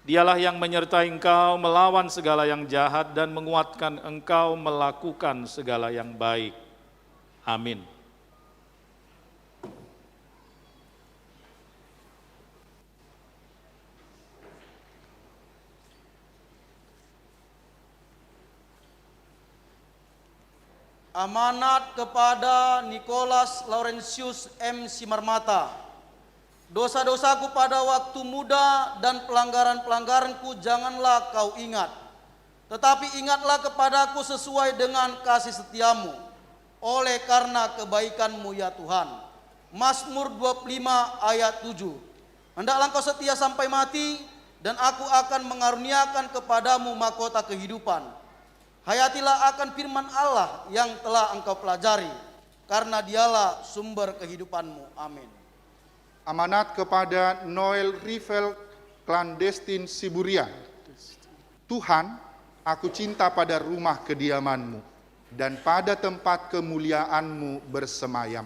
Dialah yang menyertai engkau melawan segala yang jahat dan menguatkan engkau melakukan segala yang baik. Amin. Amanat kepada Nicholas Laurentius M. Simarmata. Dosa-dosaku pada waktu muda dan pelanggaran-pelanggaranku janganlah kau ingat. Tetapi ingatlah kepadaku sesuai dengan kasih setiamu, oleh karena kebaikanmu ya Tuhan. Mazmur 25 ayat 7. Hendaklah engkau setia sampai mati, dan aku akan mengaruniakan kepadamu mahkota kehidupan. Hayatilah akan firman Allah yang telah engkau pelajari, karena dialah sumber kehidupanmu. Amin. Amanat kepada Noel Rivel Clandestin Siburian. Tuhan, aku cinta pada rumah kediaman-Mu dan pada tempat kemuliaan-Mu bersemayam.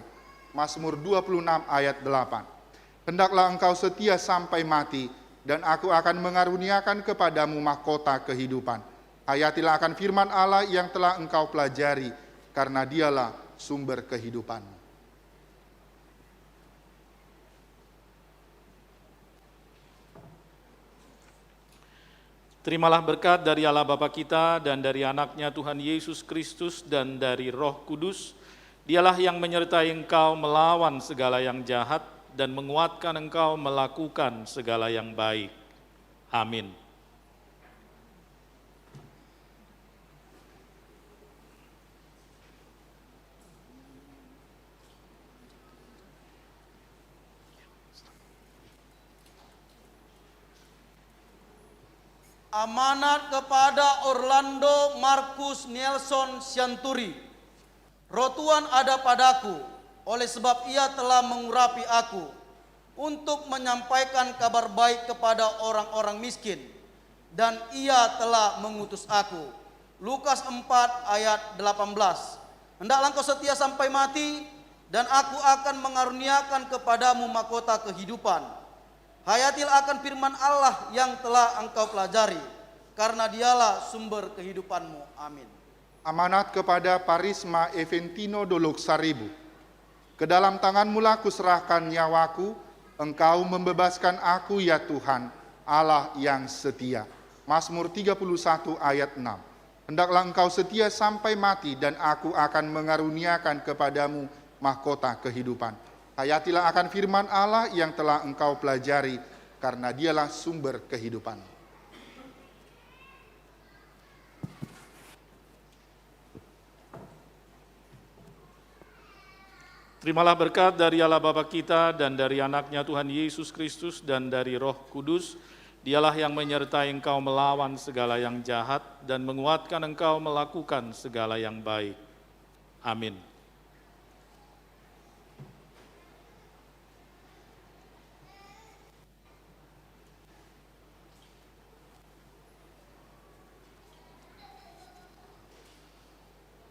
Mazmur 26 ayat 8. Hendaklah engkau setia sampai mati, dan aku akan mengaruniakan kepadamu mahkota kehidupan. Hayatilah akan firman Allah yang telah engkau pelajari, karena dialah sumber kehidupan. Terimalah berkat dari Allah Bapa kita dan dari anaknya Tuhan Yesus Kristus dan dari Roh Kudus. Dialah yang menyertai engkau melawan segala yang jahat dan menguatkan engkau melakukan segala yang baik. Amin. Amanat kepada Orlando Marcus Nelson Sianturi. Roh Tuhan ada padaku, oleh sebab ia telah mengurapi aku untuk menyampaikan kabar baik kepada orang-orang miskin, dan ia telah mengutus aku. Lukas 4 ayat 18. Hendaklah engkau setia sampai mati, dan aku akan mengaruniakan kepadamu mahkota kehidupan. Hayatilah akan firman Allah yang telah engkau pelajari, karena dialah sumber kehidupanmu. Amin. Amanat kepada Parisma Eventino Dolok Saribu. Ke dalam tanganmu-lah kuserahkan nyawaku, engkau membebaskan aku ya Tuhan, Allah yang setia. Mazmur 31 ayat 6. Hendaklah engkau setia sampai mati, dan aku akan mengaruniakan kepadamu mahkota kehidupan. Hayatilah akan firman Allah yang telah engkau pelajari, karena dialah sumber kehidupan. Terimalah berkat dari Allah Bapa kita dan dari anaknya Tuhan Yesus Kristus dan dari Roh Kudus. Dialah yang menyertai engkau melawan segala yang jahat dan menguatkan engkau melakukan segala yang baik. Amin.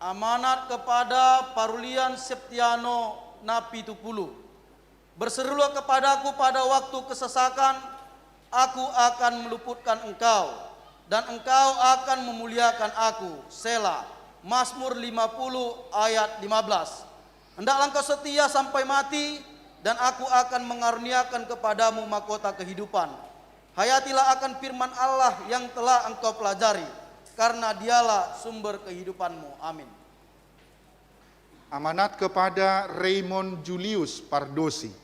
Amanat kepada Parulian Septiano Napi Tupulu. Berserulah kepadaku pada waktu kesesakan, aku akan meluputkan engkau, dan engkau akan memuliakan aku. Sela. Mazmur 50 ayat 15. Hendaklah engkau setia sampai mati, dan aku akan mengaruniakan kepadamu mahkota kehidupan. Hayatilah akan firman Allah yang telah engkau pelajari, karena dialah sumber kehidupanmu. Amin. Amanat kepada Raymond Julius Pardosi.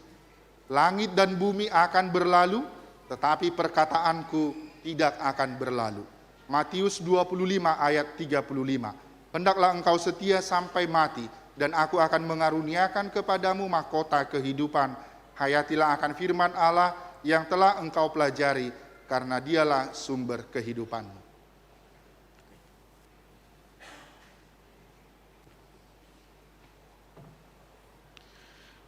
Langit dan bumi akan berlalu, tetapi perkataanku tidak akan berlalu. Matius 25 ayat 35. Hendaklah engkau setia sampai mati, dan aku akan mengaruniakan kepadamu mahkota kehidupan. Hayatilah akan firman Allah yang telah engkau pelajari, karena dialah sumber kehidupanmu.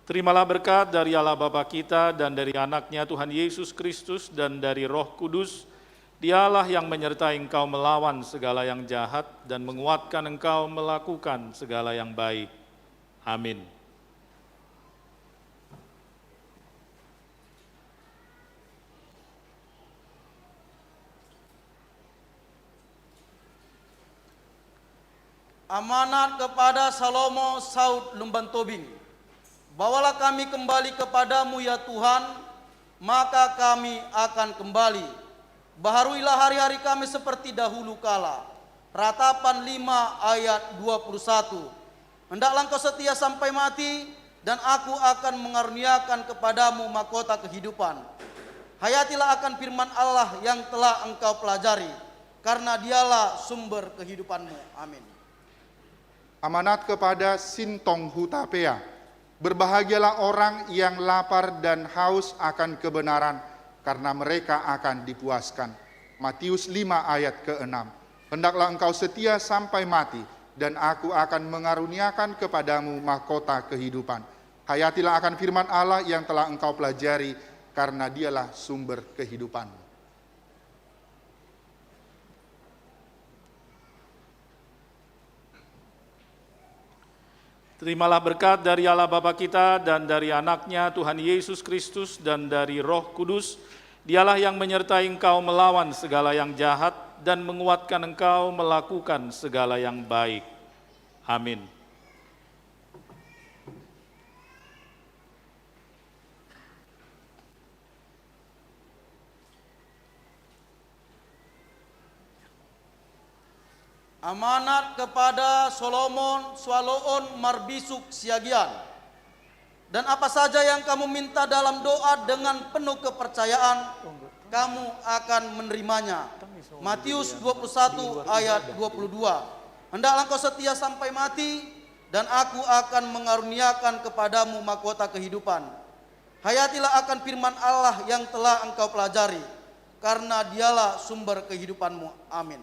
Terimalah berkat dari Allah Bapa kita dan dari anaknya Tuhan Yesus Kristus dan dari Roh Kudus. Dialah yang menyertai engkau melawan segala yang jahat dan menguatkan engkau melakukan segala yang baik. Amin. Amanat kepada Salomo Saud Lumban Tobing. Bawalah kami kembali kepadamu ya Tuhan, maka kami akan kembali. Baharuilah hari-hari kami seperti dahulu kala. Ratapan 5 ayat 21. Hendaklah engkau setia sampai mati, dan aku akan mengaruniakan kepadamu mahkota kehidupan. Hayatilah akan firman Allah yang telah engkau pelajari, karena dialah sumber kehidupanmu. Amin. Amanat kepada Sintong Hutapea. Berbahagialah orang yang lapar dan haus akan kebenaran, karena mereka akan dipuaskan. Matius 5 ayat ke-6. Hendaklah engkau setia sampai mati, dan aku akan mengaruniakan kepadamu mahkota kehidupan. Hayatilah akan firman Allah yang telah engkau pelajari, karena dialah sumber kehidupan. Terimalah berkat dari Allah Bapa kita dan dari anaknya Tuhan Yesus Kristus dan dari Roh Kudus. Dialah yang menyertai engkau melawan segala yang jahat dan menguatkan engkau melakukan segala yang baik. Amin. amanat kepada Solomon Swaloon Marbisuk Siagian. Dan apa saja yang kamu minta dalam doa dengan penuh kepercayaan, kamu akan menerimanya. Matius 21 ayat 22. Hendaklah engkau setia sampai mati, dan aku akan mengaruniakan kepadamu mahkota kehidupan. Hayatilah akan firman Allah yang telah engkau pelajari, karena dialah sumber kehidupanmu. Amin.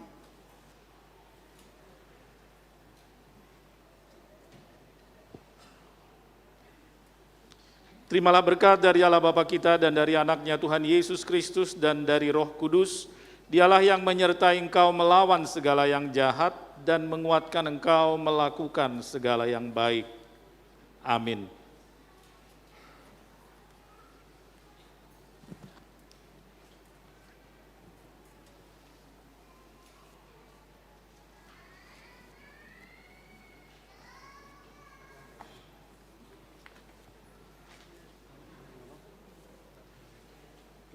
Terimalah berkat dari Allah Bapa kita dan dari anaknya Tuhan Yesus Kristus dan dari Roh Kudus. Dialah yang menyertai engkau melawan segala yang jahat dan menguatkan engkau melakukan segala yang baik. Amin.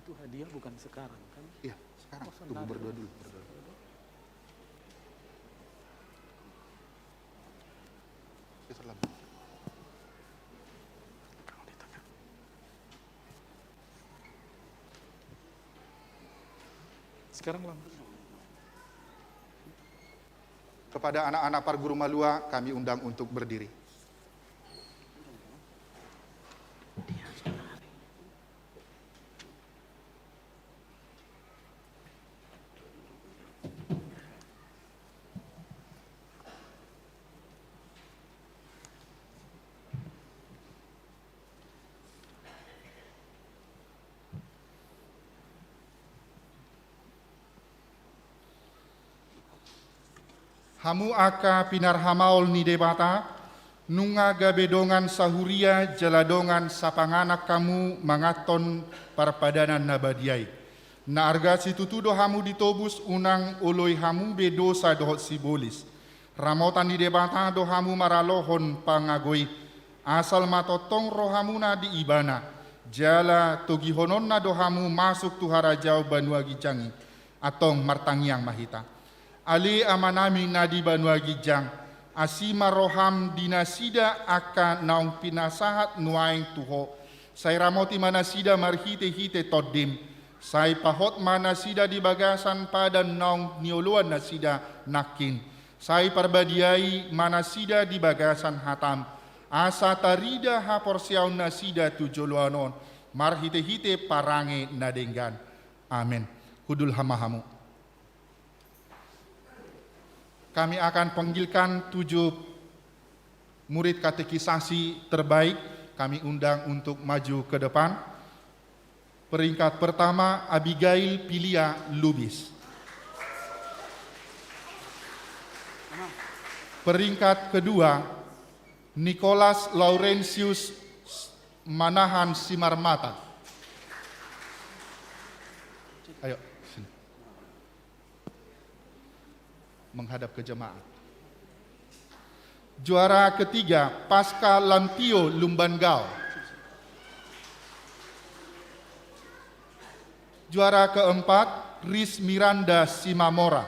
Itu hadiah bukan sekarang kan? Iya, sekarang. Tunggu berdoa dulu. Sekarang langsung. Kepada anak-anak Parguru Malua, kami undang untuk berdiri. Hamu aka pinar hamaol ni debata, nunga gabedongan sahuria jaladongan sapanganak kamu mangaton parpadanan nabadiai. Na arga situtudo hamu ditobus unang oloi hamu bedosa dohot sibolis. Ramotan ni debata do hamu maralohon pangagoi, asal matotong rohamuna di ibana. Jala togihonon na do hamu masuk tuharajau banua gijangi, atong martangiang mahita. Ali amanami nadi banua gijang, asima roham dinasida aka naung pinasahat nuaing tuho. Sai ramoti manasida marhite-hite todim, sai pahot manasida di bagasan padan naung nioluan nasida nakin. Sai parbadiai manasida di bagasan hatam, asa tarida haporsiaun nasida tujoluanon, marhite-hite parange nadenggan. Amin. Hudul hamahamu. Kami akan panggilkan 7 murid katekisasi terbaik. Kami undang untuk maju ke depan. Peringkat pertama, Abigail Pilia Lubis. Peringkat kedua, Nicholas Laurentius Manahan Simarmata. Ayo, sini. Menghadap ke jemaat. Juara ketiga, Pasca Lantio Lumbangau. Juara keempat, Riz Miranda Simamora.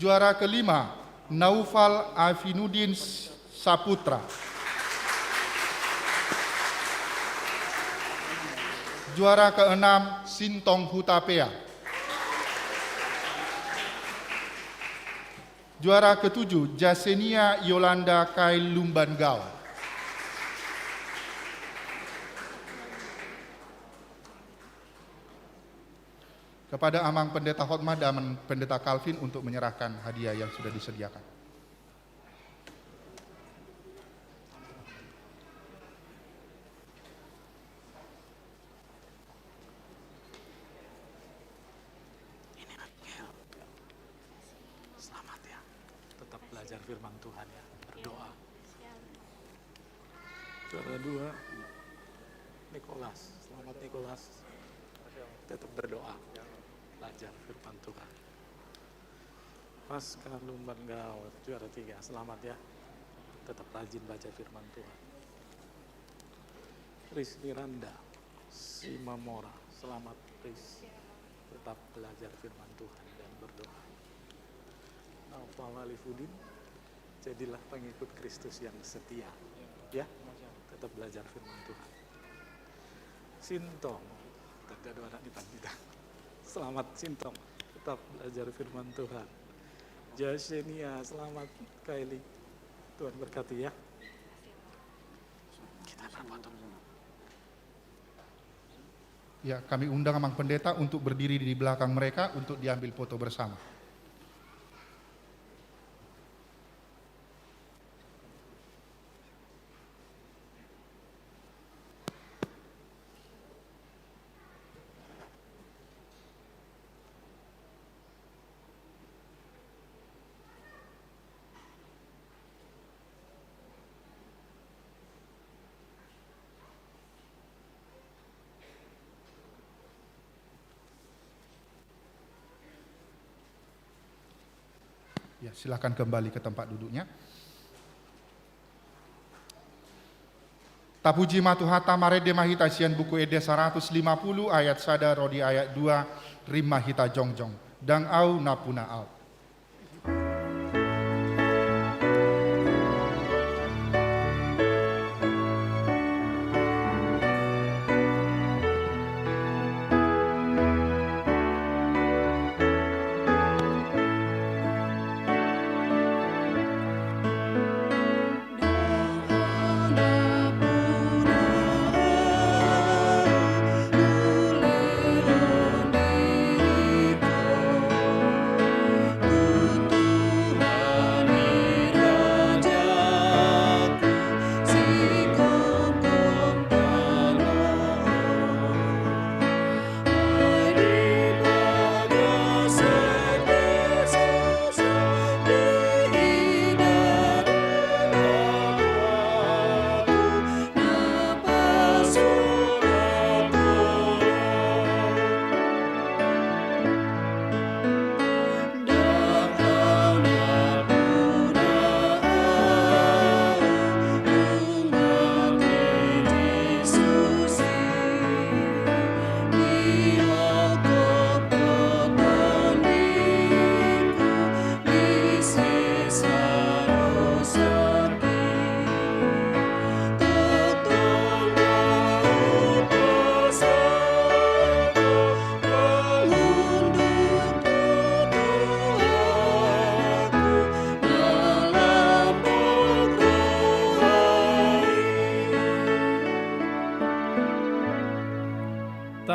Juara kelima, Naufal Afinuddin Saputra. Juara keenam, Sintong Hutapea. Juara ketujuh, Jasenia Yolanda Kai Lumbangau. Kepada Amang Pendeta Hotma dan Pendeta Calvin untuk menyerahkan hadiah yang sudah disediakan. Selamat ya. Tetap belajar firman Tuhan ya. Berdoa. Juara 2, Nicholas. Selamat Nicholas. Tetap berdoa. Belajar firman Tuhan. Pasca Lumbangau, juara 3. Selamat ya. Tetap rajin baca firman Tuhan. Riz Miranda Simamora. Selamat Riz. tetap belajar firman Tuhan dan berdoa. Naufal Alifudin, jadilah pengikut Kristus yang setia. Ya, tetap belajar firman Tuhan. Sintong, tadi ada anak di kita. Selamat Sintong, tetap belajar firman Tuhan. Jasenia, selamat Kylie. Tuhan berkati ya. Kita berfoto. Ya, kami undang Amang Pendeta untuk berdiri di belakang mereka untuk diambil foto bersama. Ya, silakan kembali ke tempat duduknya. Tapuji matuhata marede mahita sian buku ede 150 ayat sada rodi ayat 2 rim mahita jongjong. Dang au napuna au.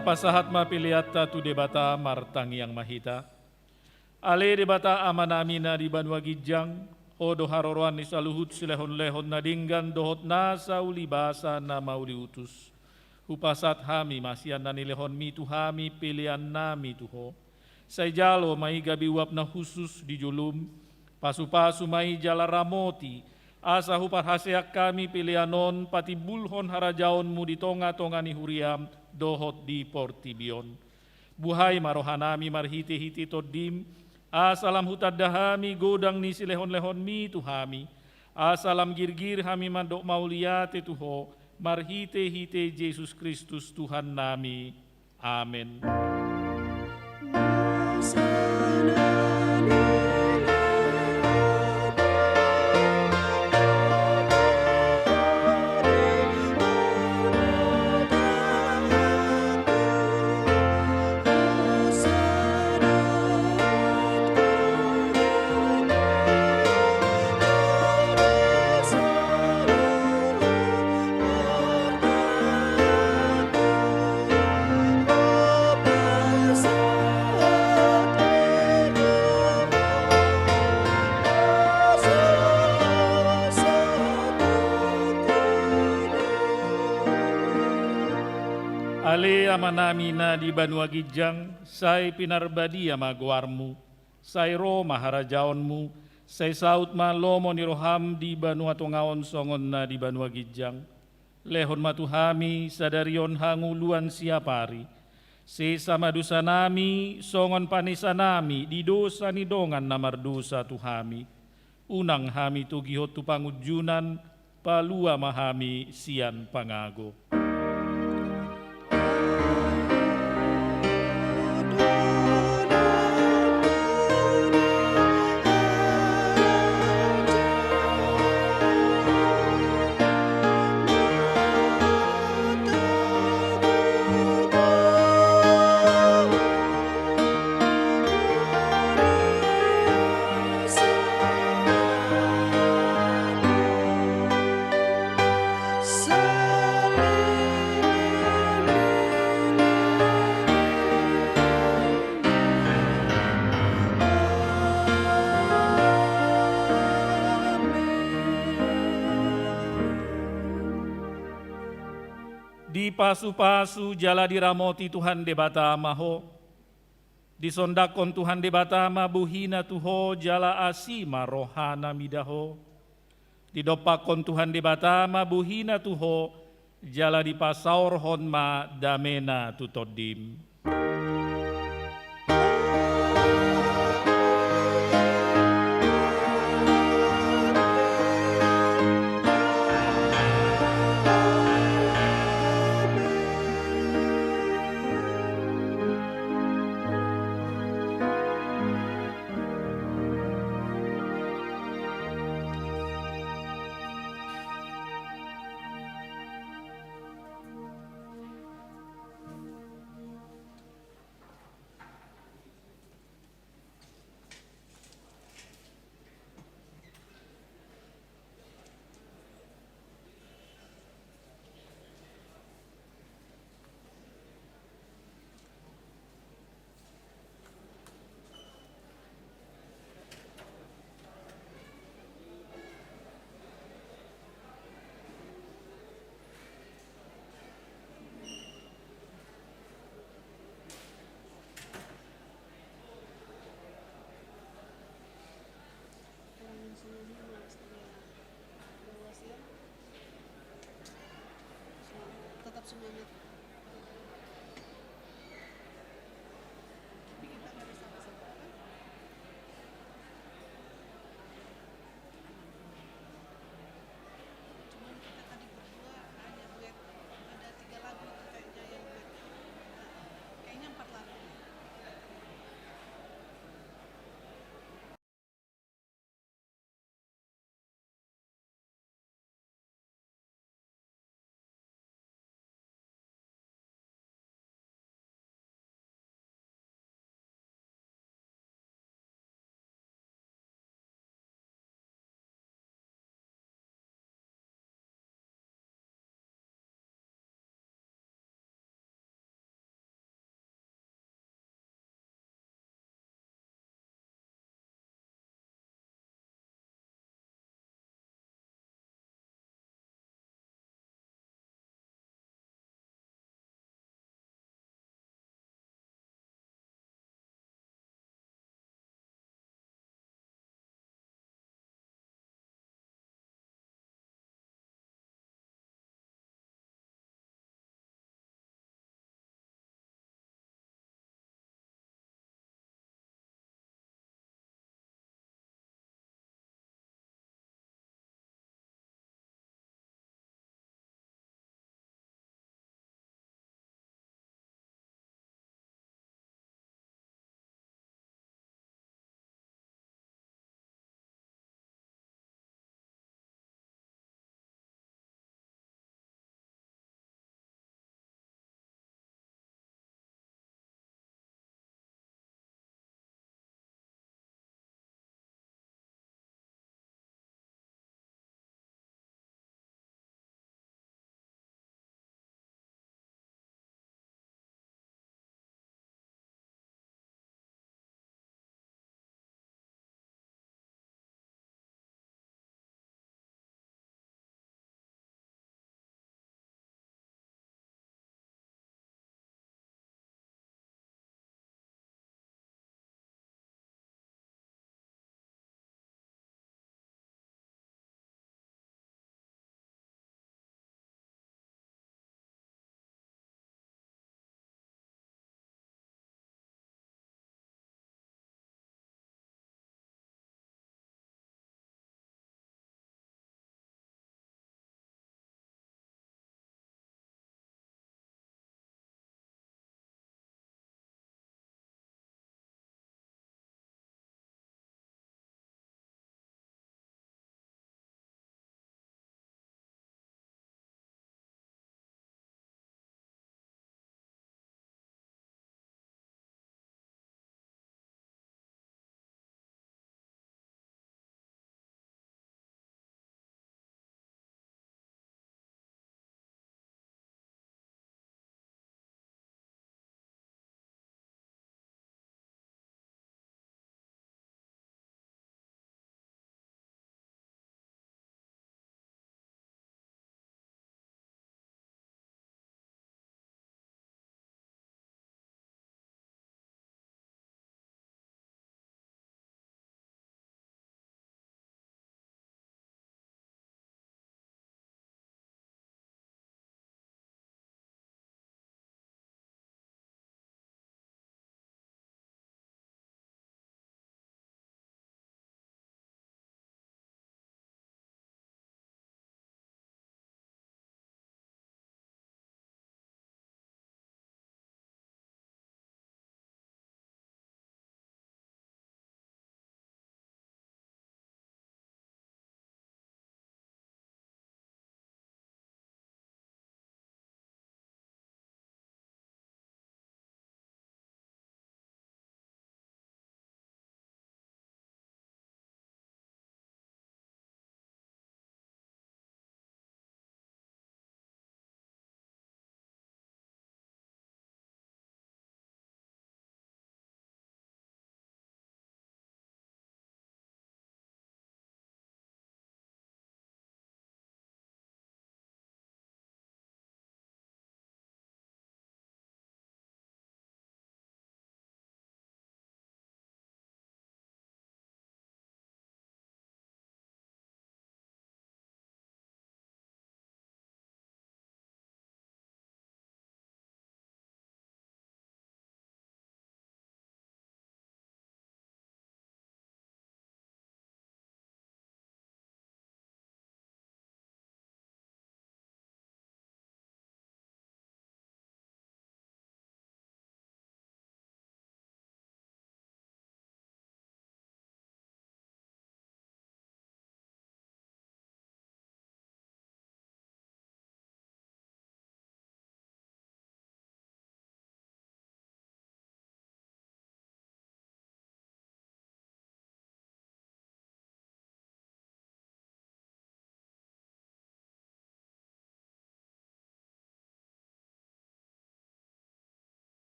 Pasahat mapiliata tu debata martang yang mahita. Ale debata amanamina di Banua Gijang, odo haroroan ni saluhut silehon-lehon nadinggan dohot nasa uli basa na mauli utus. Hupasat hami masian na nilehon mi tu hami pilihan nami tuho. Say jalo mai gabi wap na khusus di julum, pasu-pasu mai jala ramoti, asa hupar haseak kami pilihanon pati bulhon harajaon mu di tonga-tonga ni huriam, dohot di portibion. Buhay marohanami marhiti-hiti todim, asalam hutad dahami godang ni silehon-lehon mi tuhami, asalam girgir hami mandok mauliate tuho, marhite-hite Yesus Kristus Tuhan nami. Amin. Ale amanamina di Banua Gijang, say pinarbadi ama guarmu, say ro maharajaonmu, say saut ma lomo ni roham di Banua Tongaon songon na di Banua Gijang. Lehon matuhami sadarion hanguluan siapari, se sama dosa nami songon panisa nami di dosa ni dongan namardosa tuhami. Unang hami tugihot tu pangujunan, palua mahami sian pangago. pasu-pasu jala diramoti Tuhan debatama ho. Disondakon Tuhan debatama buhina tuho jala asima rohana midaho. Didopakon Tuhan debatama buhina tuho jala dipasaur honma damena tutodim. Tetap semangat.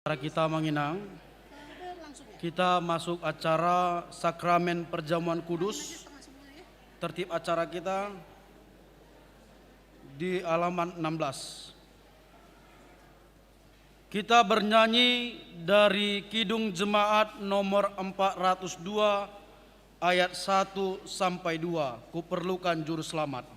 Kita menginang, kita masuk acara Sakramen Perjamuan Kudus. Tertib acara kita di halaman 16. Kita bernyanyi dari Kidung Jemaat nomor 402 ayat 1 sampai 2. Kuperlukan juru selamat.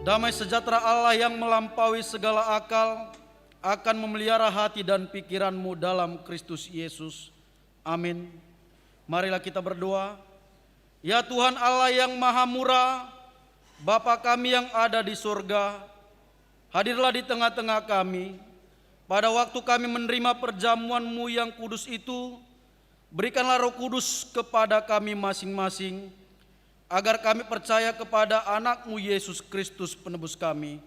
Damai sejahtera Allah yang melampaui segala akal akan memelihara hati dan pikiranmu dalam Kristus Yesus. Amin. Marilah kita berdoa. Ya Tuhan Allah yang maha murah, Bapa kami yang ada di surga, hadirlah di tengah-tengah kami. Pada waktu kami menerima perjamuan-Mu yang kudus itu, berikanlah Roh Kudus kepada kami masing-masing, agar kami percaya kepada anak-Mu Yesus Kristus penebus kami.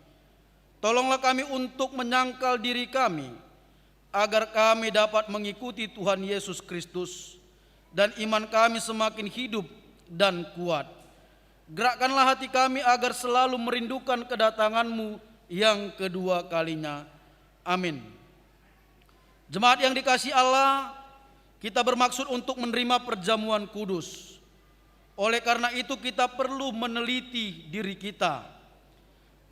Tolonglah kami untuk menyangkal diri kami, agar kami dapat mengikuti Tuhan Yesus Kristus, dan iman kami semakin hidup dan kuat. Gerakkanlah hati kami agar selalu merindukan kedatangan-Mu yang kedua kalinya. Amin. Jemaat yang dikasihi Allah, kita bermaksud untuk menerima perjamuan kudus. Oleh karena itu kita perlu meneliti diri kita.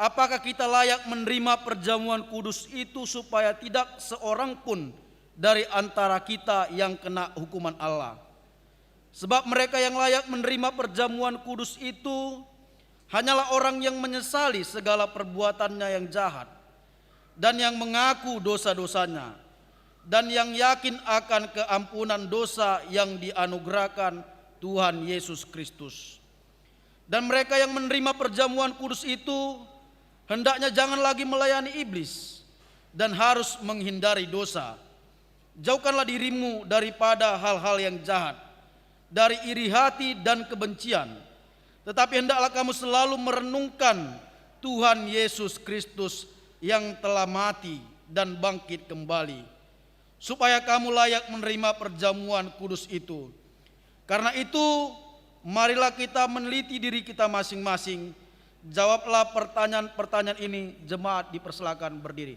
Apakah kita layak menerima perjamuan kudus itu supaya tidak seorang pun dari antara kita yang kena hukuman Allah. Sebab mereka yang layak menerima perjamuan kudus itu hanyalah orang yang menyesali segala perbuatannya yang jahat dan yang mengaku dosa-dosanya dan yang yakin akan keampunan dosa yang dianugerahkan Tuhan Yesus Kristus. Dan mereka yang menerima perjamuan kudus itu hendaknya jangan lagi melayani iblis dan harus menghindari dosa. Jauhkanlah dirimu daripada hal-hal yang jahat, dari iri hati dan kebencian. Tetapi hendaklah kamu selalu merenungkan Tuhan Yesus Kristus yang telah mati dan bangkit kembali, supaya kamu layak menerima perjamuan kudus itu. Karena itu, marilah kita meneliti diri kita masing-masing. Jawablah pertanyaan-pertanyaan ini. Jemaat dipersilakan berdiri.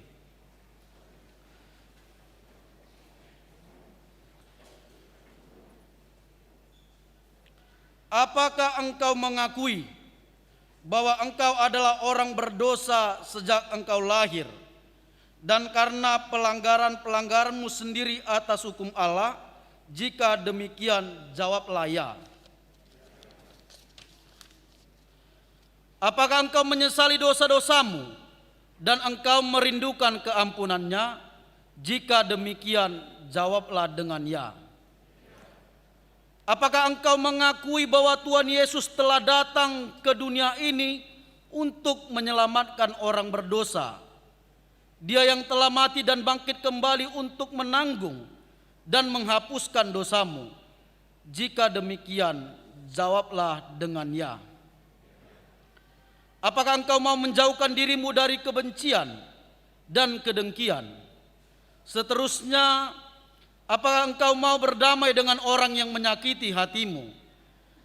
Apakah engkau mengakui bahwa engkau adalah orang berdosa sejak engkau lahir, dan karena pelanggaran-pelanggaranmu sendiri atas hukum Allah? Jika demikian, jawablah ya. Apakah engkau menyesali dosa-dosamu dan engkau merindukan keampunannya? Jika demikian, jawablah dengan ya. Apakah engkau mengakui bahwa Tuhan Yesus telah datang ke dunia ini untuk menyelamatkan orang berdosa, Dia yang telah mati dan bangkit kembali untuk menanggung dan menghapuskan dosamu. Jika demikian, jawablah dengan ya. Apakah engkau mau menjauhkan dirimu dari kebencian dan kedengkian? Seterusnya, apakah engkau mau berdamai dengan orang yang menyakiti hatimu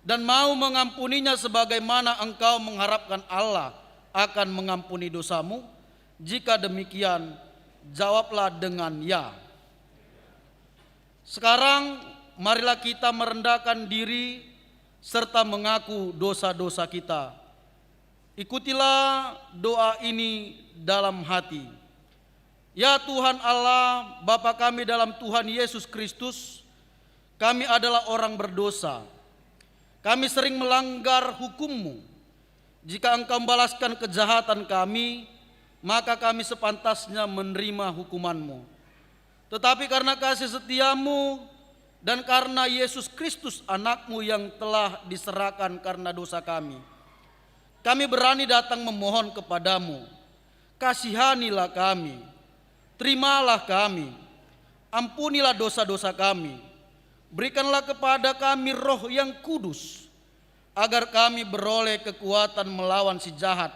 dan mau mengampuninya sebagaimana engkau mengharapkan Allah akan mengampuni dosamu? Jika demikian, jawablah dengan ya. Sekarang marilah kita merendahkan diri serta mengaku dosa-dosa kita. Ikutilah doa ini dalam hati. Ya Tuhan Allah, Bapa kami dalam Tuhan Yesus Kristus, kami adalah orang berdosa. Kami sering melanggar hukum-Mu. Jika Engkau membalaskan kejahatan kami, maka kami sepantasnya menerima hukuman-Mu. Tetapi karena kasih setia-Mu dan karena Yesus Kristus anak-Mu yang telah diserahkan karena dosa kami berani datang memohon kepadamu. Kasihanilah kami, terimalah kami, ampunilah dosa-dosa kami. Berikanlah kepada kami Roh yang kudus, agar kami beroleh kekuatan melawan si jahat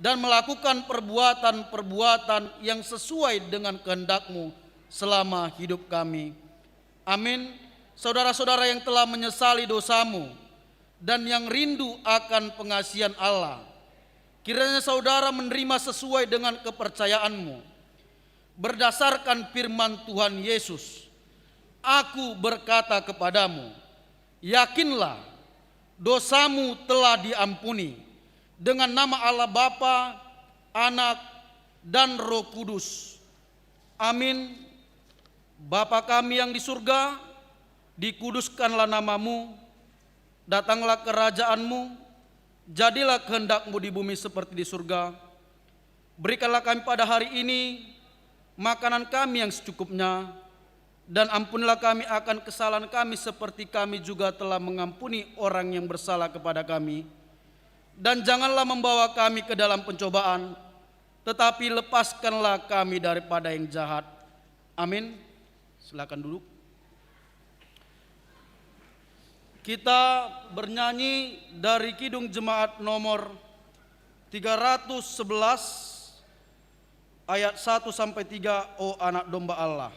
dan melakukan perbuatan-perbuatan yang sesuai dengan kehendak-Mu selama hidup kami. Amin. Saudara-saudara yang telah menyesali dosamu dan yang rindu akan pengasihan Allah, kiranya saudara menerima sesuai dengan kepercayaanmu. Berdasarkan firman Tuhan Yesus, aku berkata kepadamu, yakinlah, dosamu telah diampuni dengan nama Allah Bapa, Anak, dan Roh Kudus. Amin. Bapa kami yang di surga, dikuduskanlah namamu, datanglah kerajaan-Mu, jadilah kehendak-Mu di bumi seperti di surga. Berikanlah kami pada hari ini makanan kami yang secukupnya, dan ampunilah kami akan kesalahan kami seperti kami juga telah mengampuni orang yang bersalah kepada kami. Dan janganlah membawa kami ke dalam pencobaan, tetapi lepaskanlah kami daripada yang jahat. Amin. Silakan duduk. Kita bernyanyi dari Kidung Jemaat nomor 311 ayat 1 sampai 3, O anak domba Allah.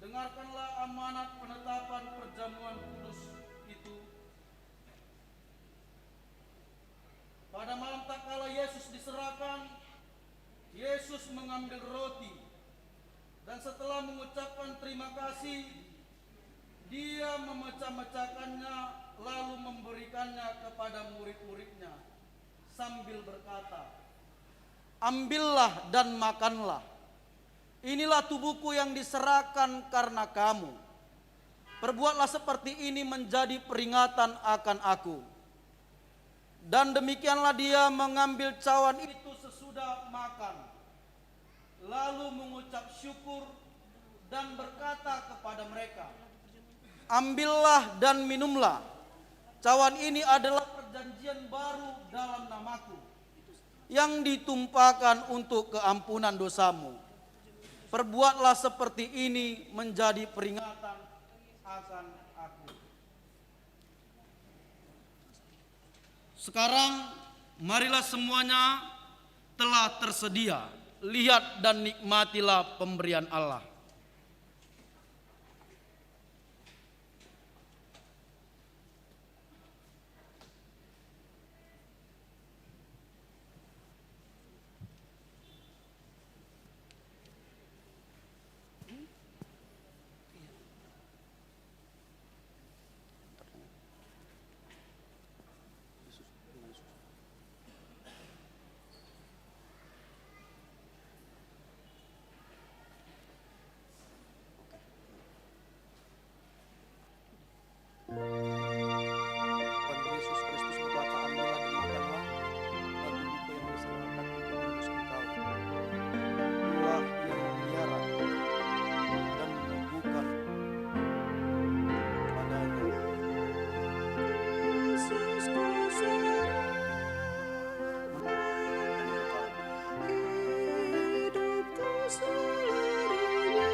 Dengarkanlah amanat penetapan perjamuan kudus itu. Pada malam tak kala Yesus diserahkan, Yesus mengambil roti dan setelah mengucapkan terima kasih, Dia memecah-mecahkannya lalu memberikannya kepada murid-muridnya sambil berkata, "Ambillah dan makanlah. Inilah tubuhku yang diserahkan karena kamu. Perbuatlah seperti ini menjadi peringatan akan aku." Dan demikianlah dia mengambil cawan itu sesudah makan, lalu mengucap syukur dan berkata kepada mereka, "Ambillah dan minumlah. Cawan ini adalah perjanjian baru dalam namaku, yang ditumpahkan untuk keampunan dosamu. Perbuatlah seperti ini menjadi peringatan akan aku." Sekarang marilah semuanya telah tersedia. Lihat dan nikmatilah pemberian Allah. Tuhan Yesus Kristus berkata, "Ambillah dan makanlah, dan tubuhku yang diserahkan untuk menebus engkau." Itulah yang memelihara dan menyembuhkan padanya. Yesus ku serahkan engkau, hidupku seluruhnya.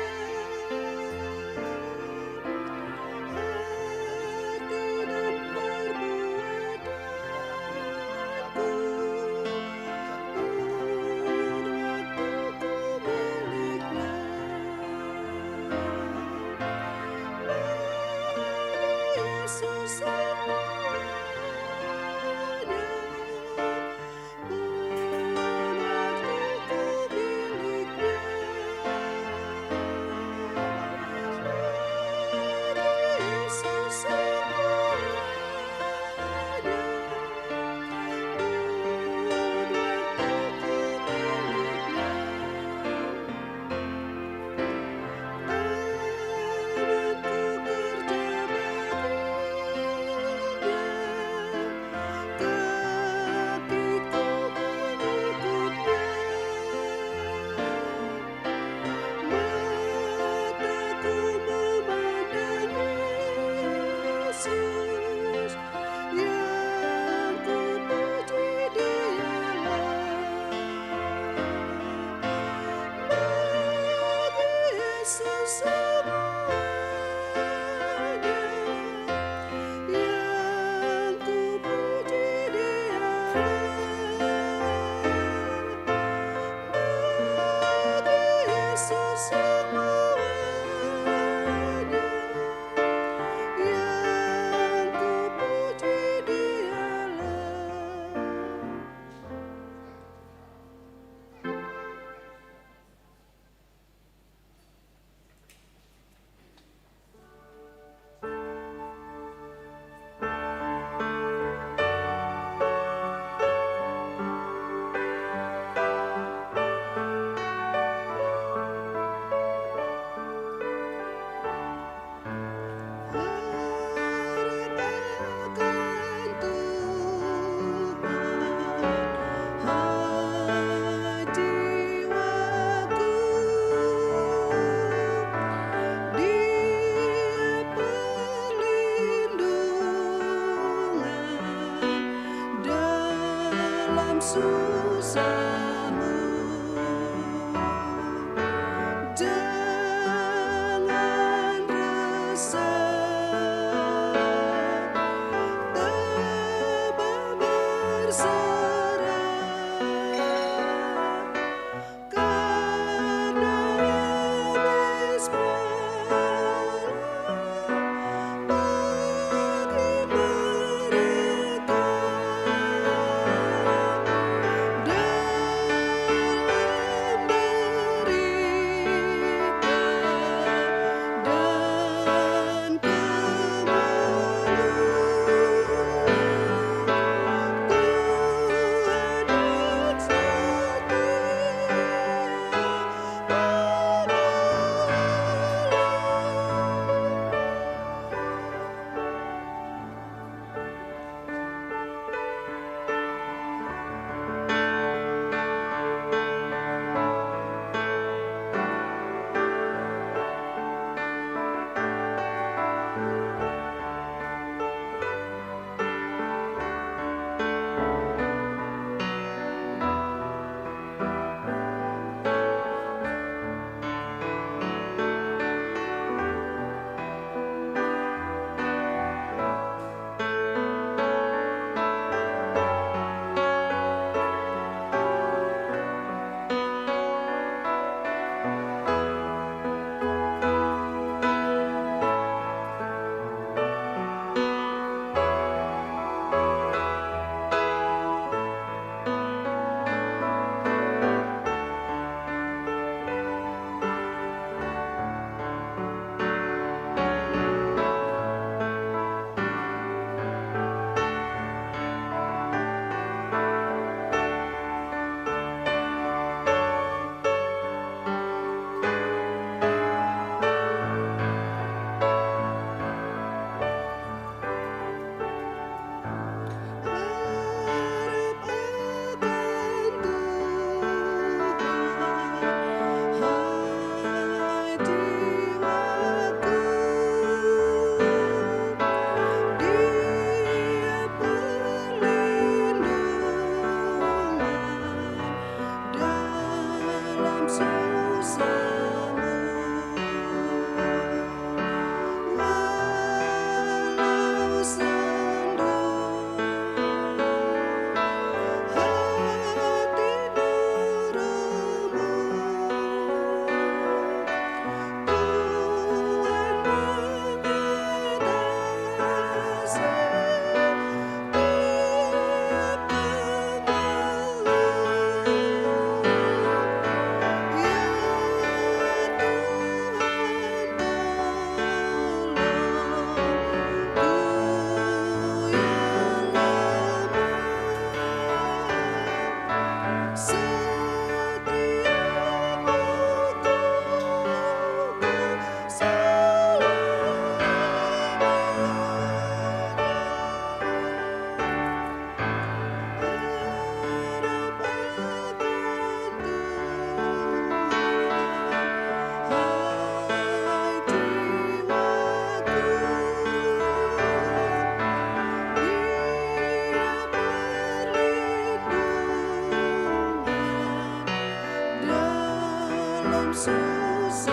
Yesus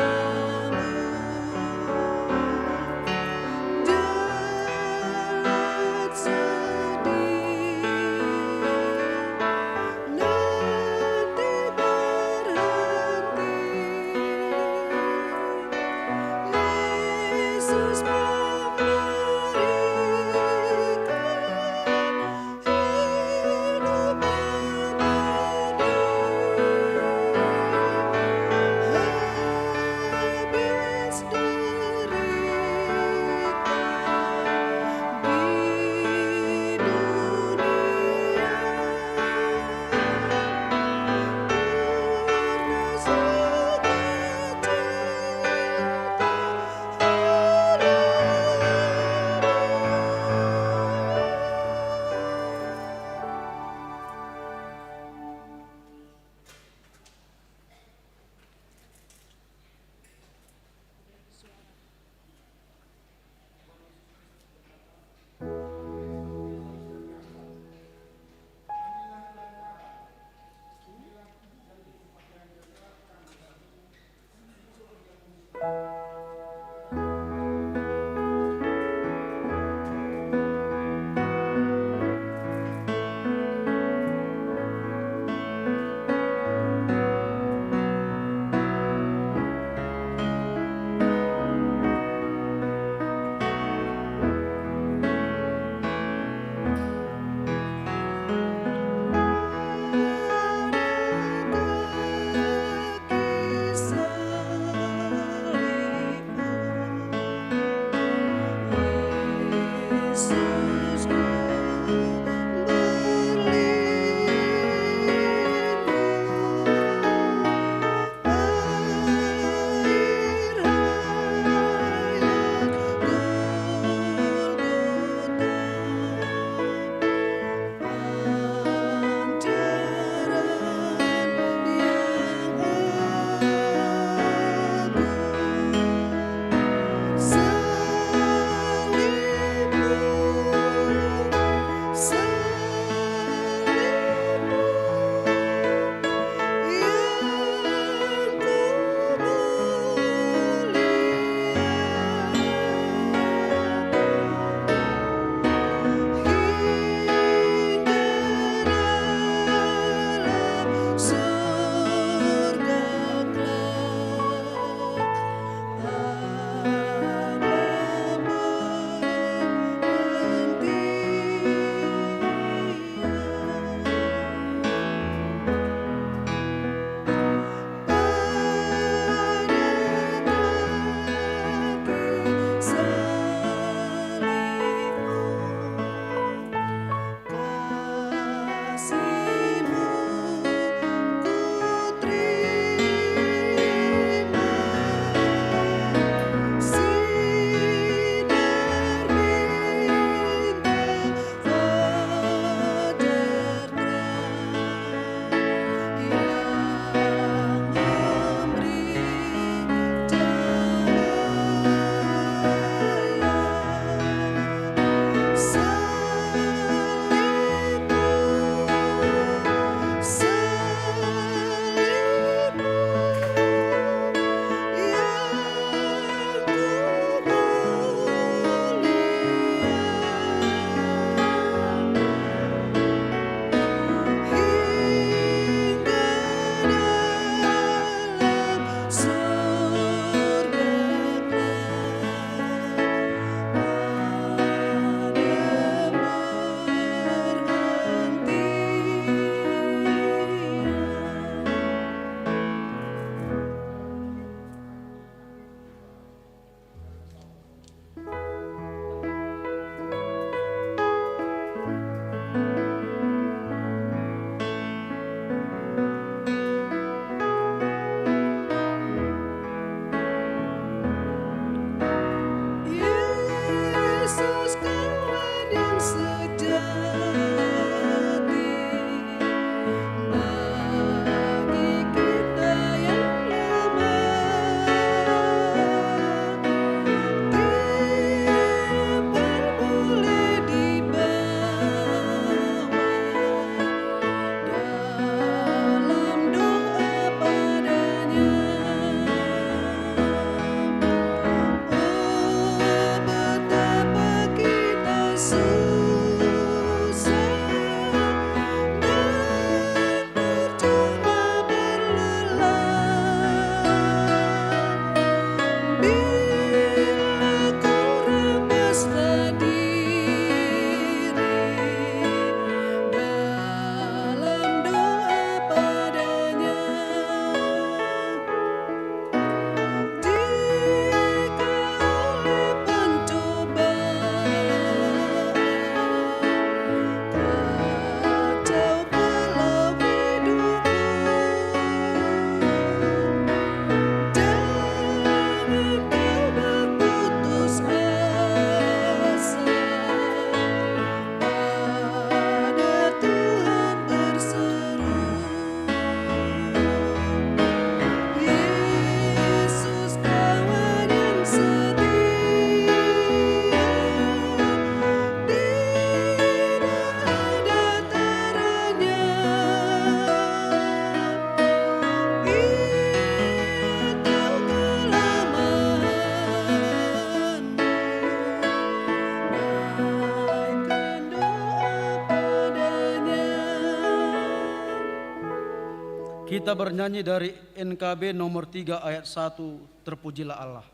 Kita bernyanyi dari NKB nomor 3 ayat 1, terpujilah Allah.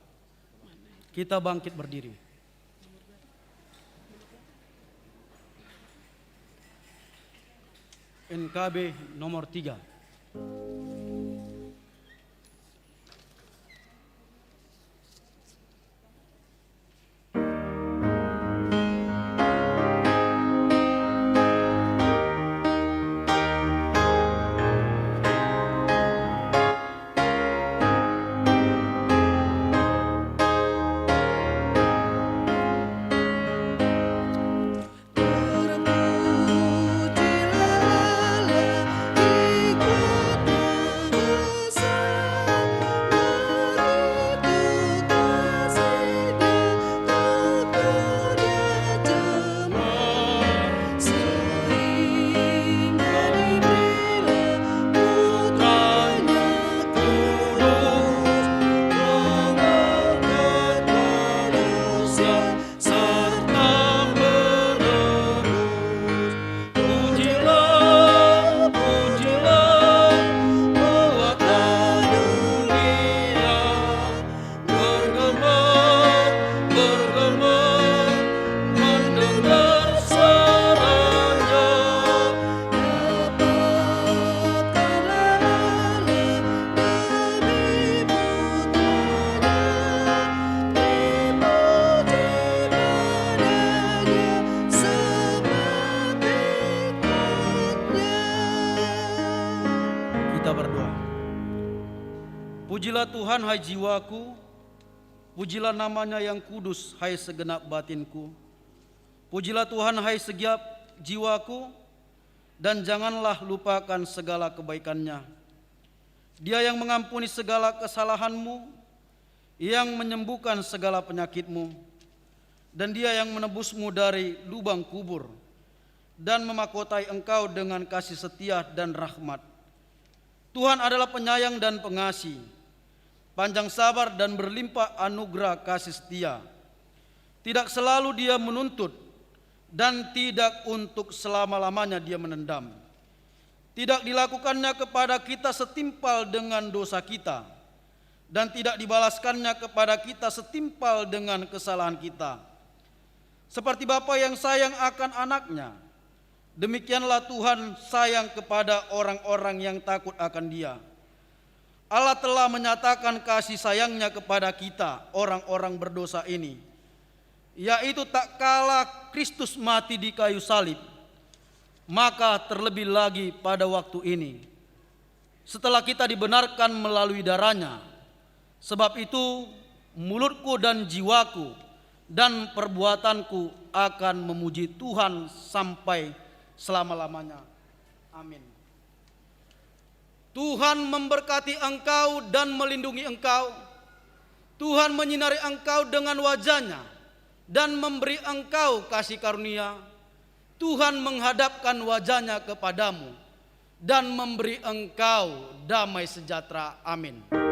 Kita bangkit berdiri. NKB nomor 3. Pujilah Tuhan hai jiwaku, pujilah namanya yang kudus hai segenap batinku. Pujilah Tuhan hai segenap jiwaku, dan janganlah lupakan segala kebaikannya. Dia yang mengampuni segala kesalahanmu, yang menyembuhkan segala penyakitmu, dan Dia yang menebusmu dari lubang kubur, dan memahkotai engkau dengan kasih setia dan rahmat. Tuhan adalah penyayang dan pengasih, panjang sabar dan berlimpah anugerah kasih setia. Tidak selalu Dia menuntut, dan tidak untuk selama-lamanya Dia menendam. Tidak dilakukannya kepada kita setimpal dengan dosa kita, dan tidak dibalaskannya kepada kita setimpal dengan kesalahan kita. Seperti bapa yang sayang akan anaknya, demikianlah Tuhan sayang kepada orang-orang yang takut akan Dia. Allah telah menyatakan kasih sayangnya kepada kita, orang-orang berdosa ini, yaitu tak kala Kristus mati di kayu salib, maka terlebih lagi pada waktu ini, setelah kita dibenarkan melalui darahnya. Sebab itu mulutku dan jiwaku dan perbuatanku akan memuji Tuhan sampai selama-lamanya. Amin. Tuhan memberkati engkau dan melindungi engkau. Tuhan menyinari engkau dengan wajah-Nya dan memberi engkau kasih karunia. Tuhan menghadapkan wajah-Nya kepadamu dan memberi engkau damai sejahtera. Amin.